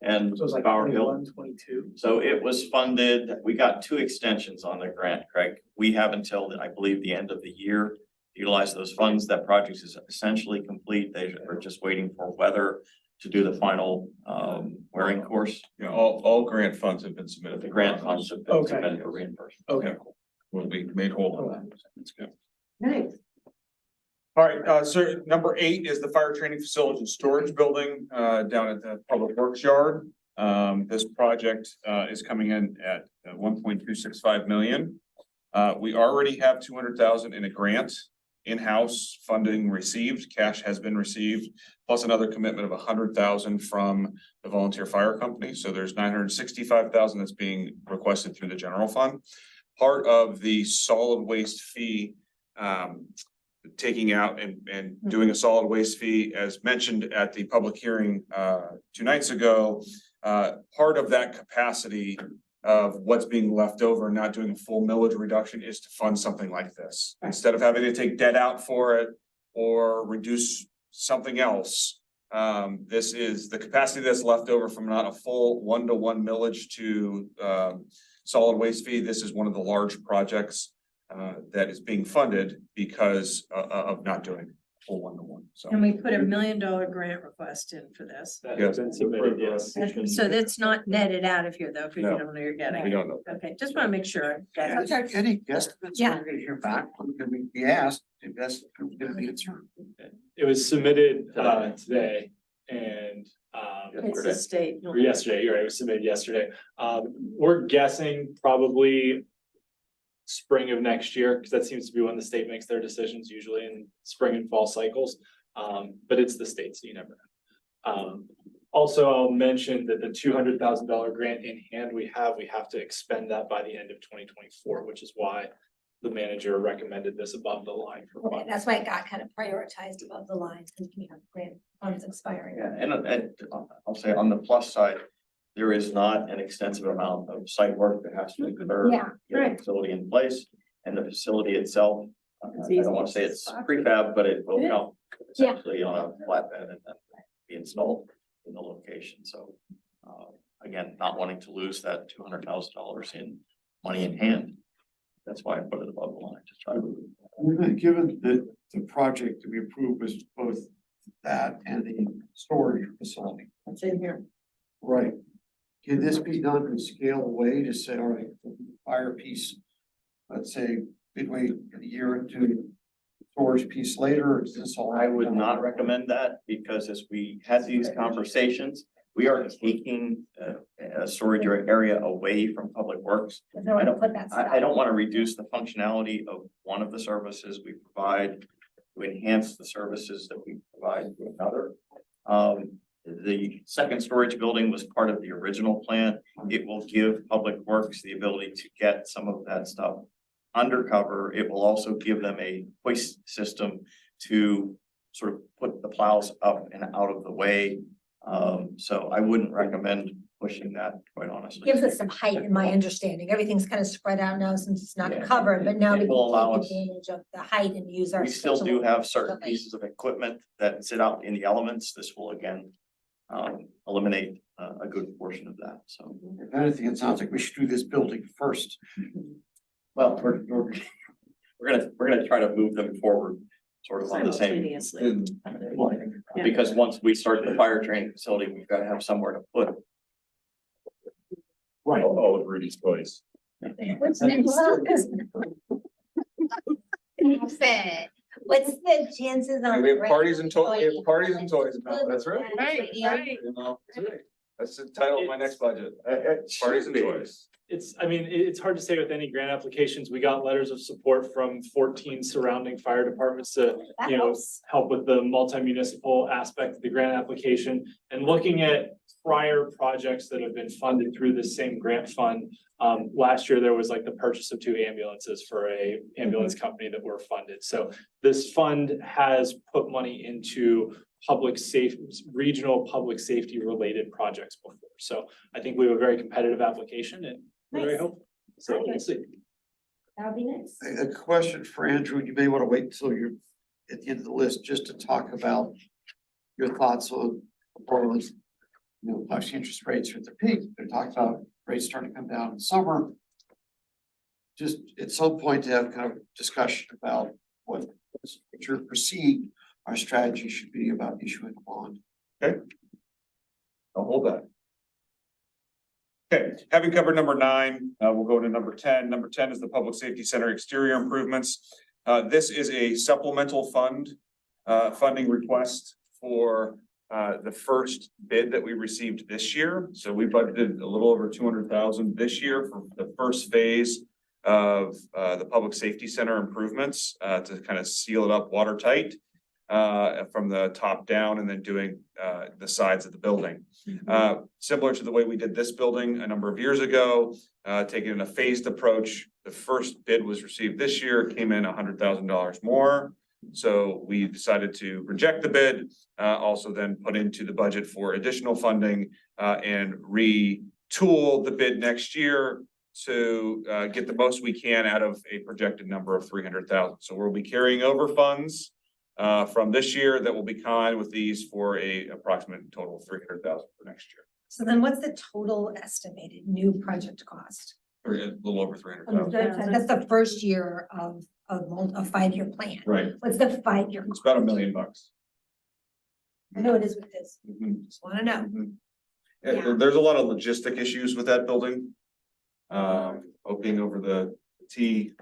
and So it was like Bower Hill. 21, 22. So it was funded, we got 2 extensions on the grant, Craig. We have until, I believe, the end of the year to utilize those funds. That project is essentially complete. They are just waiting for weather to do the final wearing course. You know, all grant funds have been submitted. The grant funds have been Okay. submitted for reimbursement. Okay. Will be made whole on that. That's good. Nice. All right, so number 8 is the fire training facilities and storage building down at the Public Works Yard. This project is coming in at 1.265 million. We already have 200,000 in a grant, in-house funding received, cash has been received, plus another commitment of 100,000 from the volunteer fire company. So there's 965,000 that's being requested through the general fund. Part of the solid waste fee, taking out and doing a solid waste fee, as mentioned at the public hearing 2 nights ago. Part of that capacity of what's being left over, not doing a full millage reduction, is to fund something like this. Instead of having to take debt out for it or reduce something else. This is the capacity that's left over from not a full 1-to-1 millage to solid waste fee. This is one of the large projects that is being funded because of not doing full 1-to-1. So And we put $1 million grant request in for this. That Yes. has been submitted, yes. So that's not netted out of here though, because you No. don't know you're getting. we don't know. Okay, just want to make sure. that- Any guesstimates Yeah. we're gonna hear back? Can we be asked? If that's gonna be answered. It was submitted today and It's the state. or yesterday, you're right, it was submitted yesterday. We're guessing probably spring of next year, because that seems to be when the state makes their decisions, usually in spring and fall cycles. But it's the state, so you never know. Also, I'll mention that the $200,000 grant in hand we have to expend that by the end of 2024, which is why the manager recommended this above the line for Okay, funds. that's why it got kind of prioritized above the lines, because we have grant funds expiring. Yeah, and I'll say on the plus side, there is not an extensive amount of site work that has to occur. Yeah, to get the facility in place, and the facility itself, It's I easy. don't want to say it's prefab, but it will It is. come Yeah. essentially on a flatbed and then be installed in the location. So again, not wanting to lose that $200,000 in money in hand. That's why I put it above the line to try to. Given that the project to be approved was both that and the storage facility. It's in here. Right. Can this be done in scale way to say, all right, fire piece, let's say midway in the year into storage piece later, or is this all? I would not recommend that, because as we had these conversations, we are taking a storage area away from Public Works. There's nowhere to put that stuff. I don't want to reduce the functionality of one of the services we provide to enhance the services that we provide to another. The second storage building was part of the original plan. It will give Public Works the ability to get some of that stuff undercover. It will also give them a hoist system to sort of put the plows up and out of the way. So I wouldn't recommend pushing that, quite honestly. Gives us some height in my understanding. Everything's kind of spread out now since it's not Yeah. covered, but now we It will allow can us- take advantage of the height and use our. We still do special have certain equipment. pieces of equipment that sit out in the elements. This will again eliminate a good portion of that, so. If anything, it sounds like we should do this building first. Well, we're gonna try to move them forward sort of on the same. Simultaneously. Yeah. Because once we start the fire training facility, we've got to have somewhere to put it. Right. Oh, with Rudy's place. What's the chances on? We have parties and toys, we have parties and toys now, that's right. Right. You know, that's the title of my next budget, parties and toys. It's hard to say with any grant applications. We got letters of support from 14 surrounding fire departments to, That you know, helps. help with the multi-municipal aspect of the grant application. And looking at prior projects that have been funded through the same grant fund. Last year, there was like the purchase of 2 ambulances for a ambulance company that were funded. So this fund has put money into regional public safety related projects before. So I think we have a very competitive application and we're very Nice. hopeful. So we'll see. That would be nice. A question for Andrew, you may want to wait until you're at the end of the list, just to talk about your thoughts on borrowers. You know, obviously interest rates are at their peak, they're talking about rates starting to come down in summer. Just at some point to have kind of discussion about what your perceived our strategy should be about issuing a bond. I'll hold that. Okay, having covered number 9, we'll go to number 10. Number 10 is the Public Safety Center exterior improvements. This is a supplemental funding request for the first bid that we received this year. So we budgeted a little over 200,000 this year for the first phase of the Public Safety Center improvements to kind of seal it up watertight from the top down and then doing the sides of the building. Similar to the way we did this building a number of years ago, taking a phased approach. The first bid was received this year, came in $100,000 more. So we decided to reject the bid, also then put into the budget for additional funding and retool the bid next year to get the most we can out of a projected number of 300,000. So we'll be carrying over funds from this year that will be combined with these for a approximate total of 300,000 for next year. So then what's the total estimated new project cost? Or a little over 300,000. That's the first year of a 5-year plan. Right, What's the 5-year? it's about $1 million. I know it is with this. Mhm. Just wanna know. Yeah, there's a lot of logistic issues with that building. Hoping over the T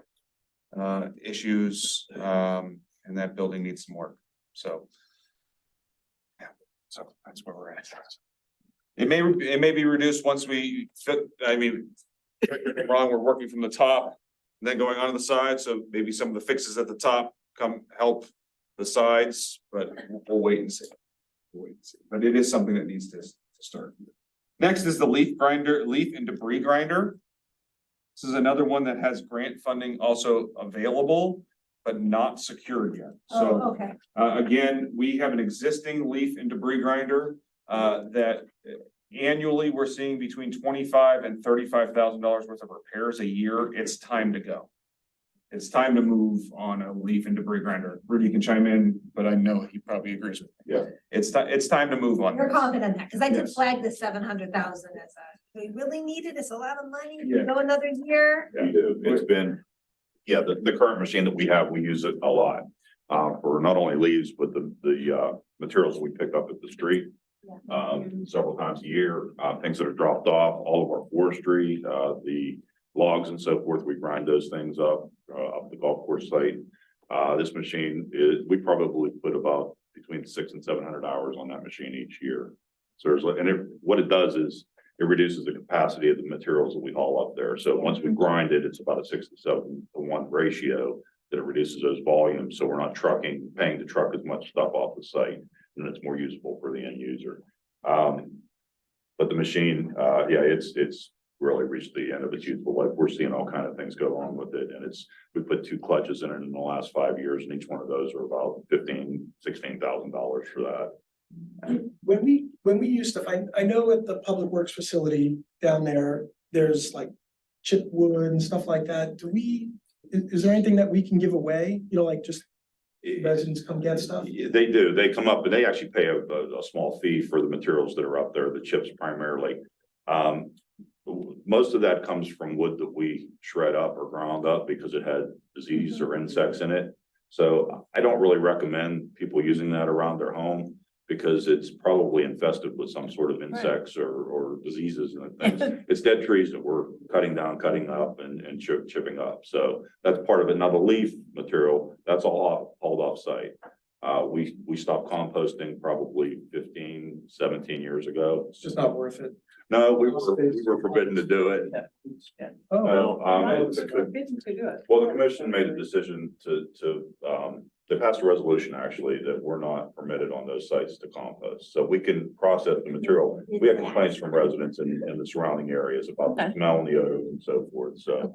issues, and that building needs some work, so. Yeah, so that's where we're at. It may be reduced once we fit, don't get me wrong, we're working from the top, then going on to the side, so maybe some of the fixes at the top come help the sides, but we'll wait and see. But it is something that needs to start. Next is the leaf and debris grinder. This is another one that has grant funding also available, but not secured yet. So Oh, okay. again, we have an existing leaf and debris grinder that annually we're seeing between $25,000 and $35,000 worth of repairs a year. It's time to go. It's time to move on a leaf and debris grinder. Rudy can chime in, but I know he probably agrees with me. Yeah. It's time to move on. You're this. confident in that, because I did Yes. flag the 700,000 as we really need it. It's a lot of money. Yeah. Go another year. We do. It's been, the current machine that we have, we use it a lot. For not only leaves, but the materials we pick up at the street. Several times a year, things that are dropped off, all of our forestry, the logs and so forth, we grind those things up the golf course site. This machine we probably put about between 600 and 700 hours on that machine each year. So what it does is it reduces the capacity of the materials that we haul up there. So once we grind it, it's about a 6 to 7 to 1 ratio that it reduces those volumes, so we're not paying to truck as much stuff off the site, and it's more usable for the end user. But the machine, yeah, it's really reached the end of its useful life. We're seeing all kind of things go on with it, and we put 2 clutches in it in the last 5 years, and each one of those are about $16,000 for that. When we used to find, I know at the Public Works facility down there, there's like chip wood and stuff like that. Is there anything that we can give away? You know, like just residents come get stuff? They do, they come up, but they actually pay a small fee for the materials that are up there, the chips primarily. Most of that comes from wood that we shred up or ground up because it had disease or insects in it. So I don't really recommend people using that around their home because it's probably infested with some sort of insects or diseases and things. It's dead trees that we're cutting down, cutting up and chipping up. So that's part of it. Now the leaf material, that's all hauled off site. We stopped composting probably 15, 17 years ago. It's just not worth it. No, we were forbidden to do it. Oh. Well, the commission made a decision they passed a resolution actually that we're not permitted on those sites to compost. So we can process the material. We have complaints from residents in the surrounding areas about the smell and the odor and so forth. So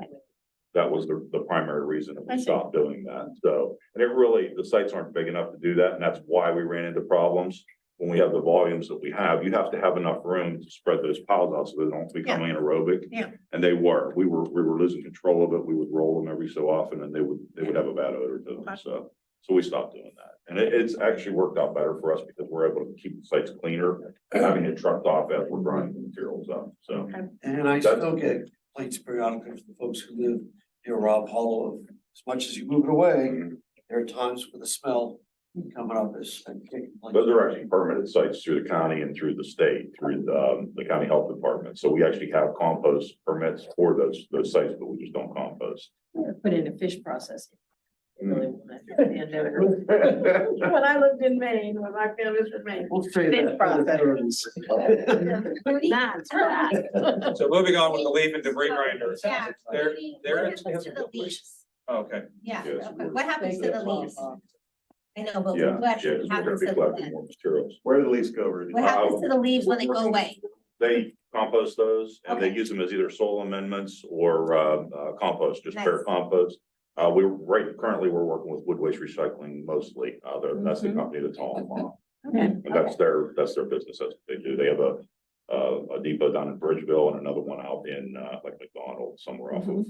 that was the primary reason that we stopped doing that. So, and the sites aren't big enough to do that. And that's why we ran into problems. When we have the volumes that we have, you have to have enough room to spread those piles out so they don't become anaerobic. Yeah. And we were losing control of it. We would roll them every so often and they would have a bad odor to them. So we stopped doing that. And it's actually worked out better for us because we're able to keep the sites cleaner, having it trucked off as we're grinding the materials up. So. And I still get complaints periodically from the folks who live near Rob Hollow. As much as you move it away, there are times with the smell coming up as. Those are actually permitted sites through the county and through the state, through the county health department. So we actually have compost permits for those sites, but we just don't compost. Put in a fish processing. When I lived in Maine, when my family was from Maine. We'll say Fish that. processing. So moving on with the leaf and debris grinders. Yeah. They're What happens to the leaves? Okay. Yeah, Yes. okay. What happens to the leaves? I know, but Yeah, what yeah, 'cause we're gonna happens be to collecting the, more materials. Where do the leaves go? Rudy? what happens to the leaves when they go away? They compost those and they Okay. use them as either soil amendments or compost, just pure Nice. compost. Currently we're working with Wood Waste Recycling mostly. That's the company that's hauling them off. Okay. And that's their business. That's what they do. They have a depot down in Bridgeville and another one out in like McDonald, somewhere off of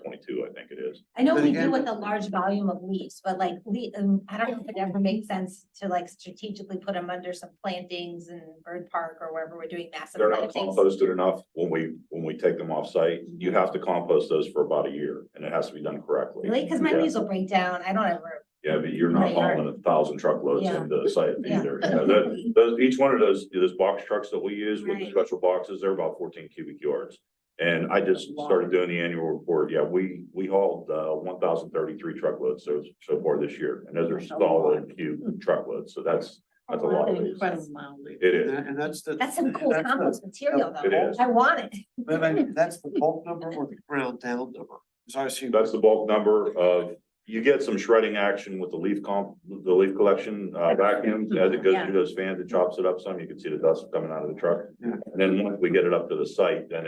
22, I think it is. I know But we again- do with a large volume of leaves, but like, I don't know if it ever makes sense to like strategically put them under some plantings in Bird Park or wherever we're doing massive They're not plantings. composted enough when we take them off site. You have to compost those for about a year and it has to be done correctly. Really? Cause my Yeah. leaves will break down. I don't ever, Yeah, but you're not Right, right. hauling 1,000 truckloads Yeah. into the site Yeah. either. You know, those, each one of those box trucks that we use with the Right. special boxes, they're about 14 cubic yards. And I just started doing the annual report. Yeah, we hauled 1,033 truckloads so far this year. And those are solid cube truckloads. So that's a lot of leaves. Incredible amount of leaves. It is. And that's that's some cool that's the- compost material It though. is. I want it. But I mean, that's the bulk number or the ground down number? Because I assume. That's the bulk number of, you get some shredding action with the leaf collection vacuums as it goes through those fans, it chops it up some, you can see the dust coming out of the truck. Yeah. And then once we get it up to the site, then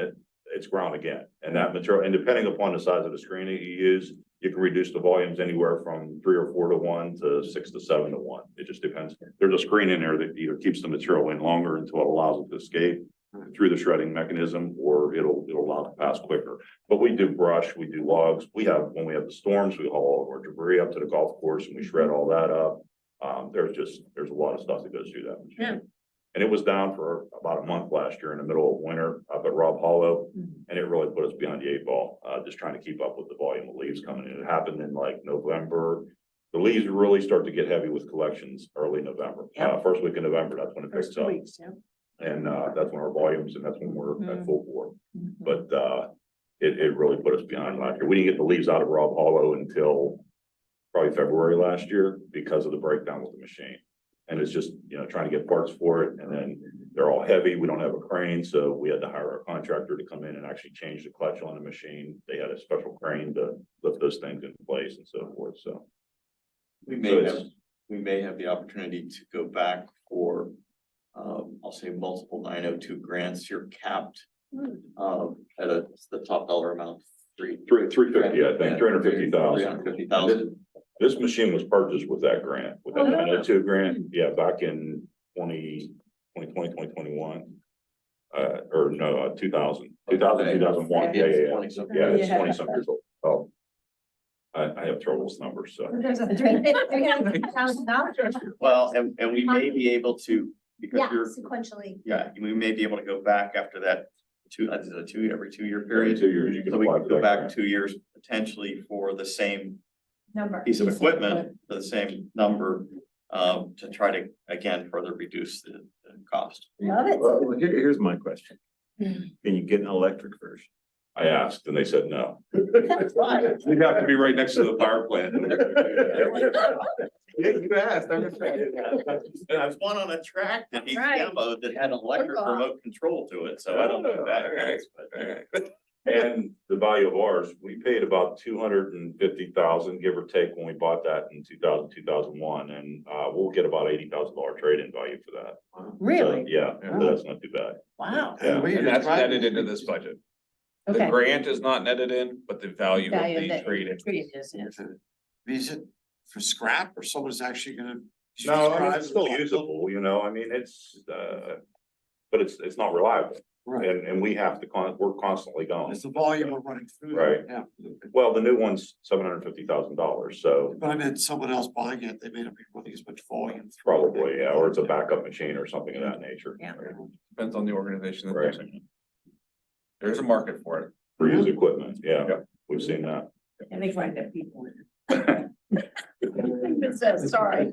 it's ground again. And that material, and depending upon the size of the screen that you use, you can reduce the volumes anywhere from 3 or 4 to 1 to 6 to 7 to 1. It just depends. There's a screen in there that either keeps the material in longer until it allows it to escape through the shredding mechanism, or it'll allow it to pass quicker. But we do brush, we do logs. When we have the storms, we haul all of our debris up to the golf course and we shred all that up. There's a lot of stuff that goes through that machine. Yeah. And it was down for about a month last year in the middle of winter up at Rob Hollow. And it really put us behind the 8 ball, just trying to keep up with the volume of leaves coming in. It happened in like November. The leaves really start to get heavy with collections early November. First week of November, that's when it picks First 2 up. weeks, yeah. And that's when our volumes and that's when we're at full bore. But it really put us behind last year. We didn't get the leaves out of Rob Hollow until probably February last year because of the breakdown with the machine. And it's just, trying to get parts for it. And then they're all heavy. We don't have a crane, so we had to hire a contractor to come in and actually change the clutch on the machine. They had a special crane to lift those things into place and so forth, so. We So may it's- have, we may have the opportunity to go back for, I'll say multiple 902 grants. You're capped, at the top dollar amount, Three fifty, I think, 350,000. 350,000. This machine was purchased with that grant, with that 902 grant, yeah, back in 2021. Or no, 2000, 2001, yeah. Yeah, it's 20 some years old. Oh. I have trouble with numbers, so. There's a $350,000. Well, and we may be able to, because Yeah, you're, sequentially. yeah, we may be able to go back after that every 2 year period. 2 years, you can So we apply can for go that back grant. 2 years potentially for the same Number. piece of equipment, for the same number, to try to, again, further reduce the cost. Love it. Well, here's my question. Can you get an electric version? I asked and they said no. We'd have to be right next to the power plant. Yeah, you asked, I'm just saying. There's one on a track that he Right. demoed that had an electric remote control to it, so I don't know if that counts, but. And the value of ours, we paid about 250,000, give or take, when we bought that in 2001, and we'll get about $80,000 trade-in value for that. Really? So, yeah, so that's not too bad. Wow. Yeah. And that's netted into this budget. The Okay. grant is not netted in, but the value of Value of the the trade-in. Previous, yeah. Is it for scrap or someone's actually gonna? No, I mean, it's still usable, you know, I mean, it's, but it's not reliable. Right, And we have to we're constantly going. it's the volume we're running through. Right. Yeah, Well, the new one's $750,000, so but I mean, someone else buying it, they may not be running as much volume. through it. probably, yeah, or it's a backup machine or something of that nature. Yeah. Depends on the organization that's Right. using it. There's a market for it. For used equipment, yeah, we've seen that. And they find that people. It says, sorry.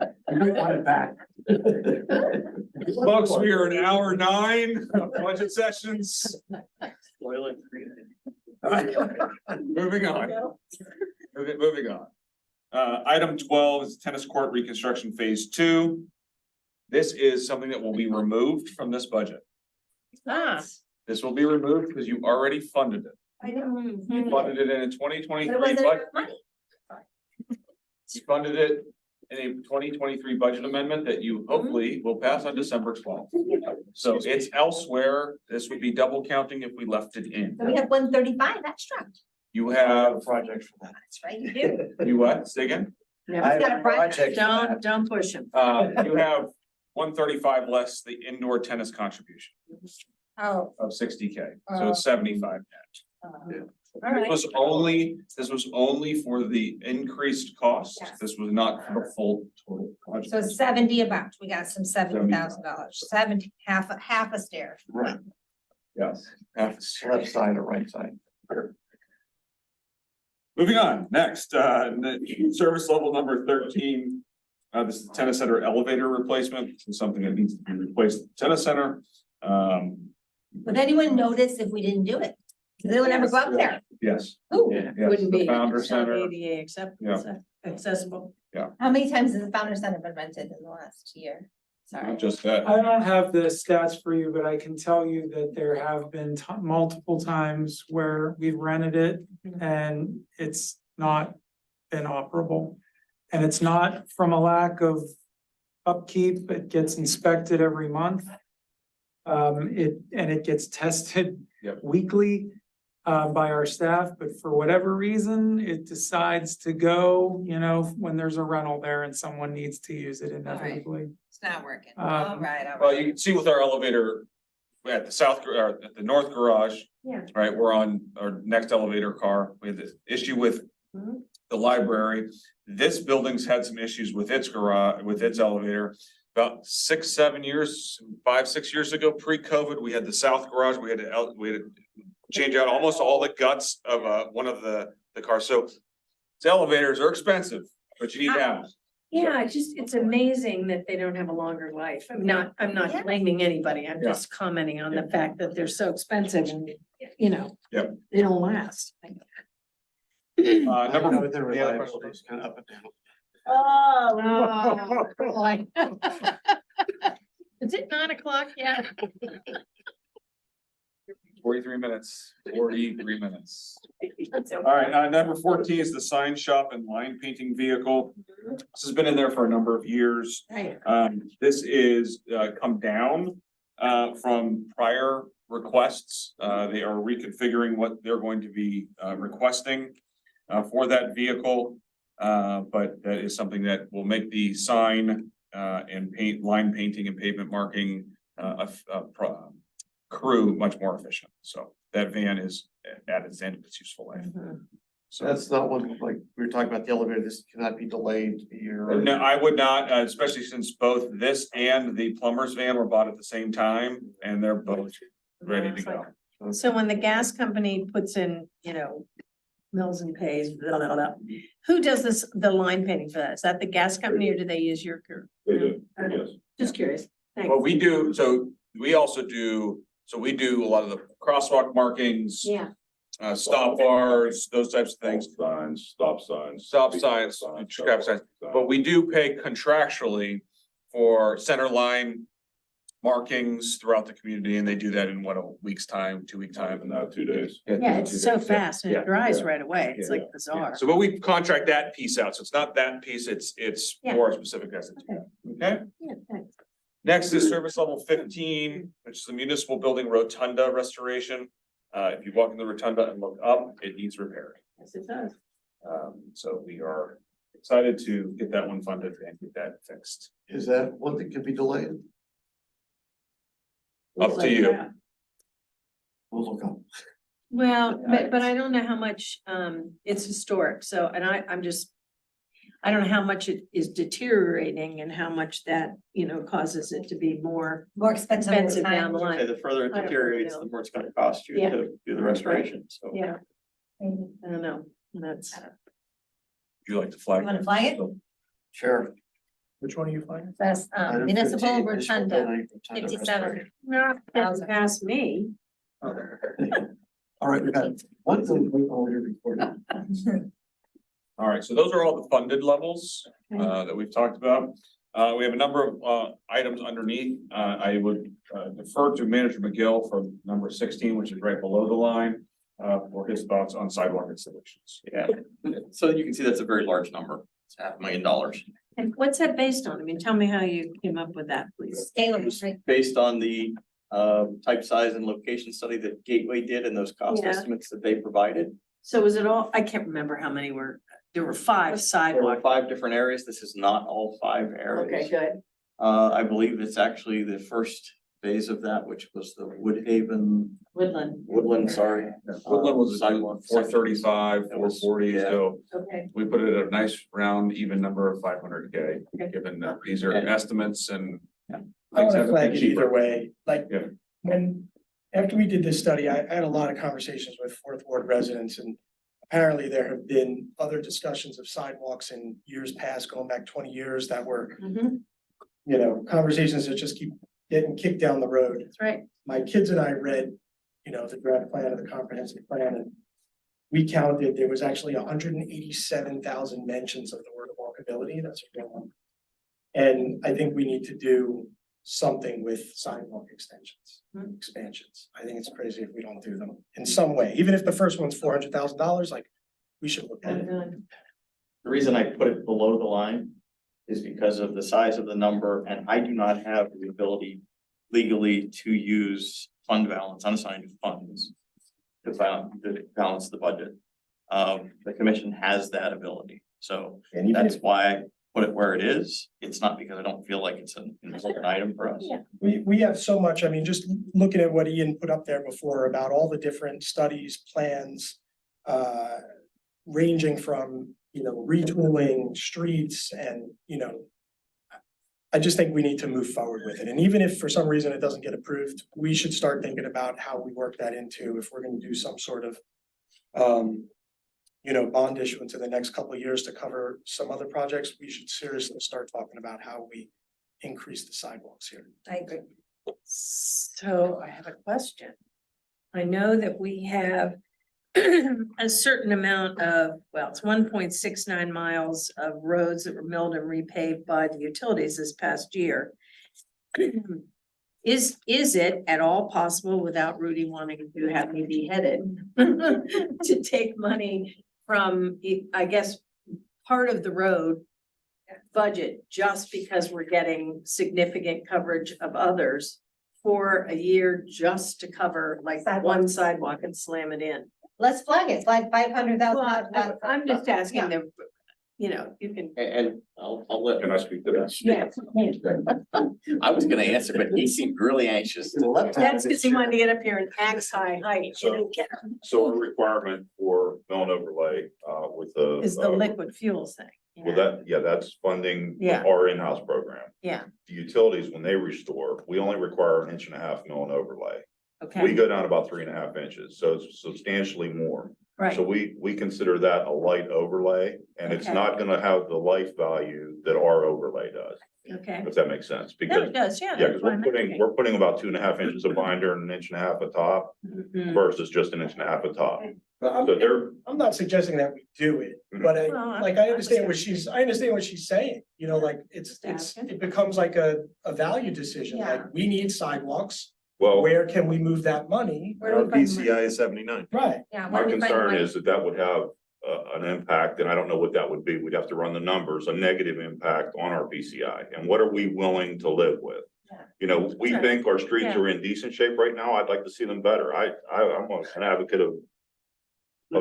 I don't want it back. Folks, we are an hour 9 of budget sessions. Moving on. Moving on. Item 12 is tennis court reconstruction phase 2. This is something that will be removed from this budget. Ah. This will be removed because you already funded it. I know. You funded it in a twenty But twenty-three it wasn't budget. enough money. You funded it in a 2023 budget amendment that you hopefully will pass on December 12th. So it's elsewhere. This would be double counting if we left it in. So we have 135 extra. You have, Projects for that. That's right, you do. you what? Say again? Never got a project. Don't push him. You have 135 less the indoor tennis contribution Oh, of 60K. So it's 75 net. all right. This was only for the increased cost. Yes. This was not for the full total project. So 70 about, we got some $70,000, 70, half a stair. Right, Yes. left side or right side. Moving on, next, service level number 13. This is the tennis center elevator replacement. This is something that needs to be replaced at the tennis center. Would anyone notice if we didn't do it? Cause they would never go up there. Yes. Ooh, Yes, Wouldn't the be. Founder It's not Center. ADA accessible. how many times has the Founder Center been rented in the last year? Sorry. Not just that. I don't have the stats for you, but I can tell you that there have been multiple times where we've rented it and it's not been operable. And it's not from a lack of upkeep, it gets inspected every month. It gets tested Yep. weekly by our staff, but for whatever reason, it decides to go, you know, when there's a rental there and someone needs to use it inevitably. It's not working. Um, All right, all Well, right. you can see with our elevator at the or at the north garage. Yeah. Right, we're on our next elevator car. We had this issue with Mhm. the library. This building's had some issues with its garage, with its elevator. About 6, 7 years, 5, 6 years ago, pre-COVID, we had the south garage. We had to change out almost all the guts of one of the cars. So these elevators are expensive, but you need to have them. Yeah, it's amazing that they don't have a longer life. I'm not Yeah. blaming anybody. I'm Yeah. just commenting on the fact that they're so expensive and, you know. Yep. They don't last. Number. Their the other reliability is kind of up and down. Oh. Is it 9 o'clock yet? 43 minutes, 43 minutes. All right, number 14 is the sign shop and line painting vehicle. This has been in there for a number of years. Right. This is come down from prior requests. They are reconfiguring what they're going to be requesting for that vehicle. But that is something that will make the sign and line painting and pavement marking crew much more efficient. So that van is at its end of its useful life. So that's not one, like, we were talking about the elevator, this cannot be delayed a year. No, I would not, especially since both this and the plumber's van were bought at the same time and they're both ready to go. So when the gas company puts in, mills and pays, blah, blah, blah, who does this, the line painting for that? Is that the gas company or do they use your crew? They do, yes. Just curious. Thanks. What we do, so we also do, we do a lot of the crosswalk markings, Yeah. stop bars, those types of things. Stop signs. Traffic signs. But we do pay contractually for center line markings throughout the community, and they do that in what, a week's time, 2 week time? And now 2 days. Yeah, it's so fast and Yeah. it dries right away. It's Yeah. like bizarre. So, but we contract that piece out, so it's not that piece, it's Yeah. more specific guys that do that. Okay? Yeah, thanks. Next is service level 15, which is the municipal building rotunda restoration. If you walk in the rotunda and look up, it needs repaired. Yes, it does. So we are excited to get that one funded and get that fixed. Is that one that can be delayed? Up to you. We'll look up. Well, but I don't know how much, it's historic, so, and I don't know how much it is deteriorating and how much that, causes it to be more expensive over expensive down the time. line. Okay, the further it I don't deteriorates, know. the more it's gonna cost you Yeah. to do the restoration, so. Yeah. I don't know, that's. Would you like to flag? You wanna flag it? Sure. Which one are you finding? That's Item municipal 15, rotunda, rotunda 57. Not past me. All right, we got one thing we already recorded. All right, so those are all the funded levels that we've talked about. We have a number of items underneath. I would defer to Manager McGill for number 16, which is right below the line, for his thoughts on sidewalk installations. Yeah, so you can see that's a very large number. It's $500,000. And what's that based on? I mean, tell me how you came up with that, please. Based on the type, size and location study that Gateway did and those cost Yeah. estimates that they provided. So was it all, I can't remember how many there were 5 There were sidewalk. 5 different areas. This is not all 5 areas. Okay, good. I believe it's actually the first phase of that, which was the Woodhaven, Woodland, sorry. Woodland was sidewalk 435, 440, Yeah. so Okay. we put it at a nice round, even number of 500K, given that these are estimates and. I things wanna haven't flag been it cheaper. either way, like, Yeah. after we did this study, I had a lot of conversations with Fourth Ward residents and apparently there have been other discussions of sidewalks in years past, going back 20 years, that were, conversations that just keep getting kicked down the road. That's right. My kids and I read, the draft plan of the comprehensive plan, and we counted, there was actually 187,000 mentions of the word walkability. That's a good one. And I think we need to do something with sidewalk expansions. I think it's crazy if we don't do them in some way, even if the first one's $400,000, like, we should look at it. The reason I put it below the line is because of the size of the number, and I do not have the ability legally to use fund balance, unassigned funds to balance the budget. The commission has that ability, so And even that's if why I put it where it is. It's not because I don't feel like it's an important item for us. we have so much, I mean, just looking at what Ian put up there before about all the different studies, plans, ranging from, retooling streets and, I just think we need to move forward with it. And even if for some reason it doesn't get approved, we should start thinking about how we work that into if we're gonna do some sort of bond issuance in the next couple of years to cover some other projects. We should seriously start talking about how we increase the sidewalks here. I agree. So I have a question. I know that we have a certain amount of, well, it's 1.69 miles of roads that were milled and repaved by the utilities this past year. Is it at all possible, without Rudy wanting to have me beheaded, to take money from, I guess, part of the road budget, just because we're getting significant coverage of others for a year, just to cover like one sidewalk and slam it in? Let's flag it, flag $500,000. Well, I'm just asking them, you know, you can. And I'll let. Can I speak to that? Yes. I was gonna answer, but he seemed really anxious. That's because he wanted to get up here and axe high height. So- So a requirement for mill and overlay, with the. Is the liquid fuels thing. Well, that, yeah, that's funding Yeah. our in-house program. Yeah, The utilities, when they restore, we only require 1.5 inches mill and overlay. We okay, go down about 3.5 inches, so it's substantially more. right, So we consider that a light overlay, and it's Okay. not gonna have the life value that our overlay does, okay. if that makes sense, No, because. it does, yeah. Yeah, that's because what I'm asking. we're putting about 2.5 inches of binder and 1.5 inches at top Mhm. versus just 1.5 inches at top. But So they're, I'm not suggesting that we do it, but Well, I'm- I understand what she's saying, you know, like, it becomes like a value decision, like, we need sidewalks. well, Where can we move that money? Where do we find the money? PCI is 79. Right, Yeah. my where do we find the concern money? is that would have an impact, and I don't know what that would be. We'd have to run the numbers, a negative impact on our PCI, and what are we willing to live with? Yeah. You know, we Sure. think our streets Yeah. are in decent shape right now. I'd like to see them better. I'm an advocate of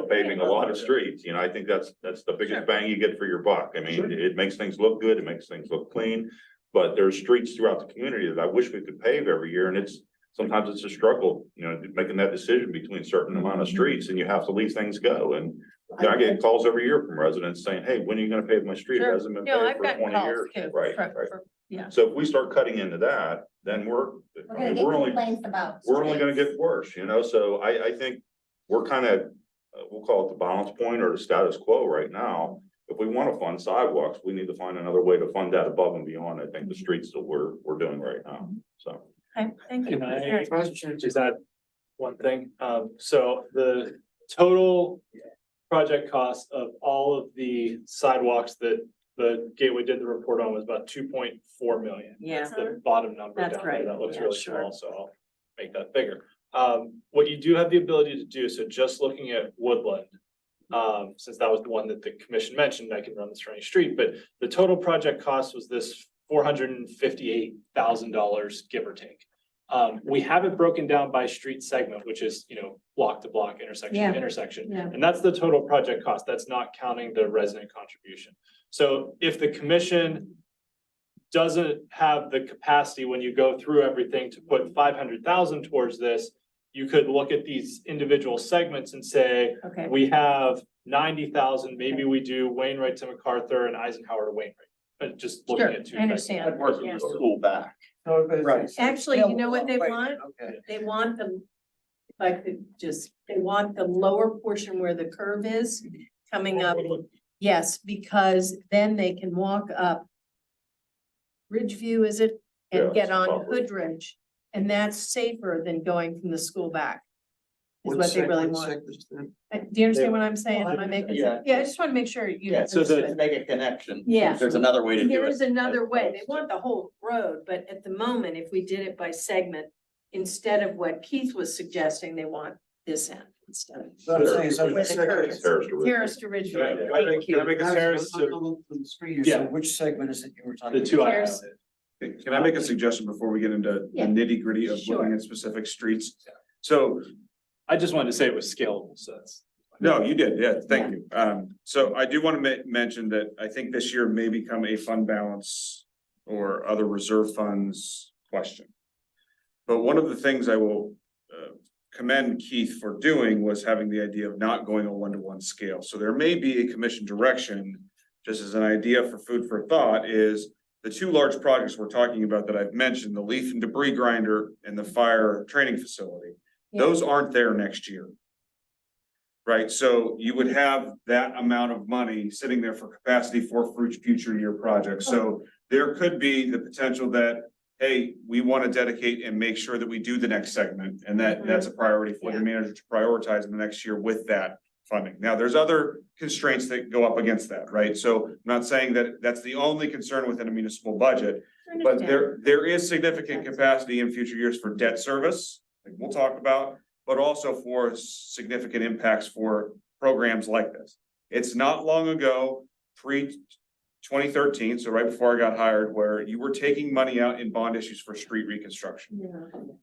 paving a lot of streets, you know, I think that's the Sure. biggest bang you get for your buck. I mean, it makes things look good, it makes things look clean. But there's streets throughout the community that I wish we could pave every year, and sometimes it's a struggle, you know, making that decision between a certain amount of streets, and you have to leave things go, and you know, I get calls every year from residents saying, hey, when are you gonna pave my street? It Sure. hasn't been No, paved I've for gotten 20 calls years. too. Right, for- right. for- Yeah. So if we start cutting into that, then We're gonna get we're only complaints about. we're only gonna streets. get worse, you know, so I think we're kind of, we'll call it the balance point or the status quo right now. If we want to fund sidewalks, we need to find another way to fund that above and beyond, I think, the streets that we're doing right now, so. Okay, thank you. Can I, Eric. is that one thing? So the total project cost of all of the sidewalks that the Gateway did the report on was about 2.4 million. Yeah. That's the bottom number That's down there. right. That looks Yeah, really sure. small, so I'll make that bigger. What you do have the ability to do, so just looking at Woodland, since that was the one that the commission mentioned, I can run this for any street, but the total project cost was this $458,000, give or take. We have it broken down by street segment, which is, you know, block to block, intersection Yeah. to intersection. Yeah. And that's the total project cost. That's not counting the resident contribution. So if the commission doesn't have the capacity when you go through everything to put 500,000 towards this, you could look at these individual segments and say, Okay, we have 90,000, maybe we do Wainwright to MacArthur and Eisenhower to Wainwright. But just looking sure, at two. I understand. I'd work Yeah. with the school back. Right. Actually, you know what they want? Okay. They want the, if I could just, they want the lower portion where the curve is coming up. Yes, because then they can walk up Ridgeview, is it? Yeah, And get it's on top ridge. Hoodridge. And that's safer than going from the school back. Is What what they really segment- want. segments then? Do you understand what I'm saying? Am I making Yeah. sense? Yeah, I just want to make sure you. Yeah, so understood. to make a connection. Yeah. There's another way to do it. There is another way. They want the whole road, but at the moment, if we did it by segment, instead of what Keith was suggesting, they want this end instead of. So I'm saying, so Where the which curve segment? is. Terrace to Ridgeview. Terrace to Ridgeview. Can I make a Sarah's, On the screen, you Yeah. said, which segment is it you were talking the two I have. Terrace. Can I make a suggestion before we get into the Yeah. nitty gritty of looking Sure. at specific streets? So, I just wanted to say it was scalable, so that's. no, you did, yeah, thank you. So I do want to mention that I think this year may become a fund balance or other reserve funds question. But one of the things I will commend Keith for doing was having the idea of not going a one-to-one scale. So there may be a commission direction, just as an idea for food for thought, is the two large projects we're talking about that I've mentioned, the leaf and debris grinder and the fire training facility. Those aren't there next year. Right, so you would have that amount of money sitting there for capacity for future year projects. So there could be the potential that, hey, we want to dedicate and make sure that we do the next segment. And that's a priority for the manager to prioritize in the next year with that funding. Now, there's other constraints that go up against that, right? So I'm not saying that that's the only concern within a municipal budget. But there is significant capacity in future years for debt service, like we'll talk about, but also for significant impacts for programs like this. It's not long ago, pre-2013, so right before I got hired, where you were taking money out in bond issues for street reconstruction.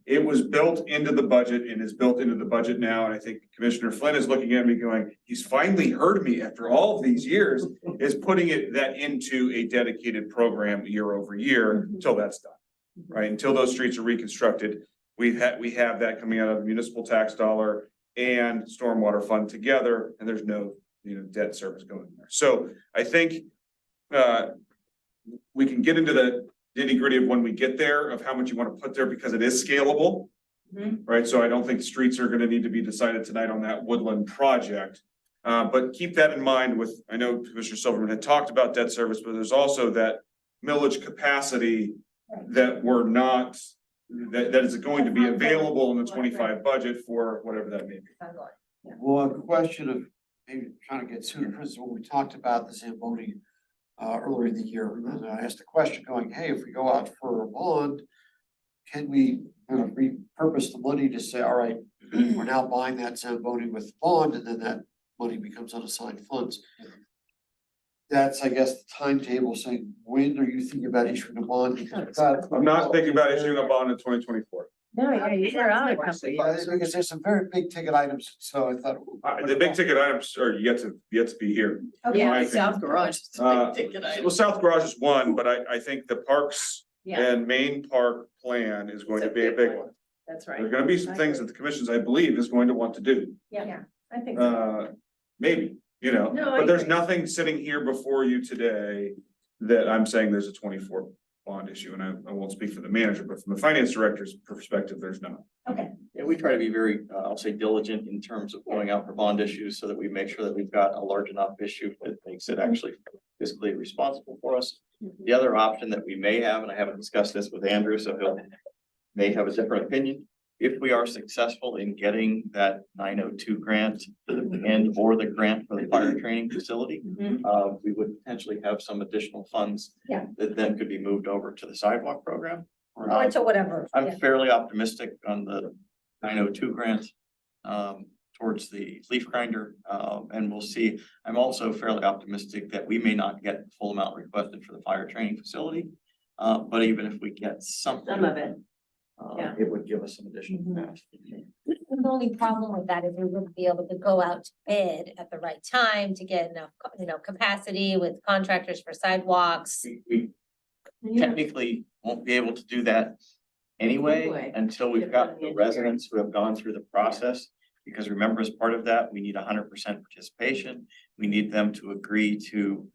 It was built into the budget and is built into the budget now, and I think Commissioner Flynn is looking at me going, he's finally heard me after all of these years, is putting that into a dedicated program year over year until that's done. Right, until those streets are reconstructed, we have that coming out of the municipal tax dollar and stormwater fund together, and there's no, debt service going there. So I think we can get into the nitty gritty of when we get there of how much you want to put there because it is scalable. Right, so I don't think streets are gonna need to be decided tonight on that Woodland project. But keep that in mind with, I know Commissioner Silverman had talked about debt service, but there's also that millage capacity that we're not, that is going to be available in the 25 budget for whatever that may be. Well, a question of maybe trying to get sooner, for instance, when we talked about the Zamboni earlier in the year, and I asked the question going, hey, if we go out for a bond, can we kind of repurpose the money to say, all right, we're now buying that Zamboni with bond, and then that money becomes unassigned funds. That's, I guess, the timetable saying, when are you thinking about issuing a bond? I'm not thinking about issuing a bond in 2024. No, you're out a couple of years. Because there's some very big ticket items, so I thought. The big ticket items are yet to be here. Yeah, I think. South Garage. is a big ticket item. Well, South Garage is one, but I think the parks Yeah, and main park plan is going to be a big one. that's right. There are gonna be some things that the commissions, I believe, is going to want to do. Yeah, I think so. Maybe, No, I but there's agree. nothing sitting here before you today that I'm saying there's a 24 bond issue, and I won't speak for the manager, but from the finance director's perspective, there's none. Yeah, we try to be very, I'll say diligent in terms of going out for bond issues so that we make sure that we've got a large enough issue that makes it actually fiscally responsible for us. The other option that we may have, and I haven't discussed this with Andrew, so he'll may have a different opinion. If we are successful in getting that 902 grant and or the grant for the fire training facility, we would potentially have some additional funds Yeah. that then could be moved over to the sidewalk program. Or to whatever. I'm yeah. fairly optimistic on the 902 grant towards the leaf grinder, and we'll see. I'm also fairly optimistic that we may not get the full amount requested for the fire training facility. But even if we get something. Some of it. Yeah. It would give us some additional capacity. The only problem with that is we wouldn't be able to go out to bid at the right time to get enough, capacity with contractors for sidewalks. We technically won't be able to do that anyway until we've got the residents who have gone through the process. Because remember, as part of that, we need 100% participation. We need them to agree to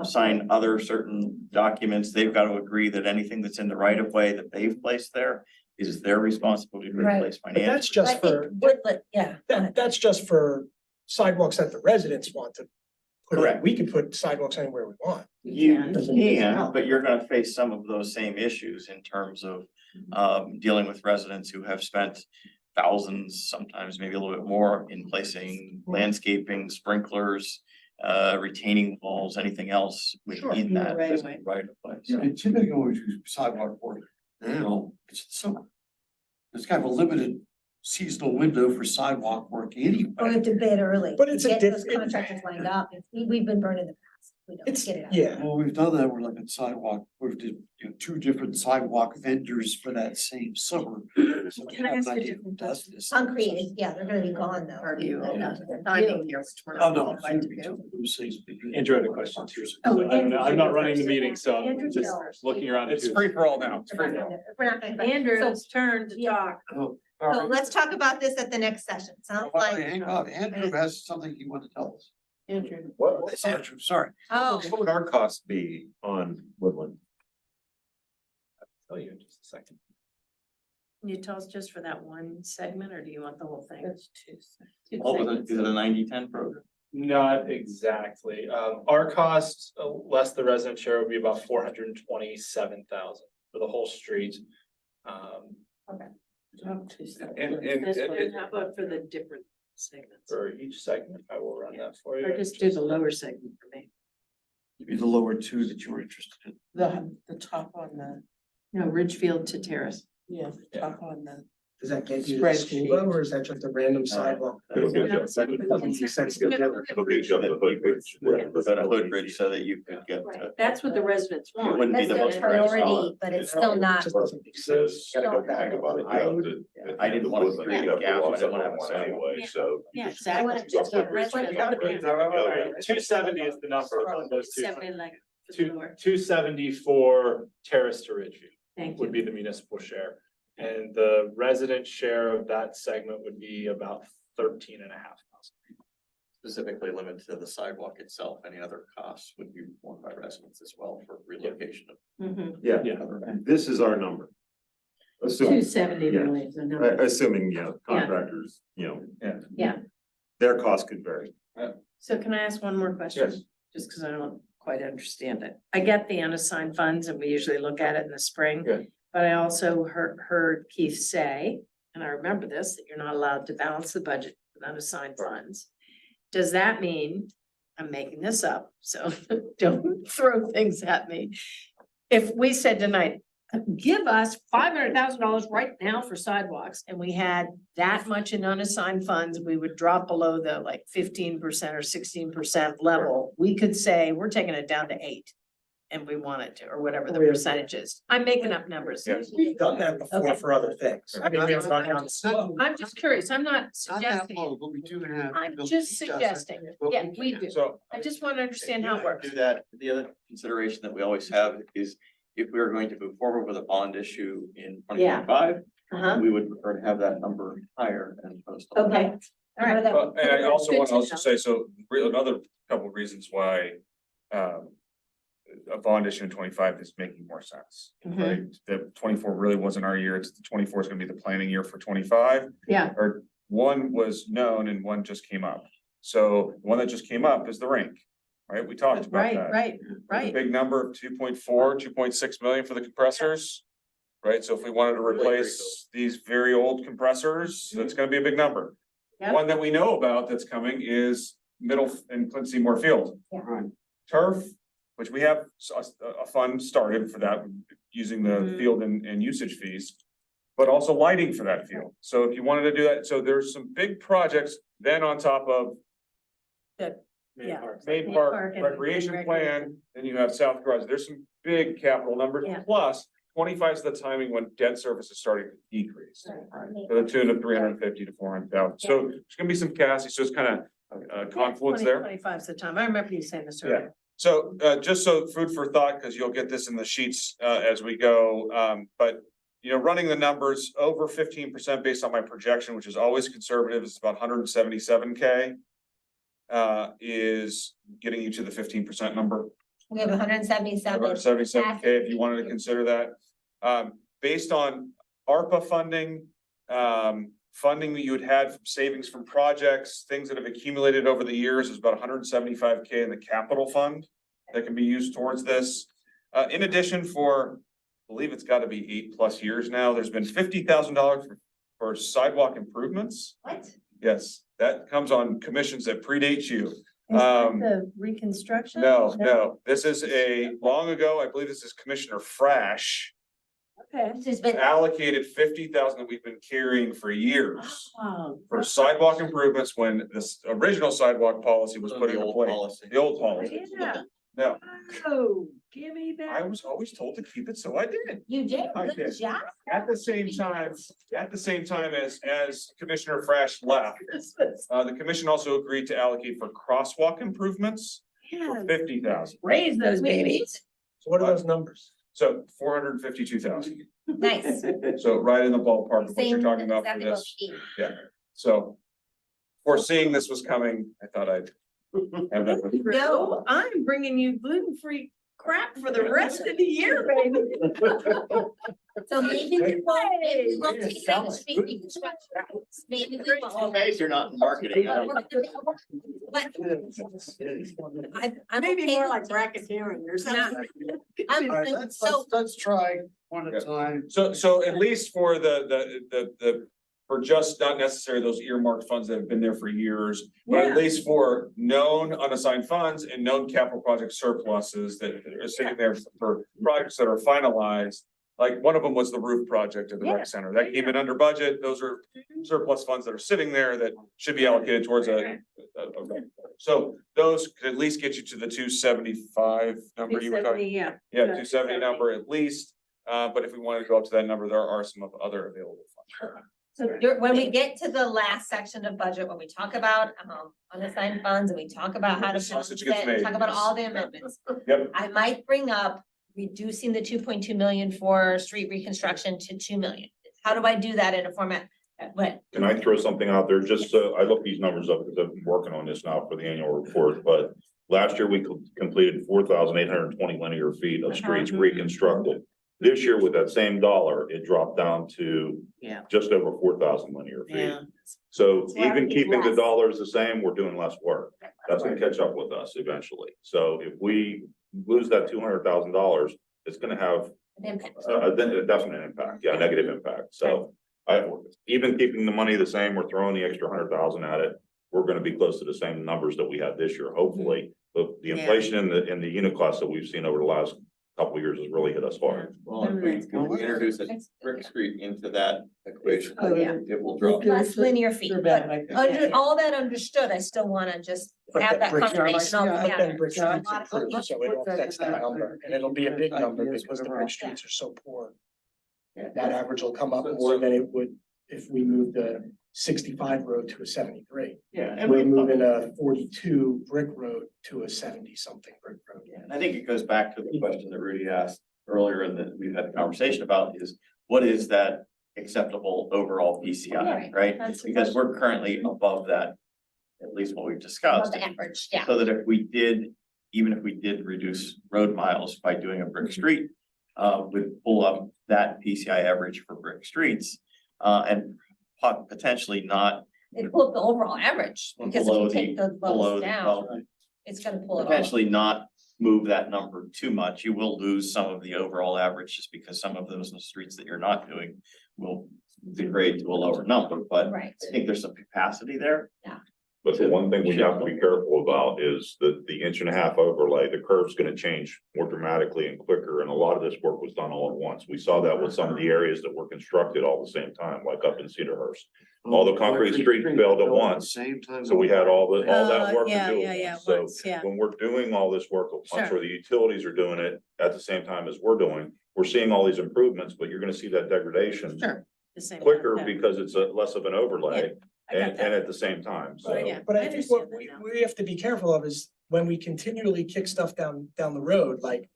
sign other certain documents. They've got to agree that anything that's in the right of way that they've placed there is their responsibility to replace But that's financially. just for, Woodland, yeah. that's just for sidewalks that the residents want to put in. Correct. We can put sidewalks anywhere we want. You can, but you're gonna face some of those same issues in terms of dealing with residents who have spent thousands, sometimes maybe a little bit more in placing landscaping, sprinklers, retaining walls, anything else within that Right physical away. right of way. Yeah, So and typically when we do sidewalk work, it's the summer. There's kind of a limited seasonal window for sidewalk work We have anyway. to bid early. But to it's a get those diff- it- contractors lined up. We've been burned in the past. We don't It's, get it out. yeah, Well, we've done that, we're looking at sidewalk, we've did, two different sidewalk vendors for that same summer. So we Can I have ask an a idea different who does this. Concrete, yeah, they're gonna be gone though. Are you, timing here, which we're Oh, not no. qualified to do. Andrew had a question too. Oh, I don't know. I'm not running the meeting, so Andrew I'm just first. looking around. It's free for all now. It's free for all. We're not gonna. Andrew's turn to talk. Oh, all So right. let's talk about this at the next session. Sounds Well, like, hang on, Andrew has something he wanted to tell us. Andrew. It's Andrew, sorry. oh, What would our cost be on Woodland? I'll tell you in just a second. Can you tell us just for that one segment, or do you want the whole thing? It's two. what was it? Is it a 90-10 program? Not exactly. Our cost, less the resident share would be about 427,000 for the whole street. And This one, how about for the different Segments. For each segment, I will run that for you. Or just do the lower segment for me. Be the lower two that you were interested in. The top on the, No, Ridgefield to Terrace. yeah, the top on the. Does that get you the school though, or is that just a random sidewalk? It'll get you. Doesn't make sense to do. It'll get you up the hood bridge. But a hood bridge so that you could get to. That's what the residents It want. wouldn't be That's the the most. priority, but it's still not. Just doesn't make sense. Gotta go back about it. I didn't want to create a gap, I didn't want to have a sidewalk. Anyway, so. Yeah, I exactly. want to just get residents. 270 is the number on those two. 70 like for the north. 270 for Terrace to Ridgeview Thank would you. be the municipal share. And the resident share of that segment would be about 13,500. Specifically limited to the sidewalk itself, any other costs would be borne by residents as well for relocation of. Mhm. Yeah, Yeah. this is our number. Assuming, 270 Yeah. really is the number. assuming, Yeah. contractors, Yeah. their cost could vary. So can I ask one more question? Yes. Just because I don't quite understand it. I get the unassigned funds and we usually look at it in the spring. Good. But I also heard Keith say, and I remember this, that you're not allowed to balance the budget with unassigned funds. Does that mean, I'm making this up, so don't throw things at me. If we said tonight, give us $500,000 right now for sidewalks, and we had that much in unassigned funds, we would drop below the like 15% or 16% level. We could say, we're taking it down to 8. And we wanted to, or whatever the percentage is. I'm making up numbers. We've done that before Okay. for other things. I mean, it's not on the slope. I'm just curious. I'm not Not that suggesting. low, but we do have. I'm just suggesting. Yeah, we do. So I just want to understand how it works. Do that, the other consideration that we always have is if we are going to move forward with a bond issue in twenty Yeah. twenty-five, Uh-huh. we would prefer to have that number higher as opposed to. Okay. All right. Well, and I also Good want to to also know. say, so another couple of reasons why a bond issue in 25 is making more sense. Mhm. Right? The 24 really wasn't our year. It's the 24 is gonna be the planning year for 25. Yeah. Or one was known and one just came up. So the one that just came up is the rink, right? We talked about Right, that. right, The right. big number of 2.4, 2.6 million for the compressors. Right? So if we wanted to replace these very old compressors, that's gonna be a big number. Yeah. One that we know about that's coming is Middle and Quincy Moore Field. Right. Turf, which we have a fund started for that, using the Mhm. field and usage fees. But also lighting for that field. So if you wanted to do that, so there's some big projects then on top of Yeah. Main Main Park Park and Recreation Recreation. Plan, then you have South Garage. There's some big capital numbers. Yeah. Plus 25 is the timing when debt service is starting to decrease. To the tune of 350 to 400,000. So there's gonna be some cash. It's just kind of confluence there. 25 is the time. I remember you saying this Yeah. earlier. So just so food for thought, because you'll get this in the sheets as we go, but running the numbers over 15% based on my projection, which is always conservative, is about 177K. Is getting you to the 15% number. We have 177. 177K if you wanted to consider that. Based on ARPA funding, funding that you had had from savings from projects, things that have accumulated over the years is about 175K in the capital fund that can be used towards this. In addition, I believe it's got to be 8+ years now, there's been $50,000 for sidewalk improvements. What? Yes, that comes on commissions that predate you. Is that the reconstruction? No, this is long ago, I believe this is Commissioner Frash Okay. This has been, allocated 50,000 that we've been carrying for years Wow. for sidewalk improvements when this original sidewalk policy was put The into old place. policy. The old policy. Yeah. No, Oh, give me I that. was always told to keep it, so I did. you did, I good did. job. At the same time as Commissioner Frash left, the commission also agreed to allocate for crosswalk improvements for 50,000. Raise those babies. So what are those numbers? So 452,000. Nice. So right in the ballpark of what you're Same, talking about for exactly what this. we need. Yeah, so foreseeing this was coming, I thought I'd have that. No, I'm bringing you gluten-free crap for the rest of the year, baby. So maybe we will take Main Street reconstruction. Maybe we will. Amazed you're not in marketing. But I'm Maybe okay more with like it. bracketeering or something. I'm, All right, so let's try one at a time. So at least for the for just not necessarily those earmarked funds that have been there for years, but Yeah. at least for known unassigned funds and known capital project surpluses that are sitting there for projects that are finalized. Like one of them was the roof project at the Yeah. rec center. That came in under budget. Those are surplus funds that are sitting there that should be allocated towards so those could at least get you to the 275 number you were talking. Yeah. Yeah, 270 number at least. But if we wanted to go up to that number, there are some of other available funds. So when we get to the last section of budget, when we talk about unassigned funds and we talk about how to. The sausage balance gets it, made. Talk about all the amendments. Yep. I might bring up reducing the 2.2 million for street reconstruction to 2 million. How do I do that in a format? What? Can I throw something out there? Just, I looked these numbers up because I've been working on this now for the annual report, but last year we completed 4,820 linear feet of streets reconstructed. This year with that same dollar, it dropped down to Yeah. just over 4,000 linear feet. Yeah. So So that even means keeping the less. dollars the same, we're doing less work. That's gonna catch up with us eventually. So if we lose that $200,000, it's gonna have An impact. a definite impact, yeah, negative impact. So even keeping the money the same, we're throwing the extra 100,000 at it. We're gonna be close to the same numbers that we had this year, hopefully. But the inflation in the unit costs that we've seen over the last couple of years has really hit us hard. Well, if we introduce a brick street into that equation, Oh, yeah. it will drop. Less linear feet, They're but bad, like- all that understood, I still wanna just But have that brick streets- conversation all but then together. brick Yeah, streets improve, so it offsets that number, and it'll be a big number because the brick streets are so poor. That average will come up more than it would if we moved a 65 road to a 73. Yeah, And we move in a 42 brick road to a 70-something brick road. and I think it goes back to the question that Rudy asked earlier and that we've had a conversation about is what is that acceptable overall PCI, right? That's the Because we're currently above that, at least what we've discussed. Above average, yeah. So that if we did, even if we did reduce road miles by doing a brick street, would pull up that PCI average for brick streets, and potentially not It pull up the overall average, because if below you the, take the below lowest the, down, well, it's gonna pull it off. potentially not move that number too much. You will lose some of the overall average just because some of those streets that you're not doing will degrade to a lower number, but Right. I think there's some capacity there. But the one thing we have to be careful about is that the 1.5-inch overlay, the curve's gonna change more dramatically and quicker, and a lot of this work was done all at once. We saw that with some of the areas that were constructed all at the same time, like up in Cedarhurst. All the concrete streets failed at once, Same time. so we had all that work to Yeah, do. yeah, at yeah, once. So once, yeah. when we're doing all this work at once, Sure. or the utilities are doing it at the same time as we're doing, we're seeing all these improvements, but you're gonna see that degradation Sure. The same. quicker Yeah. because it's less of an overlay I got and that. at the same time, so. Yeah. But I I think what understand that now. we have to be careful of is when we continually kick stuff down the road, like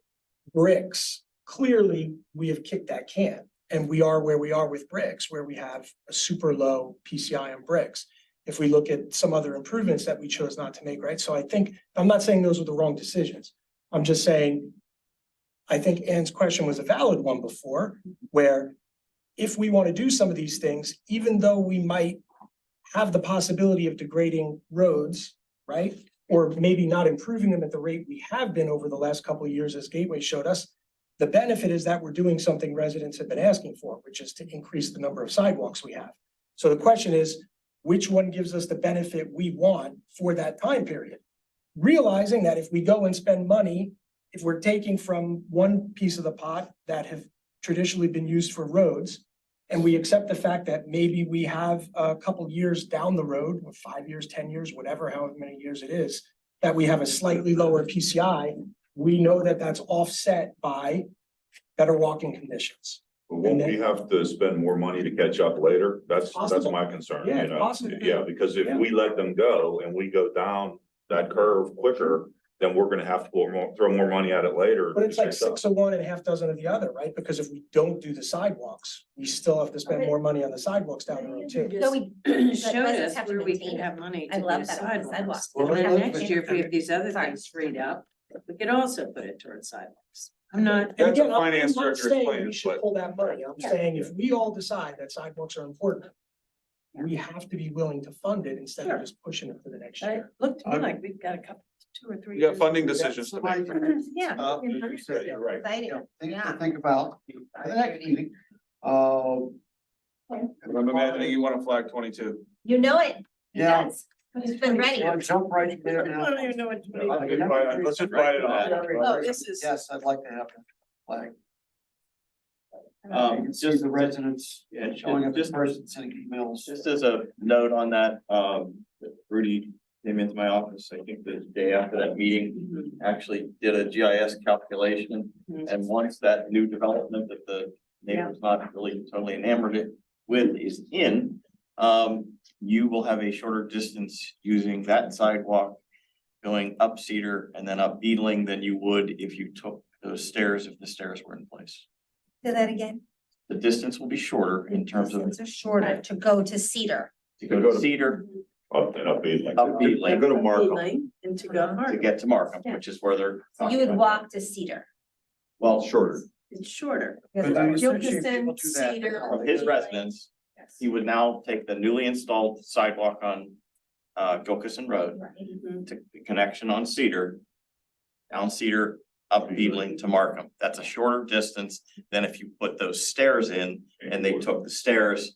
bricks, clearly we have kicked that can. And we are where we are with bricks, where we have a super low PCI on bricks. If we look at some other improvements that we chose not to make, right? So I think, I'm not saying those were the wrong decisions. I'm just saying, I think Ann's question was a valid one before, where if we want to do some of these things, even though we might have the possibility of degrading roads, right? Or maybe not improving them at the rate we have been over the last couple of years, as Gateway showed us. The benefit is that we're doing something residents have been asking for, which is to increase the number of sidewalks we have. So the question is, which one gives us the benefit we want for that time period? Realizing that if we go and spend money, if we're taking from one piece of the pot that have traditionally been used for roads, and we accept the fact that maybe we have a couple years down the road, or 5 years, 10 years, whatever, however many years it is, that we have a slightly lower PCI, we know that that's offset by better walking conditions. But won't we have to spend more money to catch up later? That's Possible. my concern, Yeah, you know? possible. Yeah, because if Yeah. we let them go and we go down that curve quicker, then we're gonna have to throw more money at it later. But it's like to catch up. 6 of one and a half dozen of the other, right? Because if we don't do the sidewalks, we still have to spend more money on the sidewalks down the road too. So we. Showed residents us have to where we maintain could it. have money I to love do that with the sidewalks. sidewalks. Well, And then let's next make- year, if we have these other Sorry. things freed up, we could also put it towards sidewalks. I'm not. And That's again, a I'm finance not director's saying plan, we should but- pull that money. I'm Yeah. saying if we all decide that sidewalks are important, we have to be willing to fund it instead Sure. of just pushing it for the next But it year. looked to me like we've got a couple, 2 or 3. We got years funding to do that. decisions to make. Yeah. You said you're right. Exciting. Things Yeah. to think about for the next meeting. I'm imagining you want to flag 22. You know it. Yeah. Yes. It's been ready. Yeah, jump right there now. I don't even know what. Let's just bite it off. Oh, this is. Yes, I'd like to have that flag. You Um, can see just, the residents yeah, showing up in just, person, sending emails. just as a note on that, Rudy came into my office, I think the day after that meeting, actually did a GIS calculation. And once that new development that the neighbor's not really totally enamored with is in, you will have a shorter distance using that sidewalk going up Cedar and then up Beetling than you would if you took those stairs, if the stairs were in place. Say that again. The distance will be shorter in terms of It's shorter to go to Cedar. to go to Cedar, Up and up, like. up Beetling, Go to Markham. Lane And to go. to get to Markham, which is where they're. So you would walk to Cedar. Well, Shorter. It's shorter. But then essentially Gilkison, people do that. Cedar. from his residence, he would now take the newly installed sidewalk on Gilkison Road to the connection on Cedar. Down Cedar, up Beetling to Markham. That's a shorter distance than if you put those stairs in and they took the stairs,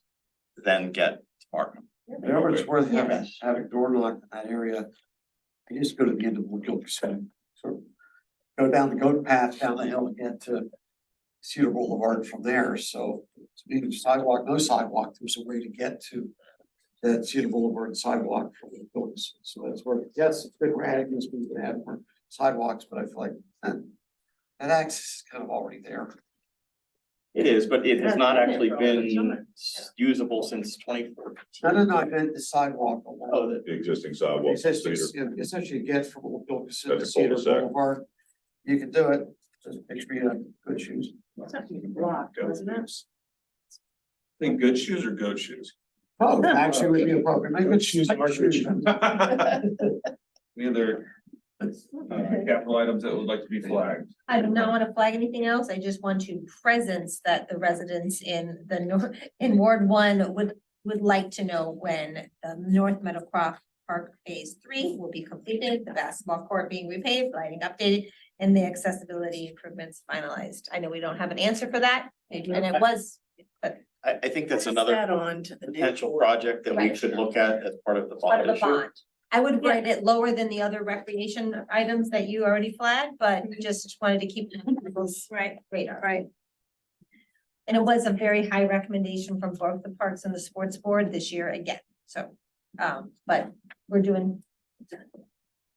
then get to Markham. Whenever it's worth having door knock in that area, I just go to the end of Gilkison. Sort of go down the goat path down the hill and get to Cedar Boulevard from there. So speaking of sidewalk, no sidewalk, there's a way to get to that Cedar Boulevard sidewalk from Gilkison. So that's where, yes, it's good radicals, we can have more sidewalks, but I feel like that access is kind of already there. It is, but it has not actually been usable since 2014. No, I meant the sidewalk. Oh, The existing sidewalk. Essentially get from Old Gilkison to That's a Cedar cul-de-sac. Boulevard. You can do it, just make sure you have good shoes. Block, wasn't it? Think good shoes or goat shoes? Oh, actually would be appropriate, make good shoes. Any other capital items that would like to be flagged? I do not want to flag anything else. I just want to presence that the residents in the in Ward 1 would like to know when the North Meadowcroft Park Phase 3 will be completed, the basketball court being repaved, lighting updated, and the accessibility improvements finalized. I know we don't have an answer for that, and it was, but I think that's another Add on to the. potential project that we Right. could look at as part of the part of bond the issue. bond. I would rate it lower than the other recreation items that you already flagged, but just wanted to keep people's radar. Right. And it was a very high recommendation from both the Parks and the Sports Board this year again, so, but we're doing,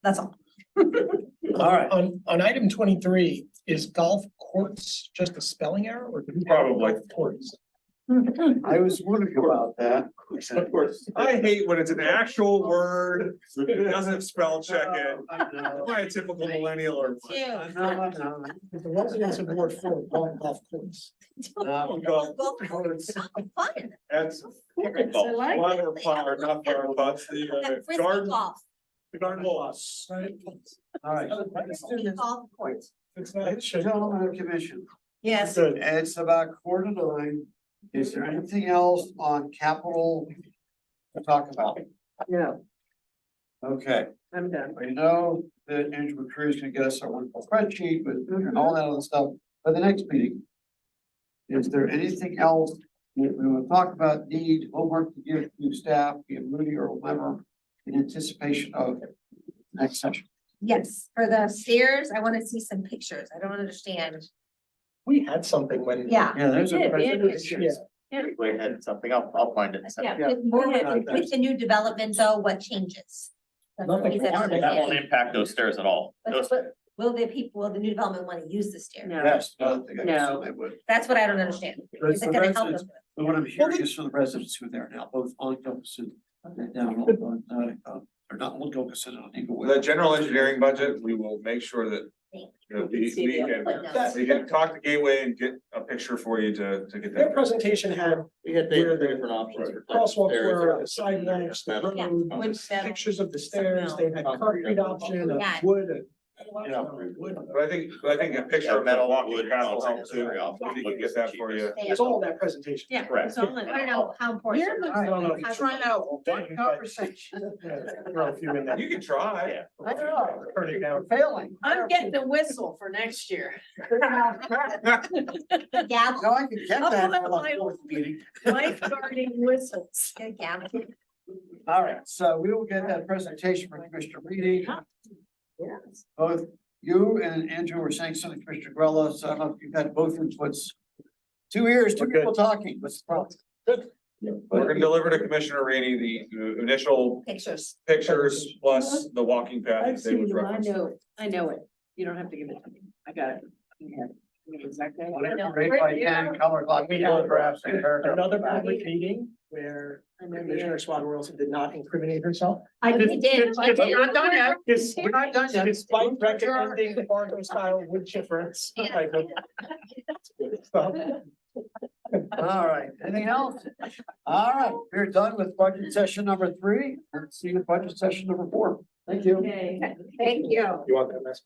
that's all. All right. On item 23, is golf courts just a spelling error or? do we have Probably. golf courts? I was wondering about that. Of course. I hate when it's an actual word, it doesn't spell check it. Am I a typical millennial or? No. The residents of Ward 4 want golf courts. Golf course. Fun. That's. I like it. Water power, not power pots, the Frisbee garden, golf. the garden balls. All right. Golf courts. It's not, it should. Gentlemen of commission, Yes. it's about 8:45. Is there anything else on capital to talk about? No, Okay, I'm done. we know that Andrew McCreary is gonna get us our wonderful spreadsheet, but and all that other stuff, for the next meeting. Is there anything else that we want to talk about, need, homework to give to staff, be it Moody or whoever, in anticipation of next session? Yes, for the stairs, I want to see some pictures. I don't understand. We had something when. Yeah. Yeah, there's a We did, we had presentation. Yeah. We had something, I'll find it. Yeah, with the new development though, what changes? That's what Nothing. he said. That won't impact those stairs at all. Those- But will the new development want to use the stair? No. Yes, I think I No. assume they would. That's what I don't understand. Is it gonna help us? But what I'm hearing is from the residents who are there now, both on Gilkison and down on, or not on Gilkison, on Eagle. The general engineering budget, we will make sure that, you know, we can talk to Gateway and get a picture for you to get Their that. presentation had We had Where the different options. for crosswalks stairs. were, sidewalks, the road, Wood metal. pictures of the stairs, they had concrete option, Yeah. wood, But I think a picture of the walking path will help too. We can get that for you. It's all in that presentation. Yeah, Correct. it's all in. I don't know how important. You're I don't know. trying out one conversation. Throw a few in there. You can try. I don't know. Turn it down. Failing. I'm getting the whistle for next year. Gavel, No, I can get I'll that put for my the fourth meeting. Lifeguarding whistles. good gavel. All right, so we will get that presentation from Commissioner Reedy. Yes. Both you and Andrew were saying something, Commissioner Grella, so I don't know if you've had both inputs. 2 ears, two We're good. people talking, what's the problem? We're gonna deliver to Commissioner Rainey the initial Pictures. pictures plus the walking path I've that they seen was them, referenced. I know it. You don't have to give it to me. I got it. Yeah. Exactly. Rate by 10, color block. We have photographs and paragraph. another public meeting where Commissioner Swan Wilson did not incriminate herself. I did. We're not done yet. We're not done yet. Despite recommending the Fargo style wood chippers. All right, anything else? All right, we're done with budget session number 3. Let's see you in budget session number 4. Thank you. Okay. Thank you. You want that next?